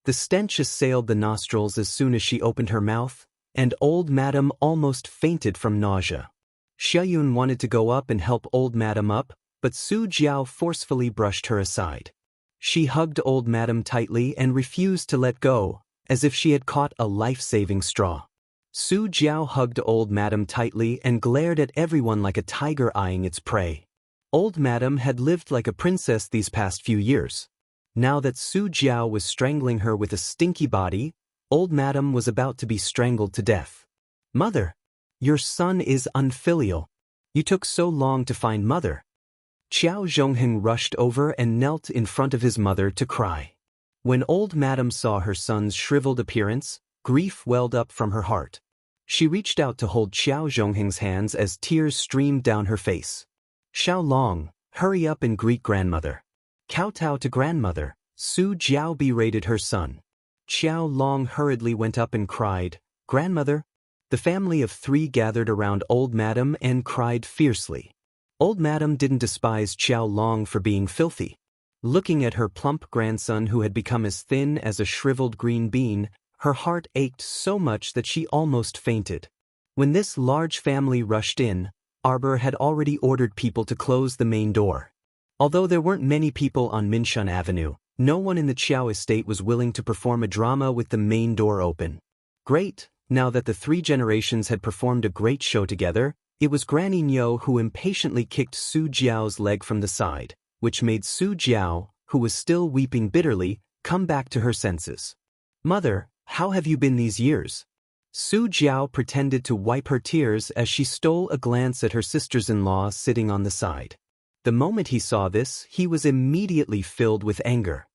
The stench assailed the nostrils as soon as she opened her mouth, and old madam almost fainted from nausea. Xiaoyun wanted to go up and help old madam up, but Su Jiao forcefully brushed her aside. She hugged old madam tightly and refused to let go, as if she had caught a life-saving straw. Su Jiao hugged old madam tightly and glared at everyone like a tiger eyeing its prey. Old madam had lived like a princess these past few years. Now that Su Jiao was strangling her with a stinky body, old madam was about to be strangled to death. Mother, your son is unfilial. You took so long to find mother. Qiao Zhongheng rushed over and knelt in front of his mother to cry. When old madam saw her son's shriveled appearance, grief welled up from her heart. She reached out to hold Qiao Zhongheng's hands as tears streamed down her face. Xiao Long, hurry up and greet grandmother. Kowtow to grandmother, Su Jiao berated her son. Xiao Long hurriedly went up and cried, Grandmother. The family of three gathered around old madam and cried fiercely. Old madam didn't despise Xiao Long for being filthy. Looking at her plump grandson who had become as thin as a shriveled green bean, her heart ached so much that she almost fainted. When this large family rushed in, Arbor had already ordered people to close the main door. Although there weren't many people on Minshun Avenue, no one in the Qiao estate was willing to perform a drama with the main door open. Great, now that the three generations had performed a great show together, it was Granny Niu who impatiently kicked Su Jiao's leg from the side, which made Su Jiao, who was still weeping bitterly, come back to her senses. Mother, how have you been these years? Su Jiao pretended to wipe her tears as she stole a glance at her sisters-in-law sitting on the side. The moment he saw this, he was immediately filled with anger.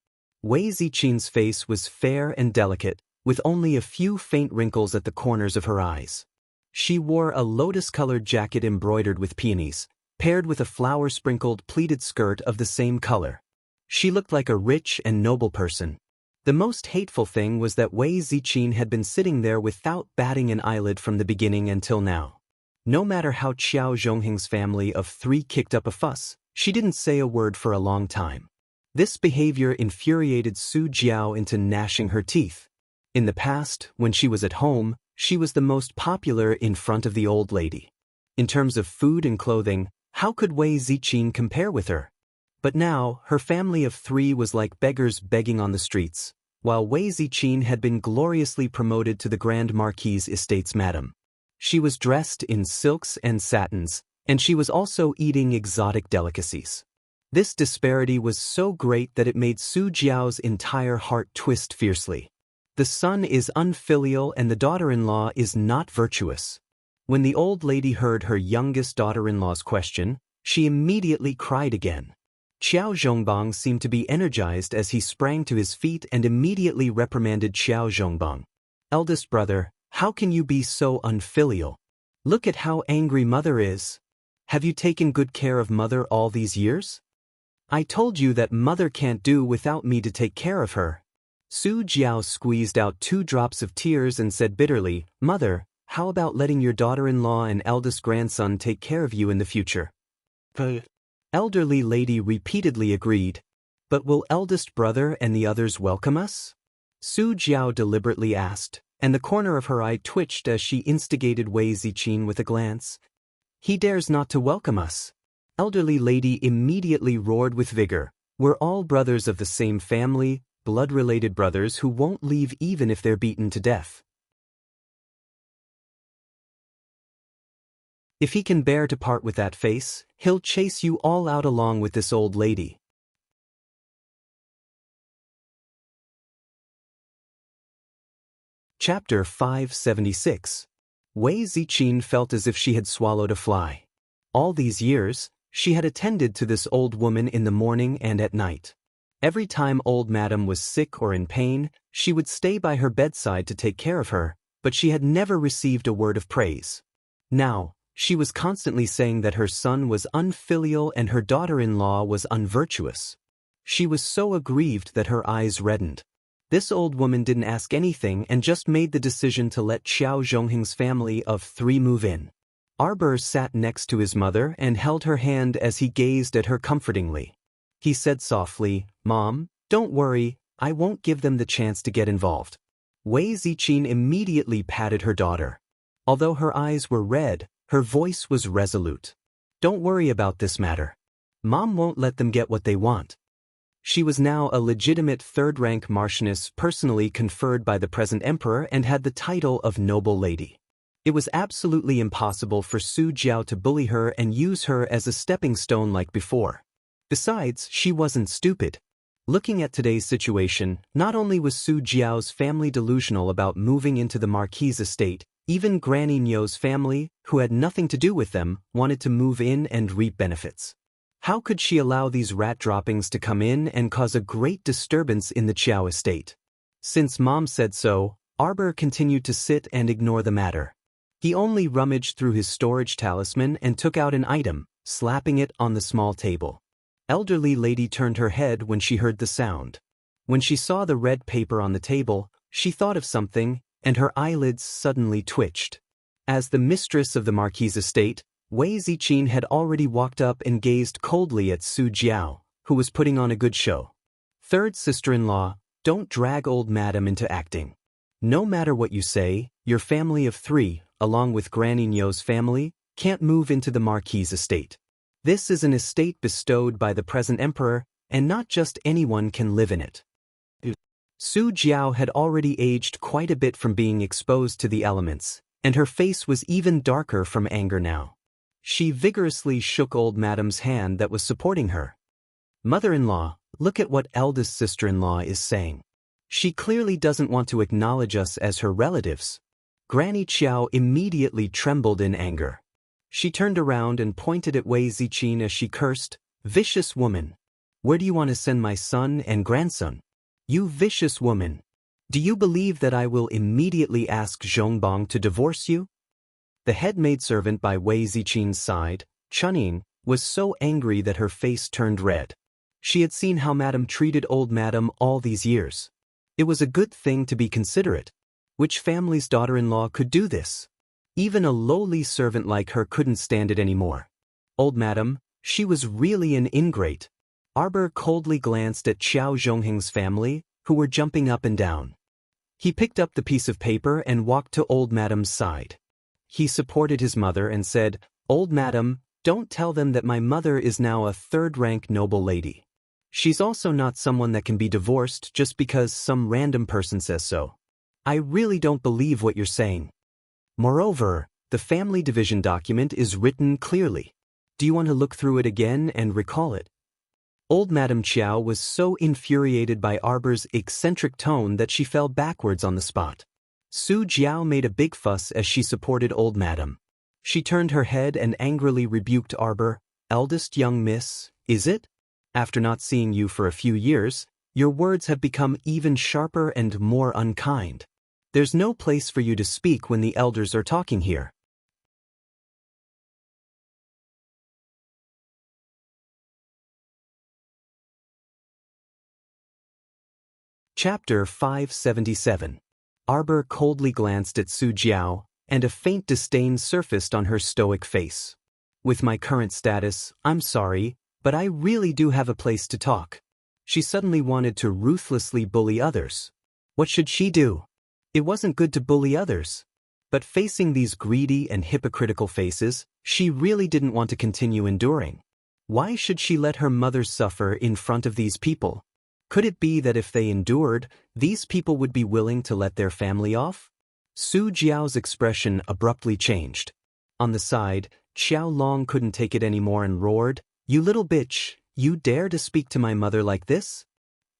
Wei Ziqin's face was fair and delicate, with only a few faint wrinkles at the corners of her eyes. She wore a lotus-colored jacket embroidered with peonies, paired with a flower-sprinkled pleated skirt of the same color. She looked like a rich and noble person. The most hateful thing was that Wei Ziqin had been sitting there without batting an eyelid from the beginning until now. No matter how Qiao Zhongheng's family of three kicked up a fuss, she didn't say a word for a long time. This behavior infuriated Su Jiao into gnashing her teeth. In the past, when she was at home, she was the most popular in front of the old lady. In terms of food and clothing, how could Wei Ziqin compare with her? But now, her family of three was like beggars begging on the streets, while Wei Ziqin had been gloriously promoted to the Grand Marquis Estate's madam. She was dressed in silks and satins, and she was also eating exotic delicacies. This disparity was so great that it made Su Jiao's entire heart twist fiercely. The son is unfilial and the daughter-in-law is not virtuous. When the old lady heard her youngest daughter-in-law's question, she immediately cried again. Qiao Zhongbang seemed to be energized as he sprang to his feet and immediately reprimanded Qiao Zhongbang. Eldest brother, how can you be so unfilial? Look at how angry mother is. Have you taken good care of mother all these years? I told you that mother can't do without me to take care of her. Su Jiao squeezed out 2 drops of tears and said bitterly, Mother, how about letting your daughter-in-law and eldest grandson take care of you in the future? The elderly lady repeatedly agreed. But will eldest brother and the others welcome us? Su Jiao deliberately asked, and the corner of her eye twitched as she instigated Wei Ziqin with a glance. He dares not to welcome us. Elderly lady immediately roared with vigor. We're all brothers of the same family, blood-related brothers who won't leave even if they're beaten to death. If he can bear to part with that face, he'll chase you all out along with this old lady. Chapter 576. Wei Ziqin felt as if she had swallowed a fly. All these years, she had attended to this old woman in the morning and at night. Every time old madam was sick or in pain, she would stay by her bedside to take care of her, but she had never received a word of praise. Now, she was constantly saying that her son was unfilial and her daughter-in-law was unvirtuous. She was so aggrieved that her eyes reddened. This old woman didn't ask anything and just made the decision to let Xiao Zhongheng's family of 3 move in. Arbor sat next to his mother and held her hand as he gazed at her comfortingly. He said softly, "Mom, don't worry, I won't give them the chance to get involved." Wei Ziqin immediately patted her daughter. Although her eyes were red, her voice was resolute. "Don't worry about this matter. Mom won't let them get what they want." She was now a legitimate third-rank marchioness personally conferred by the present emperor and had the title of noble lady. It was absolutely impossible for Su Jiao to bully her and use her as a stepping stone like before. Besides, she wasn't stupid. Looking at today's situation, not only was Su Jiao's family delusional about moving into the Marquise estate, even Granny Nyo's family, who had nothing to do with them, wanted to move in and reap benefits. How could she allow these rat droppings to come in and cause a great disturbance in the Qiao estate? Since Mom said so, Arbor continued to sit and ignore the matter. He only rummaged through his storage talisman and took out an item, slapping it on the small table. Elderly lady turned her head when she heard the sound. When she saw the red paper on the table, she thought of something, and her eyelids suddenly twitched. As the mistress of the Marquise estate, Wei Ziqin had already walked up and gazed coldly at Su Jiao, who was putting on a good show. "Third sister-in-law, don't drag old madam into acting. No matter what you say, your family of 3, along with Granny Nyo's family, can't move into the Marquise estate. This is an estate bestowed by the present emperor, and not just anyone can live in it." Su Jiao had already aged quite a bit from being exposed to the elements, and her face was even darker from anger now. She vigorously shook old madam's hand that was supporting her. "Mother-in-law, look at what eldest sister-in-law is saying. She clearly doesn't want to acknowledge us as her relatives." Granny Qiao immediately trembled in anger. She turned around and pointed at Wei Ziqin as she cursed, "Vicious woman! Where do you want to send my son and grandson? You vicious woman! Do you believe that I will immediately ask Zhongbang to divorce you?" The head maidservant by Wei Ziqin's side, Chunying, was so angry that her face turned red. She had seen how Madame treated old Madame all these years. It was a good thing to be considerate. Which family's daughter-in-law could do this? Even a lowly servant like her couldn't stand it anymore. Old Madame, she was really an ingrate. Arbor coldly glanced at Xiao Zhongheng's family, who were jumping up and down. He picked up the piece of paper and walked to old Madame's side. He supported his mother and said, "Old Madame, don't tell them that my mother is now a third-rank noble lady. She's also not someone that can be divorced just because some random person says so. I really don't believe what you're saying. Moreover, the family division document is written clearly. Do you want to look through it again and recall it?" Old Madame Qiao was so infuriated by Arbor's eccentric tone that she fell backwards on the spot. Su Jiao made a big fuss as she supported old Madame. She turned her head and angrily rebuked Arbor, "Eldest young miss, is it? After not seeing you for a few years, your words have become even sharper and more unkind. There's no place for you to speak when the elders are talking here." Chapter 577. Arbor coldly glanced at Su Jiao, and a faint disdain surfaced on her stoic face. "With my current status, I'm sorry, but I really do have a place to talk." She suddenly wanted to ruthlessly bully others. What should she do? It wasn't good to bully others. But facing these greedy and hypocritical faces, she really didn't want to continue enduring. Why should she let her mother suffer in front of these people? Could it be that if they endured, these people would be willing to let their family off? Su Jiao's expression abruptly changed. On the side, Xiao Long couldn't take it anymore and roared, "You little bitch, you dare to speak to my mother like this?"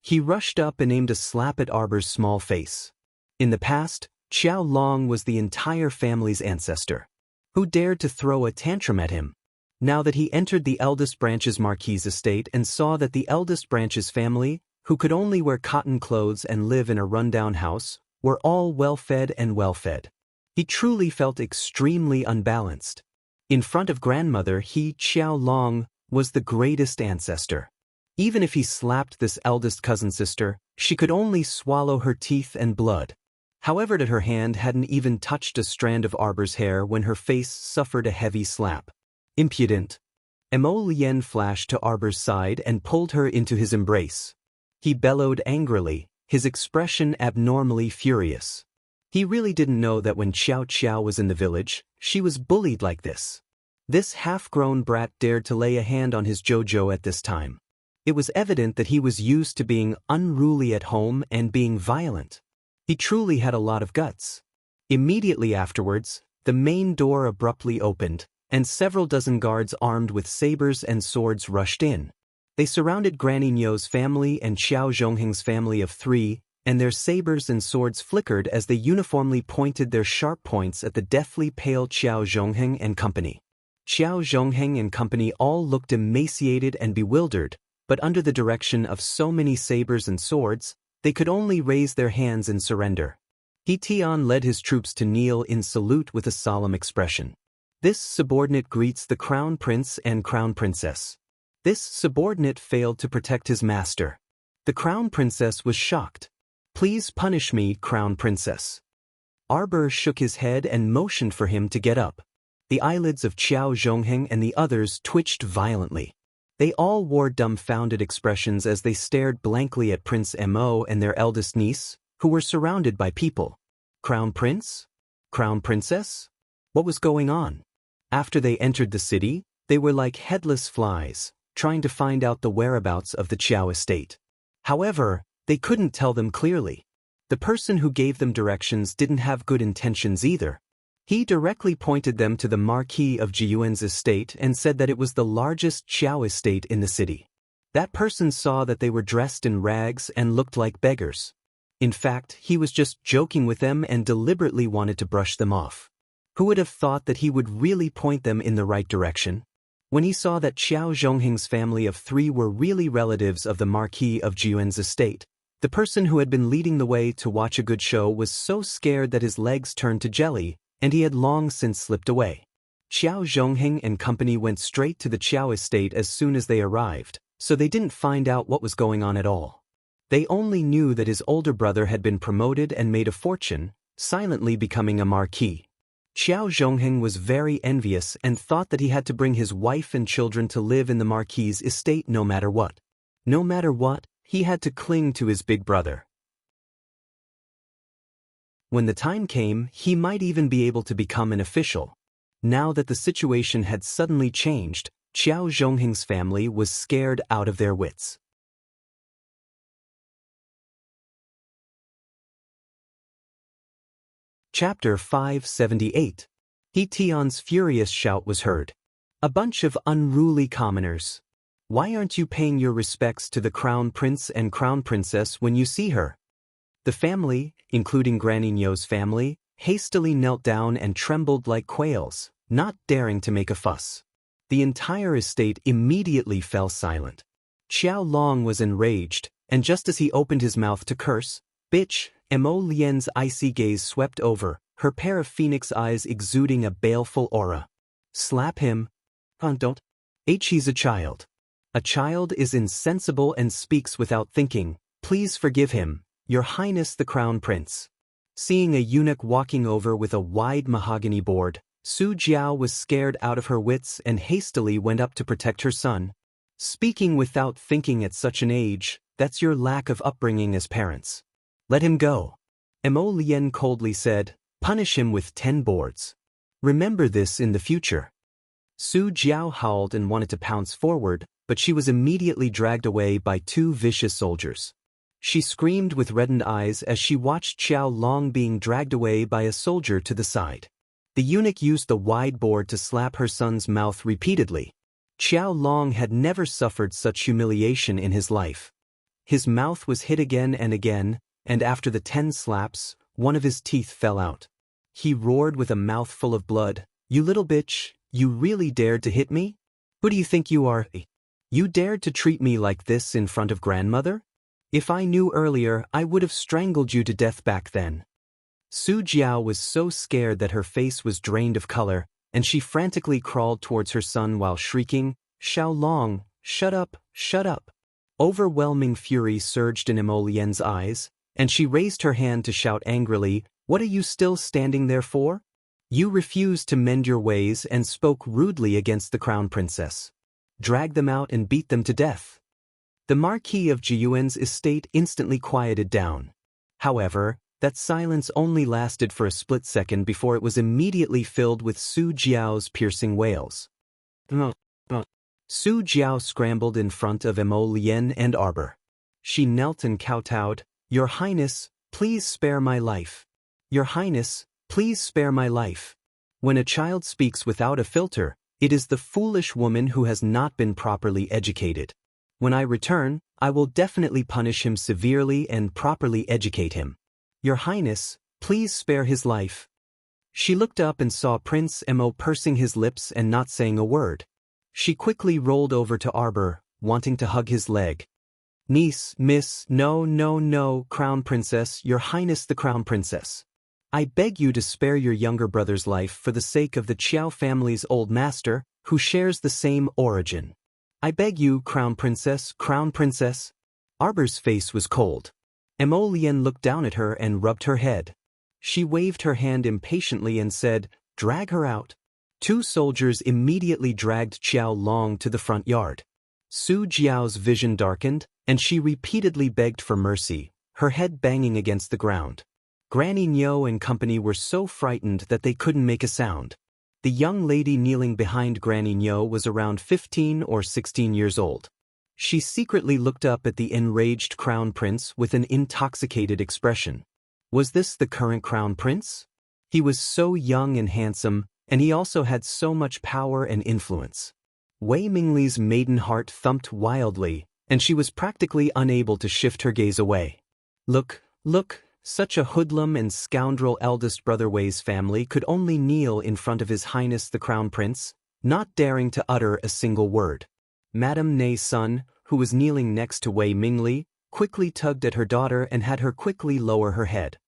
He rushed up and aimed a slap at Arbor's small face. In the past, Xiao Long was the entire family's ancestor. Who dared to throw a tantrum at him? Now that he entered the eldest branch's Marquise estate and saw that the eldest branch's family, who could only wear cotton clothes and live in a rundown house, were all well-fed and well-fed. He truly felt extremely unbalanced. In front of grandmother Xiao Long was the greatest ancestor. Even if he slapped this eldest cousin sister, she could only swallow her teeth and blood. However, that her hand hadn't even touched a strand of Arbor's hair when her face suffered a heavy slap. Impudent. Mo Lien flashed to Arbor's side and pulled her into his embrace. He bellowed angrily, his expression abnormally furious. He really didn't know that when Xiao Xiao was in the village, she was bullied like this. This half-grown brat dared to lay a hand on his Jojo at this time. It was evident that he was used to being unruly at home and being violent. He truly had a lot of guts. Immediately afterwards, the main door abruptly opened, and several dozen guards armed with sabers and swords rushed in. They surrounded Granny Nyo's family and Xiao Zhongheng's family of 3, and their sabers and swords flickered as they uniformly pointed their sharp points at the deathly pale Xiao Zhongheng and company. Xiao Zhongheng and company all looked emaciated and bewildered, but under the direction of so many sabers and swords, they could only raise their hands in surrender. He Tian led his troops to kneel in salute with a solemn expression. This subordinate greets the crown prince and crown princess. This subordinate failed to protect his master. The crown princess was shocked. Please punish me, crown princess. Arbor shook his head and motioned for him to get up. The eyelids of Xiao Zhongheng and the others twitched violently. They all wore dumbfounded expressions as they stared blankly at Prince Mo and their eldest niece, who were surrounded by people. Crown Prince? Crown Princess? What was going on? After they entered the city, they were like headless flies, trying to find out the whereabouts of the Qiao estate. However, they couldn't tell them clearly. The person who gave them directions didn't have good intentions either. He directly pointed them to the Marquis of Jiyuan's estate and said that it was the largest Qiao estate in the city. That person saw that they were dressed in rags and looked like beggars. In fact, he was just joking with them and deliberately wanted to brush them off. Who would have thought that he would really point them in the right direction? When he saw that Xiao Zhongheng's family of 3 were really relatives of the Marquis of Jiyuan's estate, the person who had been leading the way to watch a good show was so scared that his legs turned to jelly, and he had long since slipped away. Xiao Zhongheng and company went straight to the Qiao estate as soon as they arrived, so they didn't find out what was going on at all. They only knew that his older brother had been promoted and made a fortune, silently becoming a marquis. Xiao Zhongheng was very envious and thought that he had to bring his wife and children to live in the marquis's estate no matter what. No matter what, he had to cling to his big brother. When the time came, he might even be able to become an official. Now that the situation had suddenly changed, Xiao Zhongheng's family was scared out of their wits. Chapter 578. He Tian's furious shout was heard. A bunch of unruly commoners. Why aren't you paying your respects to the crown prince and crown princess when you see her? The family, including Granny Nyo's family, hastily knelt down and trembled like quails, not daring to make a fuss. The entire estate immediately fell silent. Xiao Long was enraged, and just as he opened his mouth to curse, "Bitch," Mo Lien's icy gaze swept over, her pair of phoenix eyes exuding a baleful aura. Slap him. Don't. He's a child. A child is insensible and speaks without thinking. Please forgive him, Your Highness the Crown Prince. Seeing a eunuch walking over with a wide mahogany board, Su Jiao was scared out of her wits and hastily went up to protect her son. Speaking without thinking at such an age, that's your lack of upbringing as parents. Let him go. Mo Lien coldly said, punish him with 10 boards. Remember this in the future. Su Jiao howled and wanted to pounce forward, but she was immediately dragged away by 2 vicious soldiers. She screamed with reddened eyes as she watched Xiao Long being dragged away by a soldier to the side. The eunuch used the wide board to slap her son's mouth repeatedly. Xiao Long had never suffered such humiliation in his life. His mouth was hit again and again, and after the 10 slaps, one of his teeth fell out. He roared with a mouth full of blood, "You little bitch, you really dared to hit me? Who do you think you are? You dared to treat me like this in front of grandmother? If I knew earlier, I would have strangled you to death back then." Su Jiao was so scared that her face was drained of color, and she frantically crawled towards her son while shrieking, "Xiao Long, shut up, shut up." Overwhelming fury surged in Emolien's eyes, and she raised her hand to shout angrily, "What are you still standing there for? You refused to mend your ways and spoke rudely against the crown princess. Drag them out and beat them to death." The Marquis of Jiyuan's estate instantly quieted down. However, that silence only lasted for a split second before it was immediately filled with Su Jiao's piercing wails. Su Jiao scrambled in front of Emolien and Arbor. She knelt and kowtowed, "Your Highness, please spare my life. Your Highness, please spare my life." When a child speaks without a filter, it is the foolish woman who has not been properly educated. When I return, I will definitely punish him severely and properly educate him. Your Highness, please spare his life. She looked up and saw Prince Emo pursing his lips and not saying a word. She quickly rolled over to Arbor, wanting to hug his leg. "Niece, miss, no, Crown Princess, Your Highness the Crown Princess. I beg you to spare your younger brother's life for the sake of the Qiao family's old master, who shares the same origin. I beg you, Crown Princess, Crown Princess." Arbor's face was cold. Emolien looked down at her and rubbed her head. She waved her hand impatiently and said, "Drag her out." Two soldiers immediately dragged Qiao Long to the front yard. Su Jiao's vision darkened, and she repeatedly begged for mercy, her head banging against the ground. Granny Nyo and company were so frightened that they couldn't make a sound. The young lady kneeling behind Granny Nyo was around 15 or 16 years old. She secretly looked up at the enraged crown prince with an intoxicated expression. Was this the current crown prince? He was so young and handsome, and he also had so much power and influence. Wei Mingli's maiden heart thumped wildly, and she was practically unable to shift her gaze away. Look, such a hoodlum and scoundrel eldest brother Wei's family could only kneel in front of His Highness the Crown Prince, not daring to utter a single word. Madame Nei's son, who was kneeling next to Wei Mingli, quickly tugged at her daughter and had her quickly lower her head.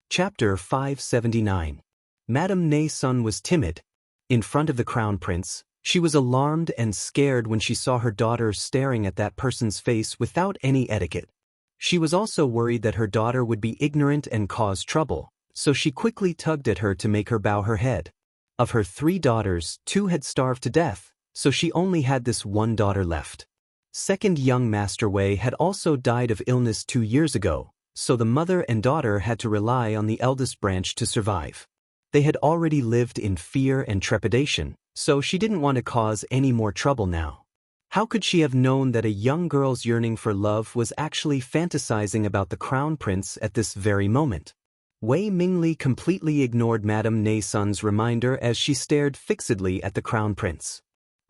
Chapter 579. Madame Nei's son was timid. In front of the Crown Prince, she was alarmed and scared when she saw her daughter staring at that person's face without any etiquette. She was also worried that her daughter would be ignorant and cause trouble, so she quickly tugged at her to make her bow her head. Of her 3 daughters, 2 had starved to death, so she only had this one daughter left. Second young Master Wei had also died of illness 2 years ago, so the mother and daughter had to rely on the eldest branch to survive. They had already lived in fear and trepidation, so she didn't want to cause any more trouble now. How could she have known that a young girl's yearning for love was actually fantasizing about the Crown Prince at this very moment? Wei Mingli completely ignored Madame Nei's son's reminder as she stared fixedly at the Crown Prince.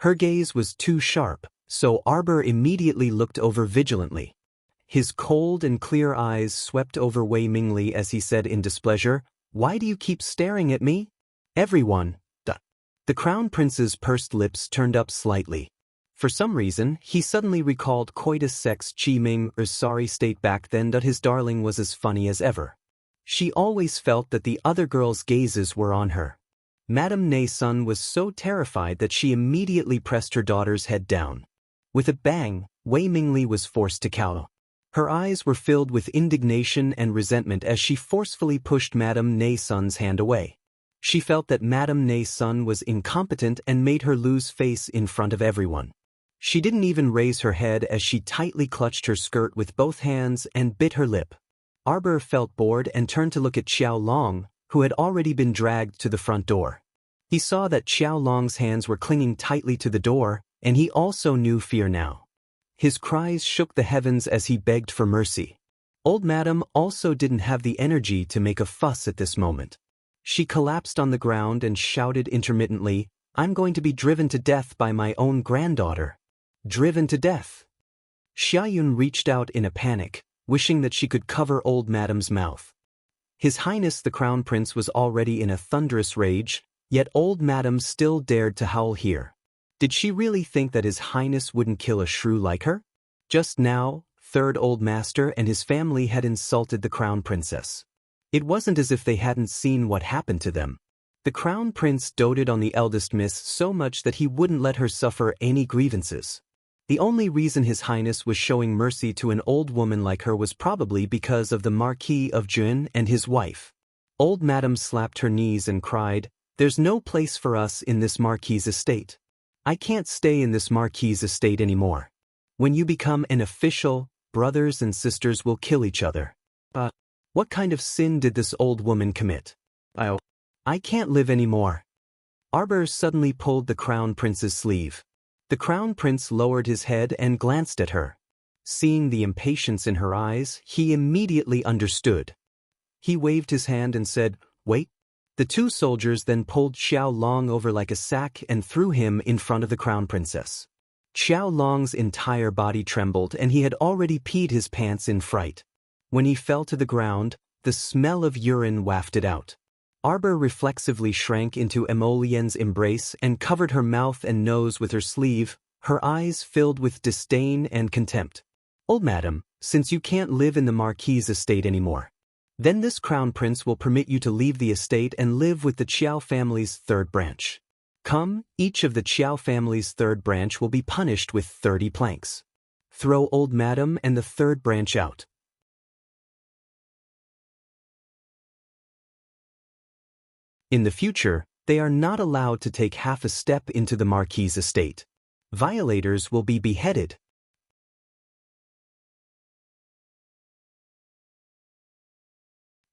Her gaze was too sharp, so Arbor immediately looked over vigilantly. His cold and clear eyes swept over Wei Mingli as he said in displeasure, "Why do you keep staring at me? Everyone." The Crown Prince's pursed lips turned up slightly. For some reason, he suddenly recalled coitus sex Qi Ming's sorry state back then that his darling was as funny as ever. She always felt that the other girls' gazes were on her. Madame Nei's son was so terrified that she immediately pressed her daughter's head down. With a bang, Wei Mingli was forced to cower. Her eyes were filled with indignation and resentment as she forcefully pushed Madame Nei's son's hand away. She felt that Madame Nei's son was incompetent and made her lose face in front of everyone. She didn't even raise her head as she tightly clutched her skirt with both hands and bit her lip. Arbor felt bored and turned to look at Qiao Long, who had already been dragged to the front door. He saw that Qiao Long's hands were clinging tightly to the door, and he also knew fear now. His cries shook the heavens as he begged for mercy. Old Madame also didn't have the energy to make a fuss at this moment. She collapsed on the ground and shouted intermittently, "I'm going to be driven to death by my own granddaughter." Driven to death. Xiayun reached out in a panic, wishing that she could cover Old Madame's mouth. His Highness the Crown Prince was already in a thunderous rage, Yet old Madam still dared to howl here. Did she really think that His Highness wouldn't kill a shrew like her? Just now, Third Old Master and his family had insulted the Crown Princess. It wasn't as if they hadn't seen what happened to them. The Crown Prince doted on the eldest miss so much that he wouldn't let her suffer any grievances. The only reason His Highness was showing mercy to an old woman like her was probably because of the Marquis of Jun and his wife. Old Madam slapped her knees and cried, "There's no place for us in this Marquis's estate. I can't stay in this Marquis's estate anymore. When you become an official, brothers and sisters will kill each other." What kind of sin did this old woman commit? I can't live anymore. Arbor suddenly pulled the Crown Prince's sleeve. The Crown Prince lowered his head and glanced at her. Seeing the impatience in her eyes, he immediately understood. He waved his hand and said, "Wait." The two soldiers then pulled Xiao Long over like a sack and threw him in front of the Crown Princess. Xiao Long's entire body trembled and he had already peed his pants in fright. When he fell to the ground, the smell of urine wafted out. Arbor reflexively shrank into Emolien's embrace and covered her mouth and nose with her sleeve, her eyes filled with disdain and contempt. "Old Madam, since you can't live in the Marquis's estate anymore, then this Crown Prince will permit you to leave the estate and live with the Qiao family's third branch. Come, each of the Qiao family's third branch will be punished with 30 planks. Throw Old Madam and the third branch out." In the future, they are not allowed to take half a step into the Marquis's estate. Violators will be beheaded.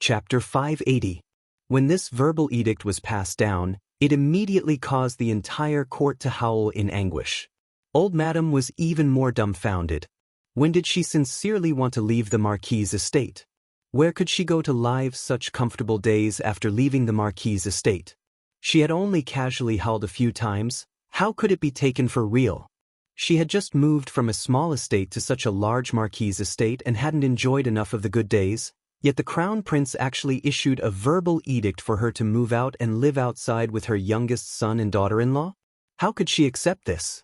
Chapter 580. When this verbal edict was passed down, it immediately caused the entire court to howl in anguish. Old Madam was even more dumbfounded. When did she sincerely want to leave the Marquis's estate? Where could she go to live such comfortable days after leaving the Marquis's estate? She had only casually howled a few times. How could it be taken for real? She had just moved from a small estate to such a large Marquis's estate and hadn't enjoyed enough of the good days, yet the Crown Prince actually issued a verbal edict for her to move out and live outside with her youngest son and daughter-in-law? How could she accept this?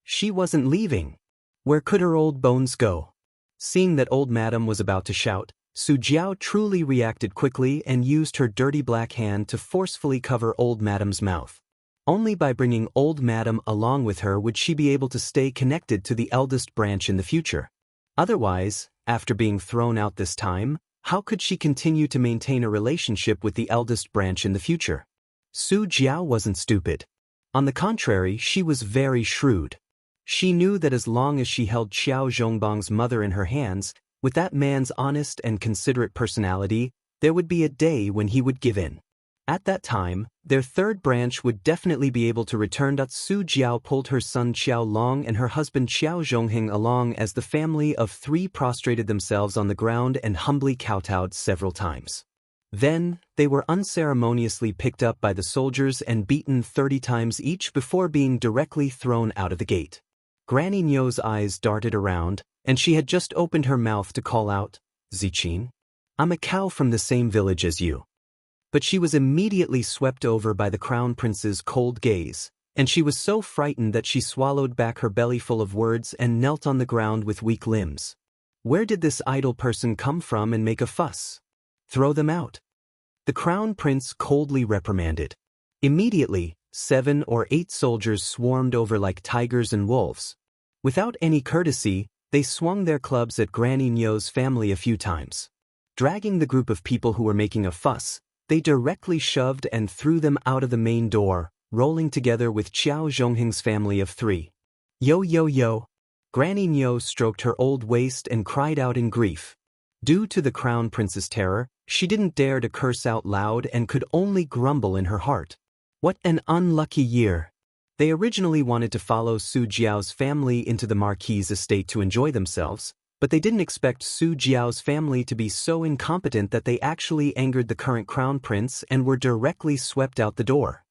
She wasn't leaving. Where could her old bones go? Seeing that Old Madam was about to shout, Su Jiao truly reacted quickly and used her dirty black hand to forcefully cover Old Madam's mouth. Only by bringing Old Madam along with her would she be able to stay connected to the eldest branch in the future. Otherwise, after being thrown out this time, how could she continue to maintain a relationship with the eldest branch in the future? Su Jiao wasn't stupid. On the contrary, she was very shrewd. She knew that as long as she held Xiao Zhongbang's mother in her hands, with that man's honest and considerate personality, there would be a day when he would give in. At that time, their third branch would definitely be able to return. Su Jiao pulled her son Xiao Long and her husband Xiao Zhongheng along as the family of three prostrated themselves on the ground and humbly kowtowed several times. Then, they were unceremoniously picked up by the soldiers and beaten 30 times each before being directly thrown out of the gate. Granny Nyo's eyes darted around, and she had just opened her mouth to call out, "Zichin, I'm a cow from the same village as you." But she was immediately swept over by the Crown Prince's cold gaze, and she was so frightened that she swallowed back her belly full of words and knelt on the ground with weak limbs. Where did this idle person come from and make a fuss? Throw them out. The Crown Prince coldly reprimanded. Immediately, 7 or 8 soldiers swarmed over like tigers and wolves. Without any courtesy, they swung their clubs at Granny Nyo's family a few times. Dragging the group of people who were making a fuss, they directly shoved and threw them out of the main door, rolling together with Xiao Zhongheng's family of 3. Yo yo yo! Granny Nyo stroked her old waist and cried out in grief. Due to the Crown Prince's terror, she didn't dare to curse out loud and could only grumble in her heart. What an unlucky year! They originally wanted to follow Su Jiao's family into the Marquis's estate to enjoy themselves, but they didn't expect Su Jiao's family to be so incompetent that they actually angered the current Crown Prince and were directly swept out the door.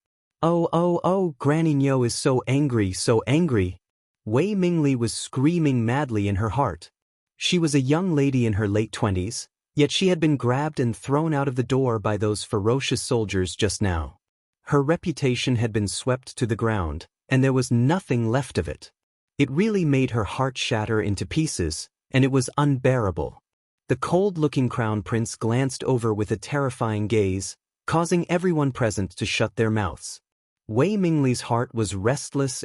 Oh, Granny Nyo is so angry, so angry. Wei Mingli was screaming madly in her heart. She was a young lady in her late 20s, yet she had been grabbed and thrown out of the door by those ferocious soldiers just now. Her reputation had been swept to the ground, and there was nothing left of it. It really made her heart shatter into pieces, and it was unbearable. The cold-looking crown prince glanced over with a terrifying gaze, causing everyone present to shut their mouths. Wei Mingli's heart was restless,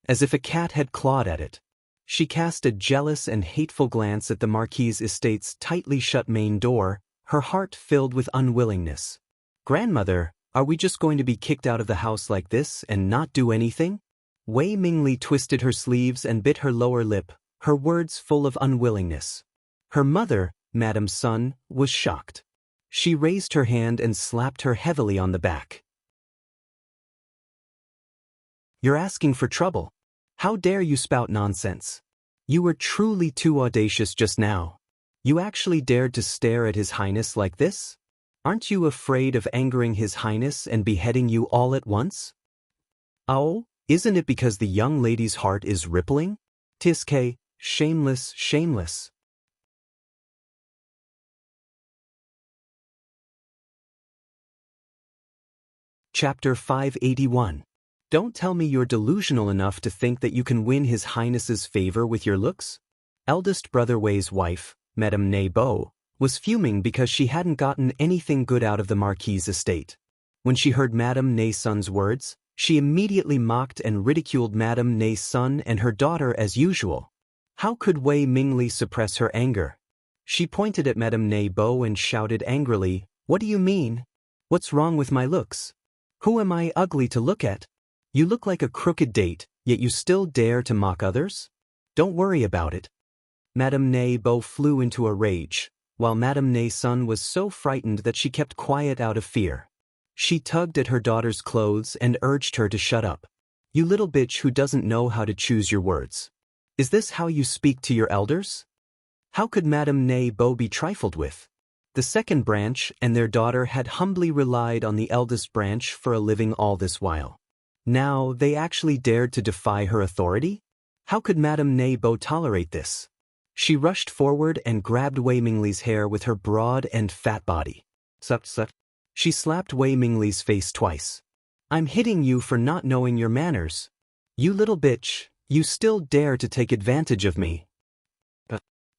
as if a cat had clawed at it. She cast a jealous and hateful glance at the Marquis' estate's tightly shut main door, her heart filled with unwillingness. "Grandmother, are we just going to be kicked out of the house like this and not do anything?" Wei Mingli twisted her sleeves and bit her lower lip, her words full of unwillingness. Her mother, Madame Sun, was shocked. She raised her hand and slapped her heavily on the back. "You're asking for trouble. How dare you spout nonsense? You were truly too audacious just now. You actually dared to stare at His Highness like this? Aren't you afraid of angering His Highness and beheading you all at once? Oh, isn't it because the young lady's heart is rippling? Tiske, shameless, shameless." Chapter 581. Don't tell me you're delusional enough to think that you can win His Highness's favor with your looks? Eldest brother Wei's wife, Madame Ne Bo, was fuming because she hadn't gotten anything good out of the Marquis' estate. When she heard Madame Ne Sun's words, she immediately mocked and ridiculed Madame Ne Sun and her daughter as usual. How could Wei Mingli suppress her anger? She pointed at Madame Ne Bo and shouted angrily, "What do you mean? What's wrong with my looks? Who am I ugly to look at? You look like a crooked date, yet you still dare to mock others? Don't worry about it." Madame Ne Bo flew into a rage, while Madame Ne Sun was so frightened that she kept quiet out of fear. She tugged at her daughter's clothes and urged her to shut up. "You little bitch who doesn't know how to choose your words. Is this how you speak to your elders?" How could Madame Ne Bo be trifled with? The second branch and their daughter had humbly relied on the eldest branch for a living all this while. Now they actually dared to defy her authority? How could Madame Ne Bo tolerate this? She rushed forward and grabbed Wei Mingli's hair with her broad and fat body. Suck. She slapped Wei Mingli's face twice. "I'm hitting you for not knowing your manners. You little bitch, you still dare to take advantage of me."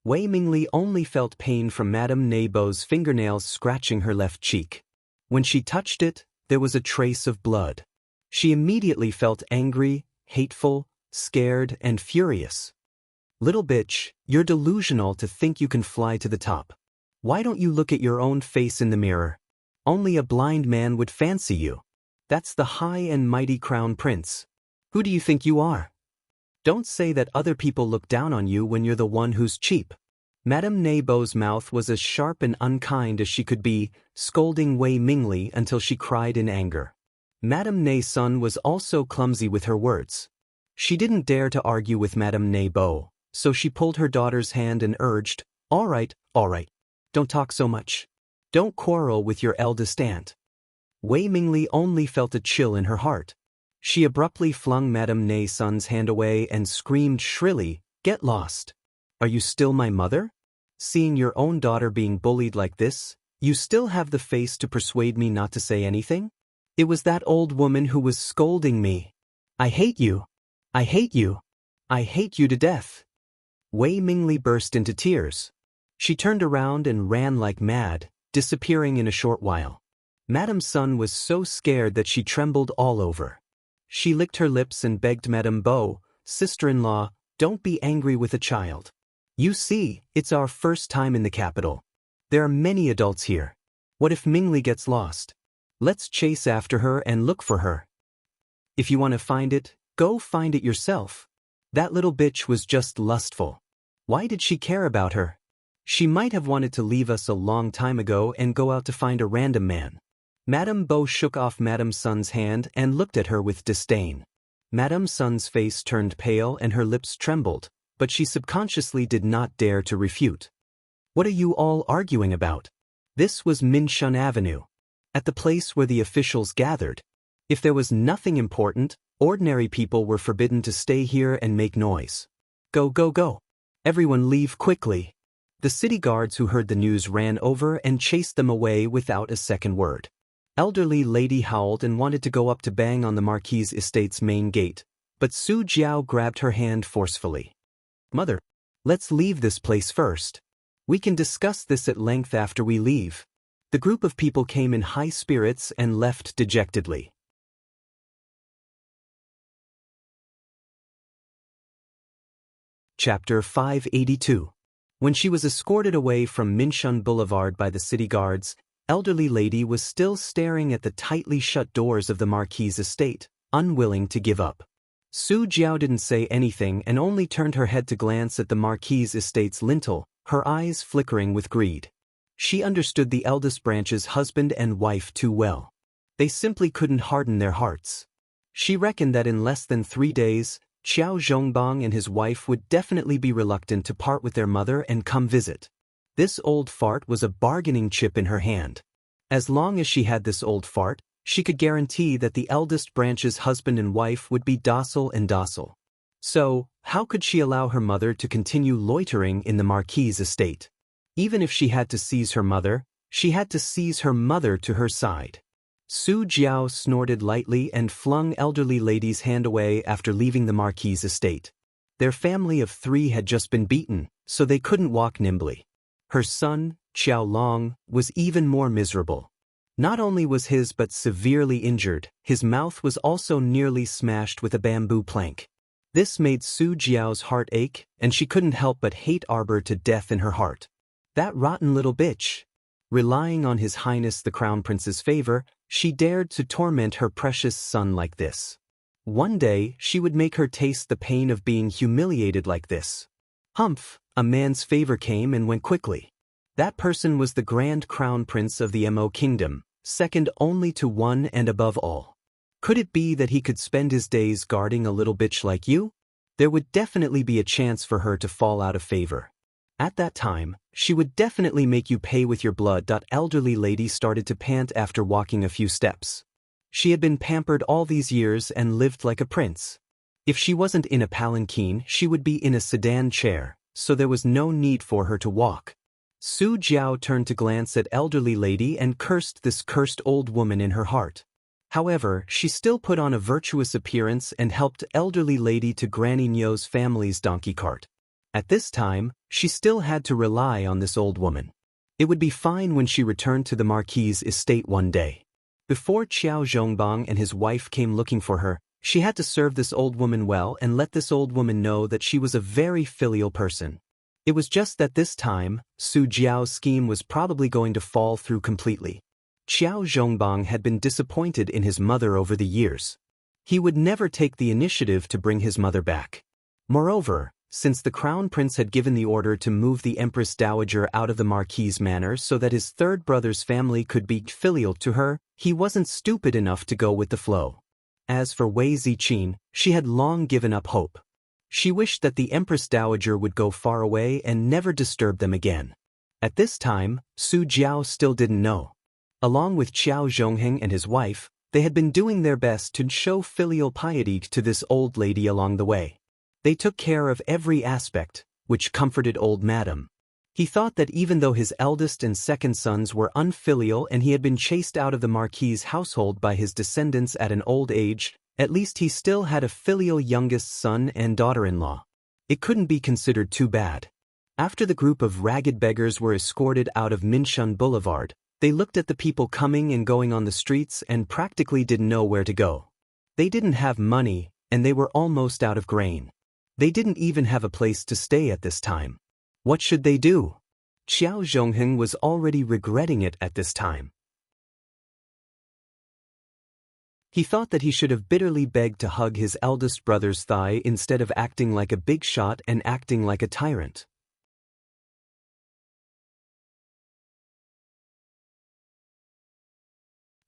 Wei Mingli only felt pain from Madame Ne Bo's fingernails scratching her left cheek. When she touched it, there was a trace of blood. She immediately felt angry, hateful, scared, and furious. "Little bitch, you're delusional to think you can fly to the top. Why don't you look at your own face in the mirror? Only a blind man would fancy you. That's the high and mighty crown prince. Who do you think you are? Don't say that other people look down on you when you're the one who's cheap." Madame Ne Bo's mouth was as sharp and unkind as she could be, scolding Wei Mingli until she cried in anger. Madame Ne Sun was also clumsy with her words. She didn't dare to argue with Madame Ne Bo, so she pulled her daughter's hand and urged, all right, don't talk so much. Don't quarrel with your eldest aunt." Wei Mingli only felt a chill in her heart. She abruptly flung Madame Ne Sun's hand away and screamed shrilly, "Get lost! Are you still my mother? Seeing your own daughter being bullied like this, you still have the face to persuade me not to say anything? It was that old woman who was scolding me. I hate you. I hate you. I hate you to death." Wei Mingli burst into tears. She turned around and ran like mad, disappearing in a short while. Madame Sun was so scared that she trembled all over. She licked her lips and begged Madame Bo, "Sister-in-law, don't be angry with a child. You see, it's our first time in the capital. There are many adults here. What if Mingli gets lost? Let's chase after her and look for her. If you want to find it, go find it yourself. That little bitch was just lustful. Why did she care about her? She might have wanted to leave us a long time ago and go out to find a random man." Madame Bo shook off Madame Sun's hand and looked at her with disdain. Madame Sun's face turned pale and her lips trembled, but she subconsciously did not dare to refute. "What are you all arguing about?" This was Minshun Avenue, at the place where the officials gathered. If there was nothing important, ordinary people were forbidden to stay here and make noise. Go. Everyone leave quickly." The city guards who heard the news ran over and chased them away without a second word. Elderly lady howled and wanted to go up to bang on the Marquis estate's main gate, but Su Jiao grabbed her hand forcefully. Mother, let's leave this place first. We can discuss this at length after we leave. The group of people came in high spirits and left dejectedly. Chapter 582. When she was escorted away from Minshun Boulevard by the city guards, elderly lady was still staring at the tightly shut doors of the Marquis' estate, unwilling to give up. Su Jiao didn't say anything and only turned her head to glance at the Marquis' estate's lintel, her eyes flickering with greed. She understood the eldest branch's husband and wife too well. They simply couldn't harden their hearts. She reckoned that in less than 3 days, Qiao Zhongbang and his wife would definitely be reluctant to part with their mother and come visit. This old fart was a bargaining chip in her hand. As long as she had this old fart, she could guarantee that the eldest branch's husband and wife would be docile and docile. So, how could she allow her mother to continue loitering in the Marquis' estate? Even if she had to seize her mother, she had to seize her mother to her side. Su Jiao snorted lightly and flung elderly lady's hand away after leaving the Marquis' estate. Their family of 3 had just been beaten, so they couldn't walk nimbly. Her son, Qiao Long, was even more miserable. Not only was his but severely injured, his mouth was also nearly smashed with a bamboo plank. This made Su Jiao's heart ache, and she couldn't help but hate Arbor to death in her heart. That rotten little bitch. Relying on His Highness the Crown Prince's favor, she dared to torment her precious son like this. One day, she would make her taste the pain of being humiliated like this. Humph, a man's favor came and went quickly. That person was the Grand Crown Prince of the Mo Kingdom, second only to one and above all. Could it be that he could spend his days guarding a little bitch like you? There would definitely be a chance for her to fall out of favor. At that time, she would definitely make you pay with your blood. Elderly lady started to pant after walking a few steps. She had been pampered all these years and lived like a prince. If she wasn't in a palanquin, she would be in a sedan chair, so there was no need for her to walk. Su Jiao turned to glance at elderly lady and cursed this cursed old woman in her heart. However, she still put on a virtuous appearance and helped elderly lady to Granny Nyo's family's donkey cart. At this time, she still had to rely on this old woman. It would be fine when she returned to the Marquis' estate one day. Before Qiao Zhongbang and his wife came looking for her, she had to serve this old woman well and let this old woman know that she was a very filial person. It was just that this time, Su Jiao's scheme was probably going to fall through completely. Qiao Zhongbang had been disappointed in his mother over the years. He would never take the initiative to bring his mother back. Moreover, since the Crown Prince had given the order to move the Empress Dowager out of the Marquis' manor so that his third brother's family could be filial to her, he wasn't stupid enough to go with the flow. As for Wei Ziqin, she had long given up hope. She wished that the Empress Dowager would go far away and never disturb them again. At this time, Su Jiao still didn't know. Along with Qiao Zhongheng and his wife, they had been doing their best to show filial piety to this old lady along the way. They took care of every aspect, which comforted old madam. He thought that even though his eldest and second sons were unfilial and he had been chased out of the Marquis' household by his descendants at an old age, at least he still had a filial youngest son and daughter-in-law. It couldn't be considered too bad. After the group of ragged beggars were escorted out of Minshun Boulevard, they looked at the people coming and going on the streets and practically didn't know where to go. They didn't have money, and they were almost out of grain. They didn't even have a place to stay at this time. What should they do? Qiao Zhongheng was already regretting it at this time. He thought that he should have bitterly begged to hug his eldest brother's thigh instead of acting like a big shot and acting like a tyrant.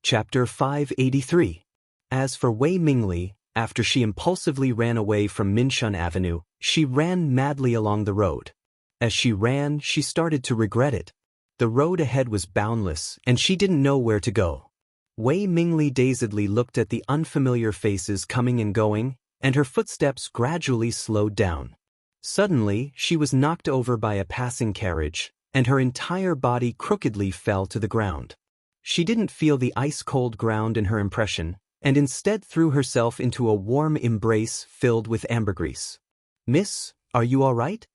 Chapter 583. As for Wei Mingli, after she impulsively ran away from Minshun Avenue, she ran madly along the road. As she ran, she started to regret it. The road ahead was boundless, and she didn't know where to go. Wei Mingli dazedly looked at the unfamiliar faces coming and going, and her footsteps gradually slowed down. Suddenly, she was knocked over by a passing carriage, and her entire body crookedly fell to the ground. She didn't feel the ice-cold ground in her impression, and instead threw herself into a warm embrace filled with ambergris. "Miss, are you all right?"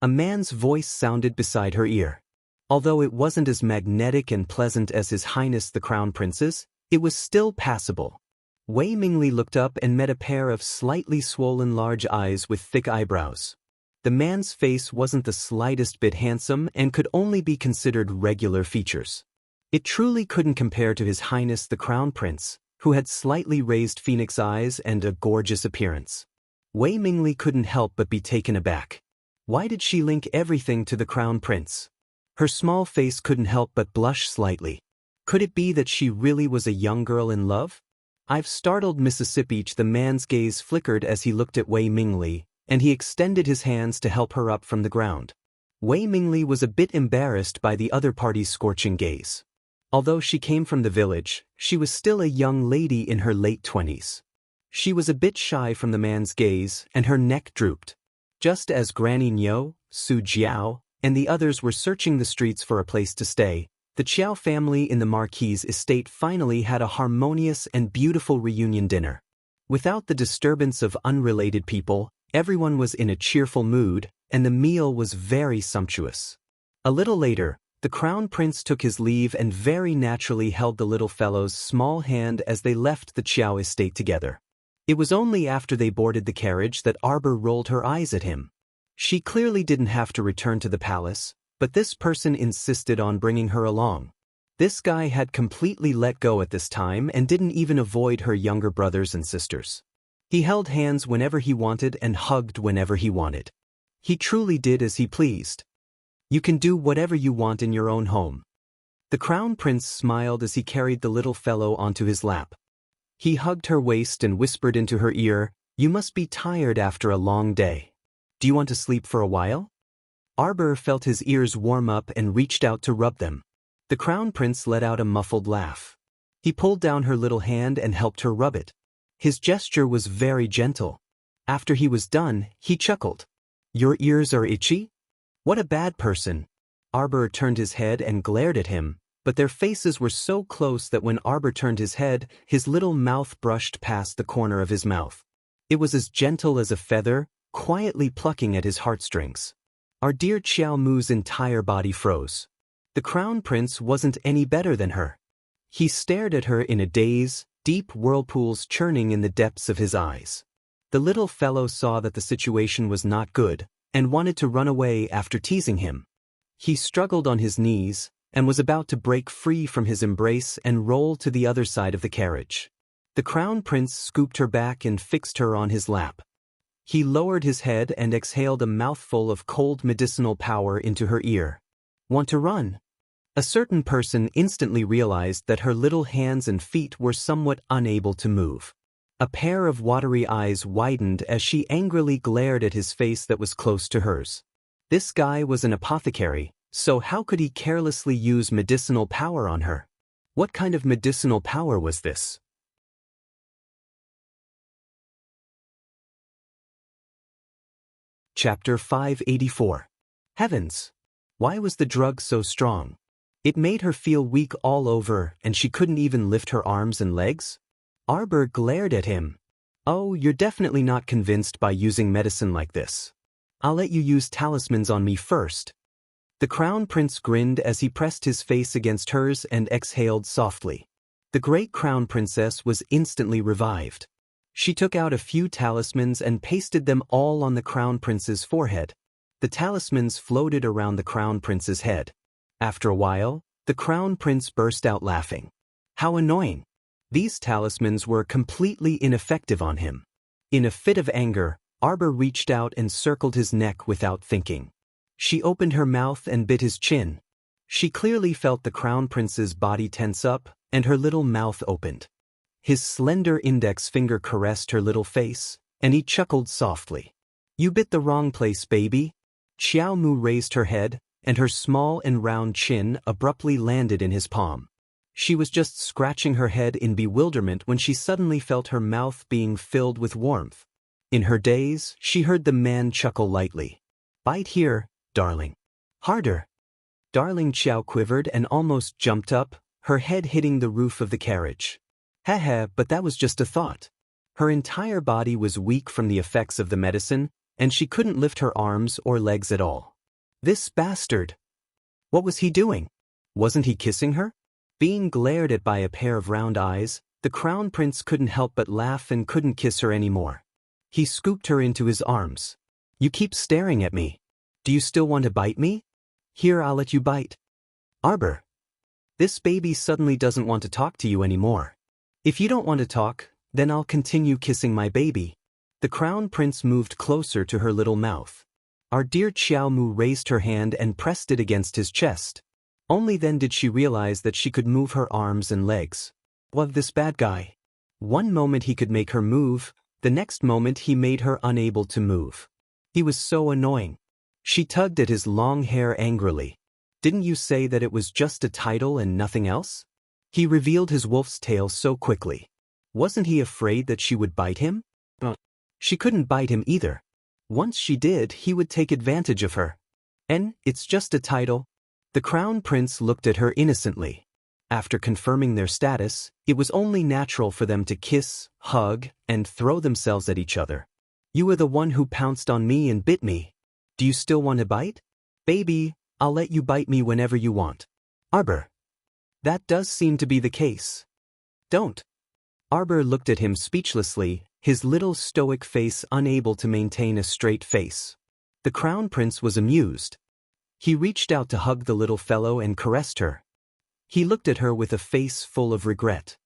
A man's voice sounded beside her ear. Although it wasn't as magnetic and pleasant as His Highness the Crown Prince's, it was still passable. Wei Mingli looked up and met a pair of slightly swollen large eyes with thick eyebrows. The man's face wasn't the slightest bit handsome and could only be considered regular features. It truly couldn't compare to His Highness the Crown Prince, who had slightly raised phoenix eyes and a gorgeous appearance. Wei Mingli couldn't help but be taken aback. Why did she link everything to the Crown Prince? Her small face couldn't help but blush slightly. Could it be that she really was a young girl in love? "I've startled Mississippi." The man's gaze flickered as he looked at Wei Mingli, and he extended his hands to help her up from the ground. Wei Mingli was a bit embarrassed by the other party's scorching gaze. Although she came from the village, she was still a young lady in her late 20s. She was a bit shy from the man's gaze, and her neck drooped. Just as Granny Niu, Su Jiao, and the others were searching the streets for a place to stay, the Qiao family in the Marquis estate finally had a harmonious and beautiful reunion dinner. Without the disturbance of unrelated people, everyone was in a cheerful mood, and the meal was very sumptuous. A little later, the Crown Prince took his leave and very naturally held the little fellow's small hand as they left the Qiao estate together. It was only after they boarded the carriage that Arbor rolled her eyes at him. She clearly didn't have to return to the palace, but this person insisted on bringing her along. This guy had completely let go at this time and didn't even avoid her younger brothers and sisters. He held hands whenever he wanted and hugged whenever he wanted. He truly did as he pleased. "You can do whatever you want in your own home." The Crown Prince smiled as he carried the little fellow onto his lap. He hugged her waist and whispered into her ear, "You must be tired after a long day. Do you want to sleep for a while?" Arbor felt his ears warm up and reached out to rub them. The Crown Prince let out a muffled laugh. He pulled down her little hand and helped her rub it. His gesture was very gentle. After he was done, he chuckled. "Your ears are itchy? What a bad person." Arbor turned his head and glared at him, but their faces were so close that when Arbor turned his head, his little mouth brushed past the corner of his mouth. It was as gentle as a feather, quietly plucking at his heartstrings. Our dear Qiao Mu's entire body froze. The Crown Prince wasn't any better than her. He stared at her in a daze, deep whirlpools churning in the depths of his eyes. The little fellow saw that the situation was not good, and wanted to run away after teasing him. He struggled on his knees, and was about to break free from his embrace and roll to the other side of the carriage. The Crown Prince scooped her back and fixed her on his lap. He lowered his head and exhaled a mouthful of cold medicinal power into her ear. "Want to run?" A certain person instantly realized that her little hands and feet were somewhat unable to move. A pair of watery eyes widened as she angrily glared at his face that was close to hers. This guy was an apothecary, so how could he carelessly use medicinal power on her? What kind of medicinal power was this? Chapter 584. Heavens! Why was the drug so strong? It made her feel weak all over, and she couldn't even lift her arms and legs? Arbor glared at him. "Oh, you're definitely not convinced by using medicine like this. I'll let you use talismans on me first." The Crown Prince grinned as he pressed his face against hers and exhaled softly. The great Crown Princess was instantly revived. She took out a few talismans and pasted them all on the Crown Prince's forehead. The talismans floated around the Crown Prince's head. After a while, the Crown Prince burst out laughing. How annoying! These talismans were completely ineffective on him. In a fit of anger, Arbor reached out and circled his neck without thinking. She opened her mouth and bit his chin. She clearly felt the Crown Prince's body tense up, and her little mouth opened. His slender index finger caressed her little face, and he chuckled softly. "You bit the wrong place, baby." Qiao Mu raised her head, and her small and round chin abruptly landed in his palm. She was just scratching her head in bewilderment when she suddenly felt her mouth being filled with warmth. In her daze, she heard the man chuckle lightly. "Bite here, darling." "Harder." Darling Qiao quivered and almost jumped up, her head hitting the roof of the carriage. Heh, but that was just a thought. Her entire body was weak from the effects of the medicine, and she couldn't lift her arms or legs at all. This bastard! What was he doing? Wasn't he kissing her? Being glared at by a pair of round eyes, the Crown Prince couldn't help but laugh and couldn't kiss her anymore. He scooped her into his arms. You keep staring at me. Do you still want to bite me? Here, I'll let you bite. Arbor. This baby suddenly doesn't want to talk to you anymore. If you don't want to talk, then I'll continue kissing my baby. The Crown Prince moved closer to her little mouth. Our dear Xiao Mu raised her hand and pressed it against his chest. Only then did she realize that she could move her arms and legs. Love this bad guy. One moment he could make her move, the next moment he made her unable to move. He was so annoying. She tugged at his long hair angrily. Didn't you say that it was just a title and nothing else? He revealed his wolf's tail so quickly. Wasn't he afraid that she would bite him? She couldn't bite him either. Once she did, he would take advantage of her. And it's just a title. The Crown Prince looked at her innocently. After confirming their status, it was only natural for them to kiss, hug, and throw themselves at each other. You were the one who pounced on me and bit me. Do you still want to bite? Baby, I'll let you bite me whenever you want. Arbor. That does seem to be the case. Don't. Arbor looked at him speechlessly, his little stoic face unable to maintain a straight face. The Crown Prince was amused. He reached out to hug the little fellow and caressed her. He looked at her with a face full of regret.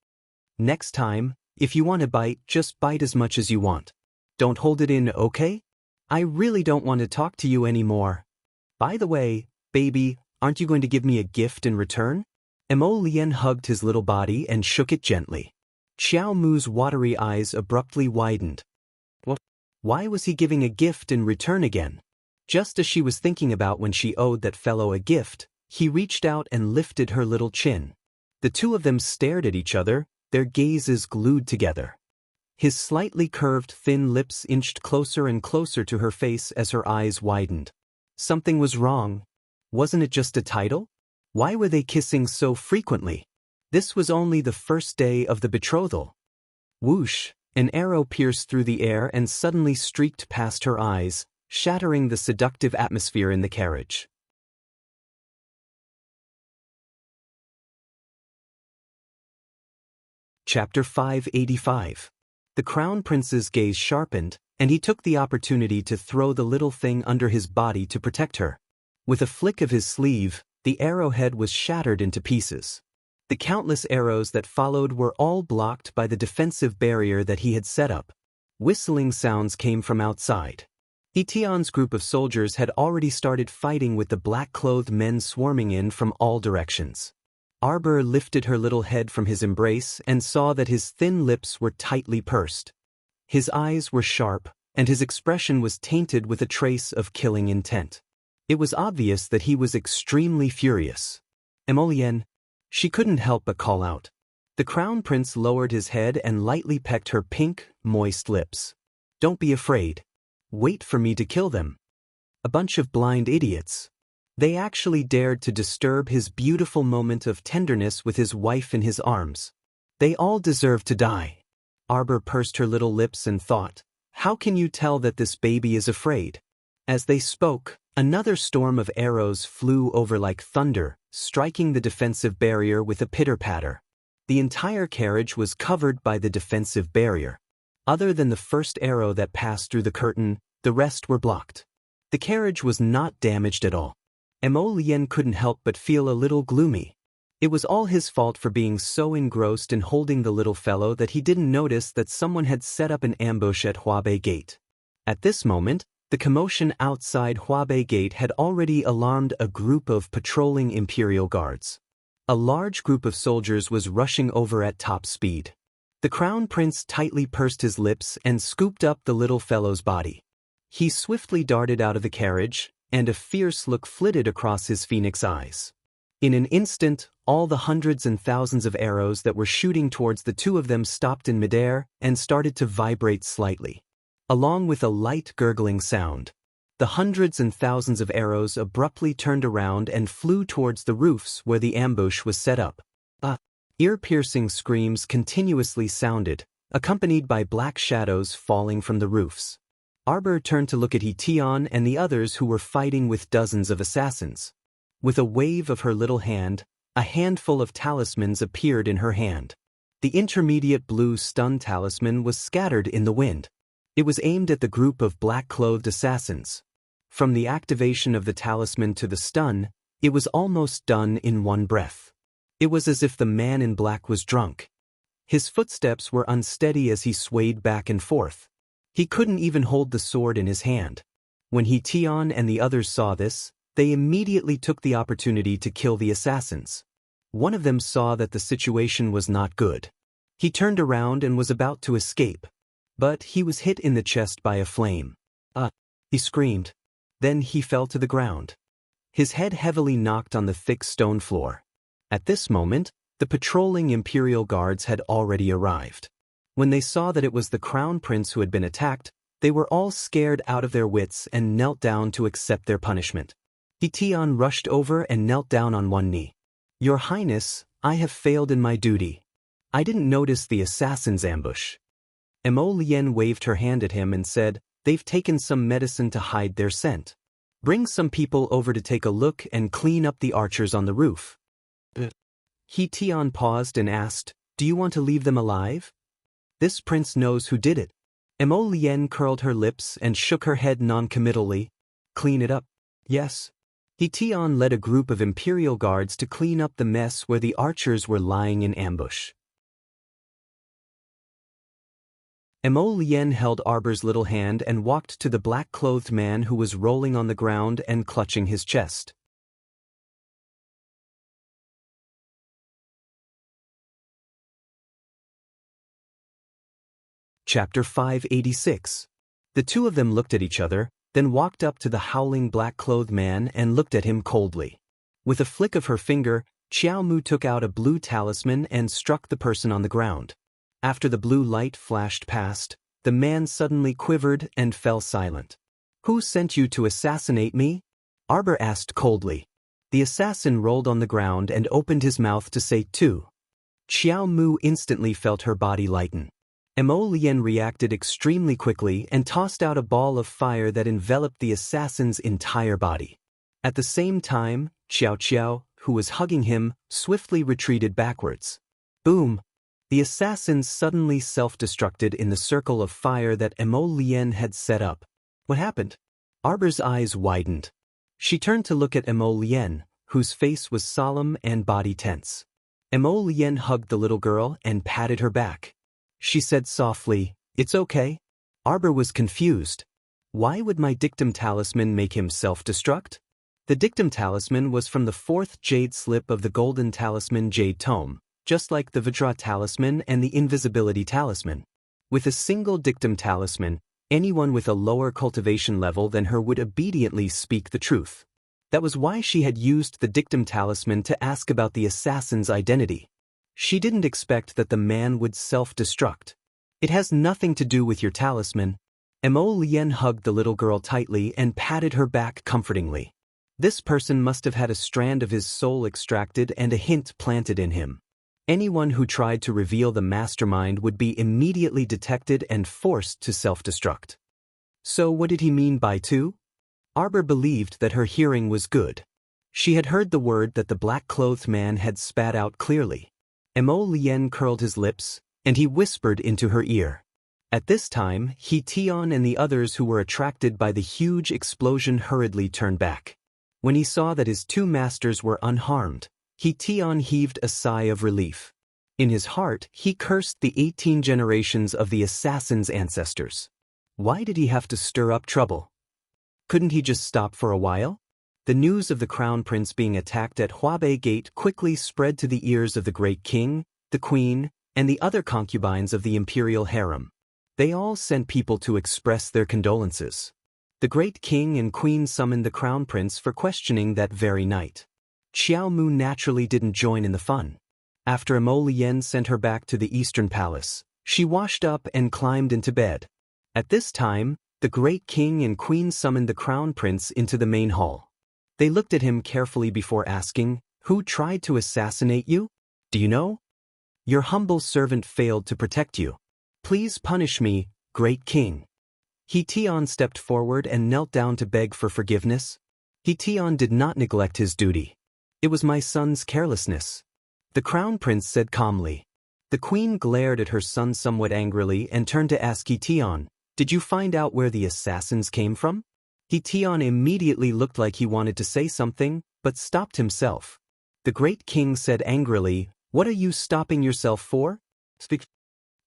Next time, if you want to bite, just bite as much as you want. Don't hold it in, okay? I really don't want to talk to you anymore. By the way, baby, aren't you going to give me a gift in return? Mo Lien hugged his little body and shook it gently. Xiao Mu's watery eyes abruptly widened. What? Why was he giving a gift in return again? Just as she was thinking about when she owed that fellow a gift, he reached out and lifted her little chin. The two of them stared at each other, their gazes glued together. His slightly curved thin lips inched closer and closer to her face as her eyes widened. Something was wrong. Wasn't it just a title? Why were they kissing so frequently? This was only the first day of the betrothal. Whoosh, an arrow pierced through the air and suddenly streaked past her eyes, shattering the seductive atmosphere in the carriage. Chapter 585. The Crown Prince's gaze sharpened, and he took the opportunity to throw the little thing under his body to protect her. With a flick of his sleeve, the arrowhead was shattered into pieces. The countless arrows that followed were all blocked by the defensive barrier that he had set up. Whistling sounds came from outside. Etion's group of soldiers had already started fighting with the black-clothed men swarming in from all directions. Arbor lifted her little head from his embrace and saw that his thin lips were tightly pursed. His eyes were sharp, and his expression was tainted with a trace of killing intent. It was obvious that he was extremely furious. Emolien. She couldn't help but call out. The Crown Prince lowered his head and lightly pecked her pink, moist lips. Don't be afraid. Wait for me to kill them. A bunch of blind idiots. They actually dared to disturb his beautiful moment of tenderness with his wife in his arms. They all deserve to die. Arbor pursed her little lips and thought, how can you tell that this baby is afraid? As they spoke, another storm of arrows flew over like thunder, striking the defensive barrier with a pitter-patter. The entire carriage was covered by the defensive barrier. Other than the first arrow that passed through the curtain, the rest were blocked. The carriage was not damaged at all. Mo Lien couldn't help but feel a little gloomy. It was all his fault for being so engrossed in holding the little fellow that he didn't notice that someone had set up an ambush at Huabei Gate. At this moment, the commotion outside Huabei Gate had already alarmed a group of patrolling Imperial Guards. A large group of soldiers was rushing over at top speed. The Crown Prince tightly pursed his lips and scooped up the little fellow's body. He swiftly darted out of the carriage, and a fierce look flitted across his phoenix eyes. In an instant, all the hundreds and thousands of arrows that were shooting towards the two of them stopped in midair and started to vibrate slightly. Along with a light gurgling sound, the hundreds and thousands of arrows abruptly turned around and flew towards the roofs where the ambush was set up. Ear-piercing screams continuously sounded, accompanied by black shadows falling from the roofs. Arbor turned to look at Hetion and the others who were fighting with dozens of assassins. With a wave of her little hand, a handful of talismans appeared in her hand. The intermediate blue stun talisman was scattered in the wind. It was aimed at the group of black-clothed assassins. From the activation of the talisman to the stun, it was almost done in one breath. It was as if the man in black was drunk. His footsteps were unsteady as he swayed back and forth. He couldn't even hold the sword in his hand. When Hetion and the others saw this, they immediately took the opportunity to kill the assassins. One of them saw that the situation was not good. He turned around and was about to escape. But he was hit in the chest by a flame. He screamed. Then he fell to the ground. His head heavily knocked on the thick stone floor. At this moment, the patrolling Imperial Guards had already arrived. When they saw that it was the Crown Prince who had been attacked, they were all scared out of their wits and knelt down to accept their punishment. Hetion rushed over and knelt down on one knee. "Your Highness, I have failed in my duty. I didn't notice the assassin's ambush." Emolien waved her hand at him and said, "They've taken some medicine to hide their scent. Bring some people over to take a look and clean up the archers on the roof." Hetion paused and asked, "Do you want to leave them alive?" "This prince knows who did it." Emolien curled her lips and shook her head non-committally. "Clean it up." "Yes." Hetion led a group of Imperial Guards to clean up the mess where the archers were lying in ambush. Emolien held Arbor's little hand and walked to the black-clothed man who was rolling on the ground and clutching his chest. Chapter 586. The two of them looked at each other, then walked up to the howling black-clothed man and looked at him coldly. With a flick of her finger, Xiao Mu took out a blue talisman and struck the person on the ground. After the blue light flashed past, the man suddenly quivered and fell silent. "Who sent you to assassinate me?" Arbor asked coldly. The assassin rolled on the ground and opened his mouth to say "Tu." Xiao Mu instantly felt her body lighten. Emolien reacted extremely quickly and tossed out a ball of fire that enveloped the assassin's entire body. At the same time, Xiao Qiao, who was hugging him, swiftly retreated backwards. Boom! The assassins suddenly self-destructed in the circle of fire that Emolien had set up. What happened? Arbor's eyes widened. She turned to look at Emolien, whose face was solemn and body tense. Emolien hugged the little girl and patted her back. She said softly, "It's okay." Arbor was confused. Why would my dictum talisman make him self-destruct? The dictum talisman was from the fourth jade slip of the golden talisman Jade Tome, just like the Vajra talisman and the invisibility talisman. With a single dictum talisman, anyone with a lower cultivation level than her would obediently speak the truth. That was why she had used the dictum talisman to ask about the assassin's identity. She didn't expect that the man would self-destruct. "It has nothing to do with your talisman." Emolien hugged the little girl tightly and patted her back comfortingly. This person must have had a strand of his soul extracted and a hint planted in him. Anyone who tried to reveal the mastermind would be immediately detected and forced to self-destruct. So what did he mean by "tu"? Arbor believed that her hearing was good. She had heard the word that the black-clothed man had spat out clearly. Emolien curled his lips, and he whispered into her ear. At this time, Hetion and the others who were attracted by the huge explosion hurriedly turned back. When he saw that his two masters were unharmed, Hetion heaved a sigh of relief. In his heart, he cursed the 18 generations of the assassin's ancestors. Why did he have to stir up trouble? Couldn't he just stop for a while? The news of the Crown Prince being attacked at Huabei Gate quickly spread to the ears of the great king, the queen, and the other concubines of the imperial harem. They all sent people to express their condolences. The great king and queen summoned the Crown Prince for questioning that very night. Xiao Mu naturally didn't join in the fun. After Emolien sent her back to the Eastern Palace, she washed up and climbed into bed. At this time, the great king and queen summoned the Crown Prince into the main hall. They looked at him carefully before asking, "Who tried to assassinate you? Do you know?" Your humble servant failed to protect you. Please punish me, great king. He-Tion stepped forward and knelt down to beg for forgiveness. He-Tion did not neglect his duty. It was my son's carelessness. The crown prince said calmly. The queen glared at her son somewhat angrily and turned to ask He-Tion, "Did you find out where the assassins came from?" He-Tion immediately looked like he wanted to say something, but stopped himself. The great king said angrily, "What are you stopping yourself for?" "Speak."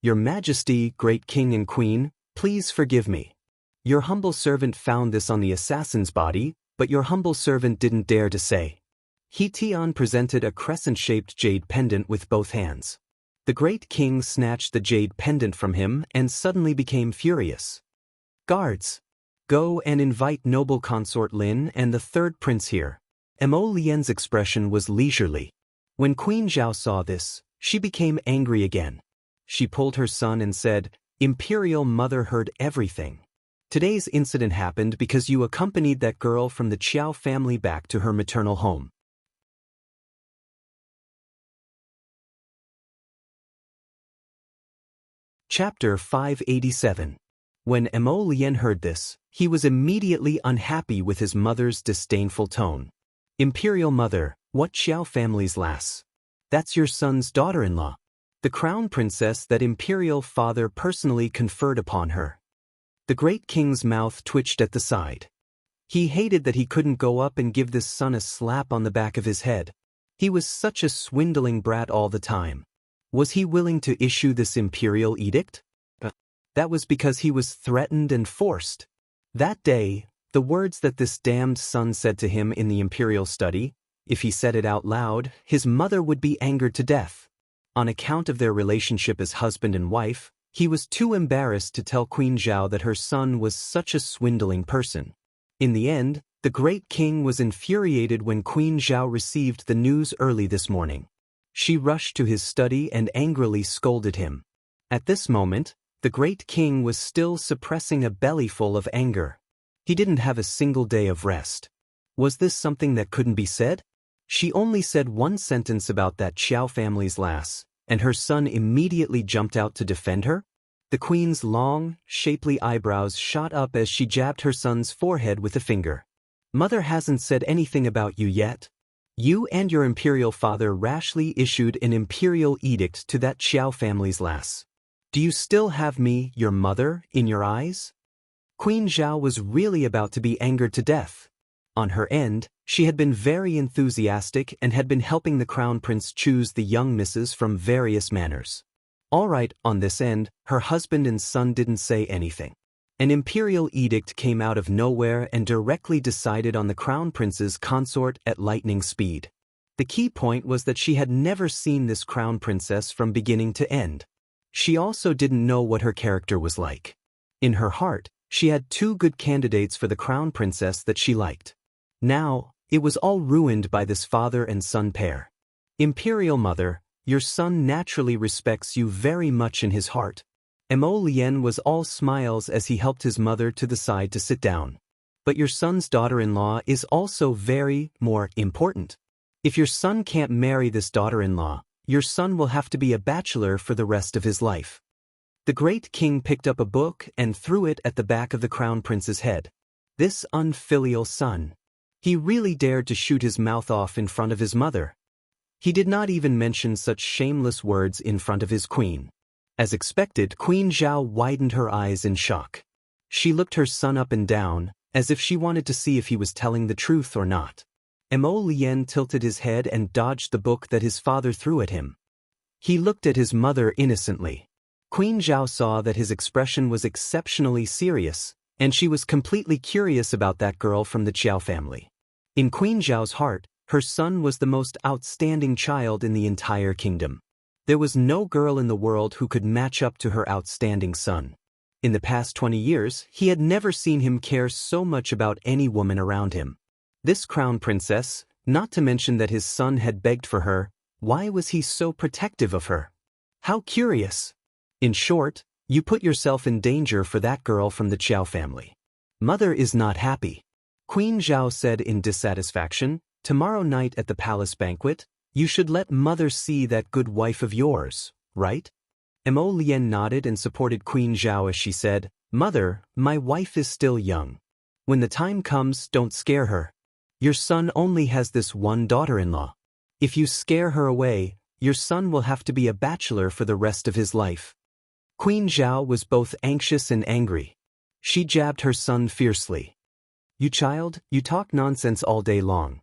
"Your Majesty, great king and queen, please forgive me. Your humble servant found this on the assassin's body, but your humble servant didn't dare to say." He-Tion presented a crescent-shaped jade pendant with both hands. The great king snatched the jade pendant from him and suddenly became furious. "Guards! Go and invite noble Consort Lin and the third prince here." Mo Lian's expression was leisurely. When Queen Zhao saw this, she became angry again. She pulled her son and said, "Imperial Mother heard everything. Today's incident happened because you accompanied that girl from the Qiao family back to her maternal home." Chapter 587. When Mo Lian heard this, he was immediately unhappy with his mother's disdainful tone. "Imperial Mother, what Qiao family's lass? That's your son's daughter-in-law. The crown princess that imperial father personally conferred upon her." The great king's mouth twitched at the side. He hated that he couldn't go up and give this son a slap on the back of his head. He was such a swindling brat all the time. Was he willing to issue this imperial edict? That was because he was threatened and forced. That day, the words that this damned son said to him in the imperial study, if he said it out loud, his mother would be angered to death. On account of their relationship as husband and wife, he was too embarrassed to tell Queen Zhao that her son was such a swindling person. In the end, the great king was infuriated when Queen Zhao received the news early this morning. She rushed to his study and angrily scolded him. At this moment, the great king was still suppressing a bellyful of anger. He didn't have a single day of rest. Was this something that couldn't be said? She only said one sentence about that Qiao family's lass, and her son immediately jumped out to defend her? The queen's long, shapely eyebrows shot up as she jabbed her son's forehead with a finger. "Mother hasn't said anything about you yet. You and your imperial father rashly issued an imperial edict to that Qiao family's lass. Do you still have me, your mother, in your eyes?" Queen Zhao was really about to be angered to death. On her end, she had been very enthusiastic and had been helping the crown prince choose the young misses from various manors. All right, on this end, her husband and son didn't say anything. An imperial edict came out of nowhere and directly decided on the crown prince's consort at lightning speed. The key point was that she had never seen this crown princess from beginning to end. She also didn't know what her character was like. In her heart, she had two good candidates for the crown princess that she liked. Now, it was all ruined by this father and son pair. "Imperial Mother, your son naturally respects you very much in his heart." Mo Lian was all smiles as he helped his mother to the side to sit down. "But your son's daughter-in-law is also very more important. If your son can't marry this daughter-in-law, your son will have to be a bachelor for the rest of his life." The great king picked up a book and threw it at the back of the crown prince's head. This unfilial son. He really dared to shoot his mouth off in front of his mother. He did not even mention such shameless words in front of his queen. As expected, Queen Zhao widened her eyes in shock. She looked her son up and down, as if she wanted to see if he was telling the truth or not. Mo Lian tilted his head and dodged the book that his father threw at him. He looked at his mother innocently. Queen Zhao saw that his expression was exceptionally serious, and she was completely curious about that girl from the Qiao family. In Queen Zhao's heart, her son was the most outstanding child in the entire kingdom. There was no girl in the world who could match up to her outstanding son. In the past 20 years, he had never seen him care so much about any woman around him. This crown princess, not to mention that his son had begged for her, why was he so protective of her? How curious! In short, you put yourself in danger for that girl from the Qiao family. Mother is not happy. Queen Zhao said in dissatisfaction, "Tomorrow night at the palace banquet, You should let mother see that good wife of yours, right? Mo Lien nodded and supported Queen Zhao as she said, Mother, my wife is still young. When the time comes, don't scare her. Your son only has this one daughter-in-law. If you scare her away, your son will have to be a bachelor for the rest of his life. Queen Zhao was both anxious and angry. She jabbed her son fiercely. You child, you talk nonsense all day long.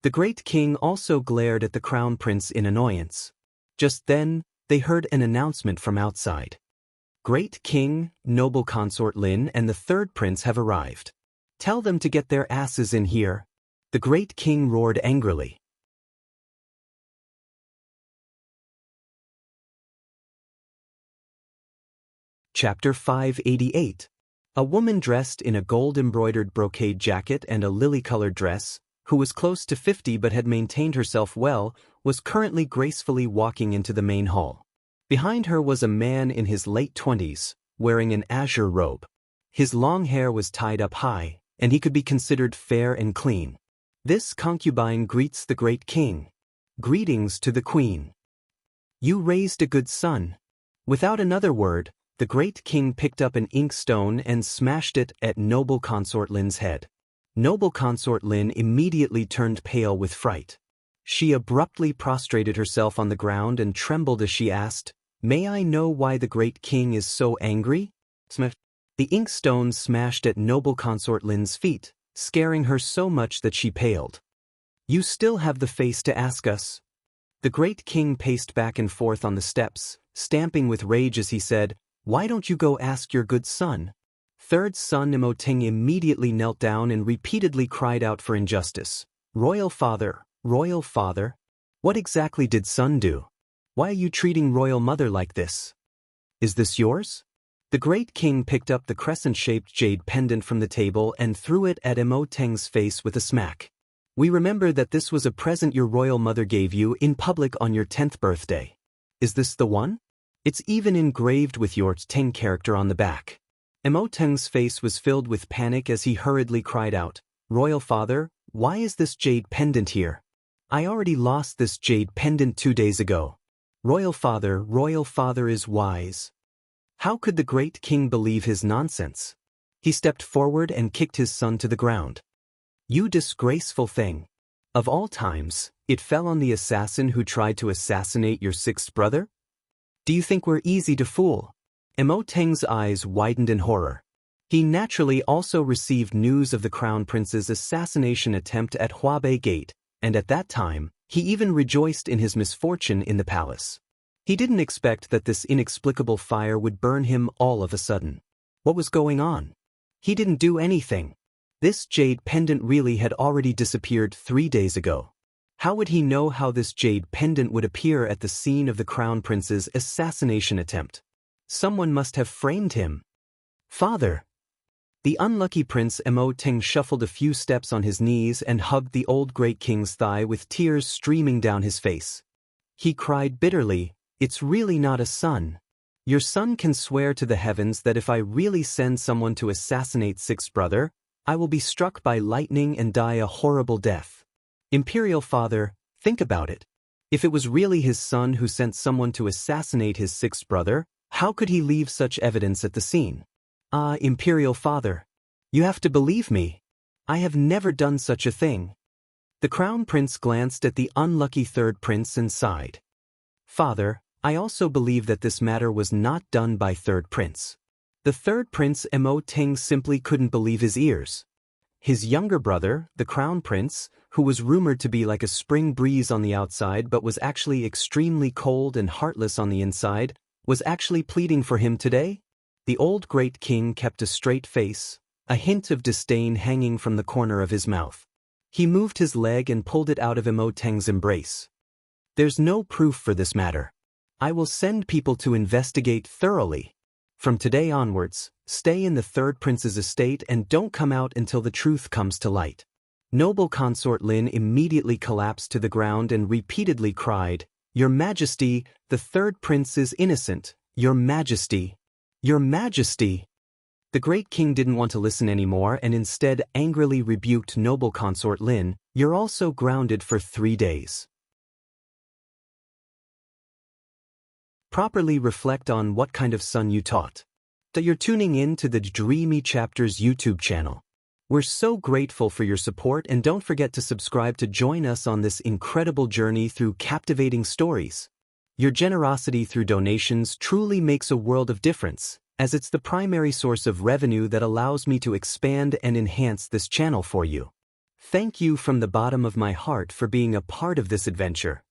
The great king also glared at the crown prince in annoyance. Just then, they heard an announcement from outside. Great king, noble consort Lin and the third prince have arrived. Tell them to get their asses in here. The great king roared angrily. Chapter 588. A woman dressed in a gold-embroidered brocade jacket and a lily-colored dress, who was close to 50 but had maintained herself well, was currently gracefully walking into the main hall. Behind her was a man in his late 20s, wearing an azure robe. His long hair was tied up high, and he could be considered fair and clean. This concubine greets the great king. Greetings to the queen. You raised a good son. Without another word, the great king picked up an inkstone and smashed it at noble consort Lin's head. Noble consort Lin immediately turned pale with fright. She abruptly prostrated herself on the ground and trembled as she asked, May I know why the great king is so angry? The inkstone smashed at noble consort Lin's feet, scaring her so much that she paled. You still have the face to ask us? The great king paced back and forth on the steps, stamping with rage as he said, Why don't you go ask your good son? Third son Immerse immediately knelt down and repeatedly cried out for injustice. Royal father, what exactly did son do? Why are you treating royal mother like this? Is this yours? The great king picked up the crescent-shaped jade pendant from the table and threw it at Immerse's face with a smack. We remember that this was a present your royal mother gave you in public on your 10th birthday. Is this the one? It's even engraved with your Teng character on the back. Immerse's face was filled with panic as he hurriedly cried out, Royal father, why is this jade pendant here? I already lost this jade pendant 2 days ago. Royal father is wise. How could the great king believe his nonsense? He stepped forward and kicked his son to the ground. You disgraceful thing. Of all times, it fell on the assassin who tried to assassinate your 6th brother? Do you think we're easy to fool? Immerse's eyes widened in horror. He naturally also received news of the crown prince's assassination attempt at Huabei Gate, and at that time, he even rejoiced in his misfortune in the palace. He didn't expect that this inexplicable fire would burn him all of a sudden. What was going on? He didn't do anything. This jade pendant really had already disappeared 3 days ago. How would he know how this jade pendant would appear at the scene of the crown prince's assassination attempt? Someone must have framed him. Father. The unlucky Prince Immerse shuffled a few steps on his knees and hugged the old great king's thigh with tears streaming down his face. He cried bitterly, It's really not a son. Your son can swear to the heavens that if I really send someone to assassinate 6th brother, I will be struck by lightning and die a horrible death. Imperial father, think about it. If it was really his son who sent someone to assassinate his 6th brother, how could he leave such evidence at the scene? Imperial father. You have to believe me. I have never done such a thing. The crown prince glanced at the unlucky third prince and sighed. Father, I also believe that this matter was not done by third prince. The third prince Immerse simply couldn't believe his ears. His younger brother, the crown prince, who was rumored to be like a spring breeze on the outside but was actually extremely cold and heartless on the inside, was actually pleading for him today? The old great king kept a straight face, a hint of disdain hanging from the corner of his mouth. He moved his leg and pulled it out of Immerse's embrace. There's no proof for this matter. I will send people to investigate thoroughly. From today onwards, stay in the third prince's estate and don't come out until the truth comes to light. Noble consort Lin immediately collapsed to the ground and repeatedly cried, Your Majesty, the third prince is innocent. Your Majesty. Your Majesty. The great king didn't want to listen anymore and instead angrily rebuked noble consort Lin. You're also grounded for 3 days. Properly reflect on what kind of son you taught. That you're tuning in to the Dreamy Chapters YouTube channel. We're so grateful for your support, and don't forget to subscribe to join us on this incredible journey through captivating stories. Your generosity through donations truly makes a world of difference, as it's the primary source of revenue that allows me to expand and enhance this channel for you. Thank you from the bottom of my heart for being a part of this adventure.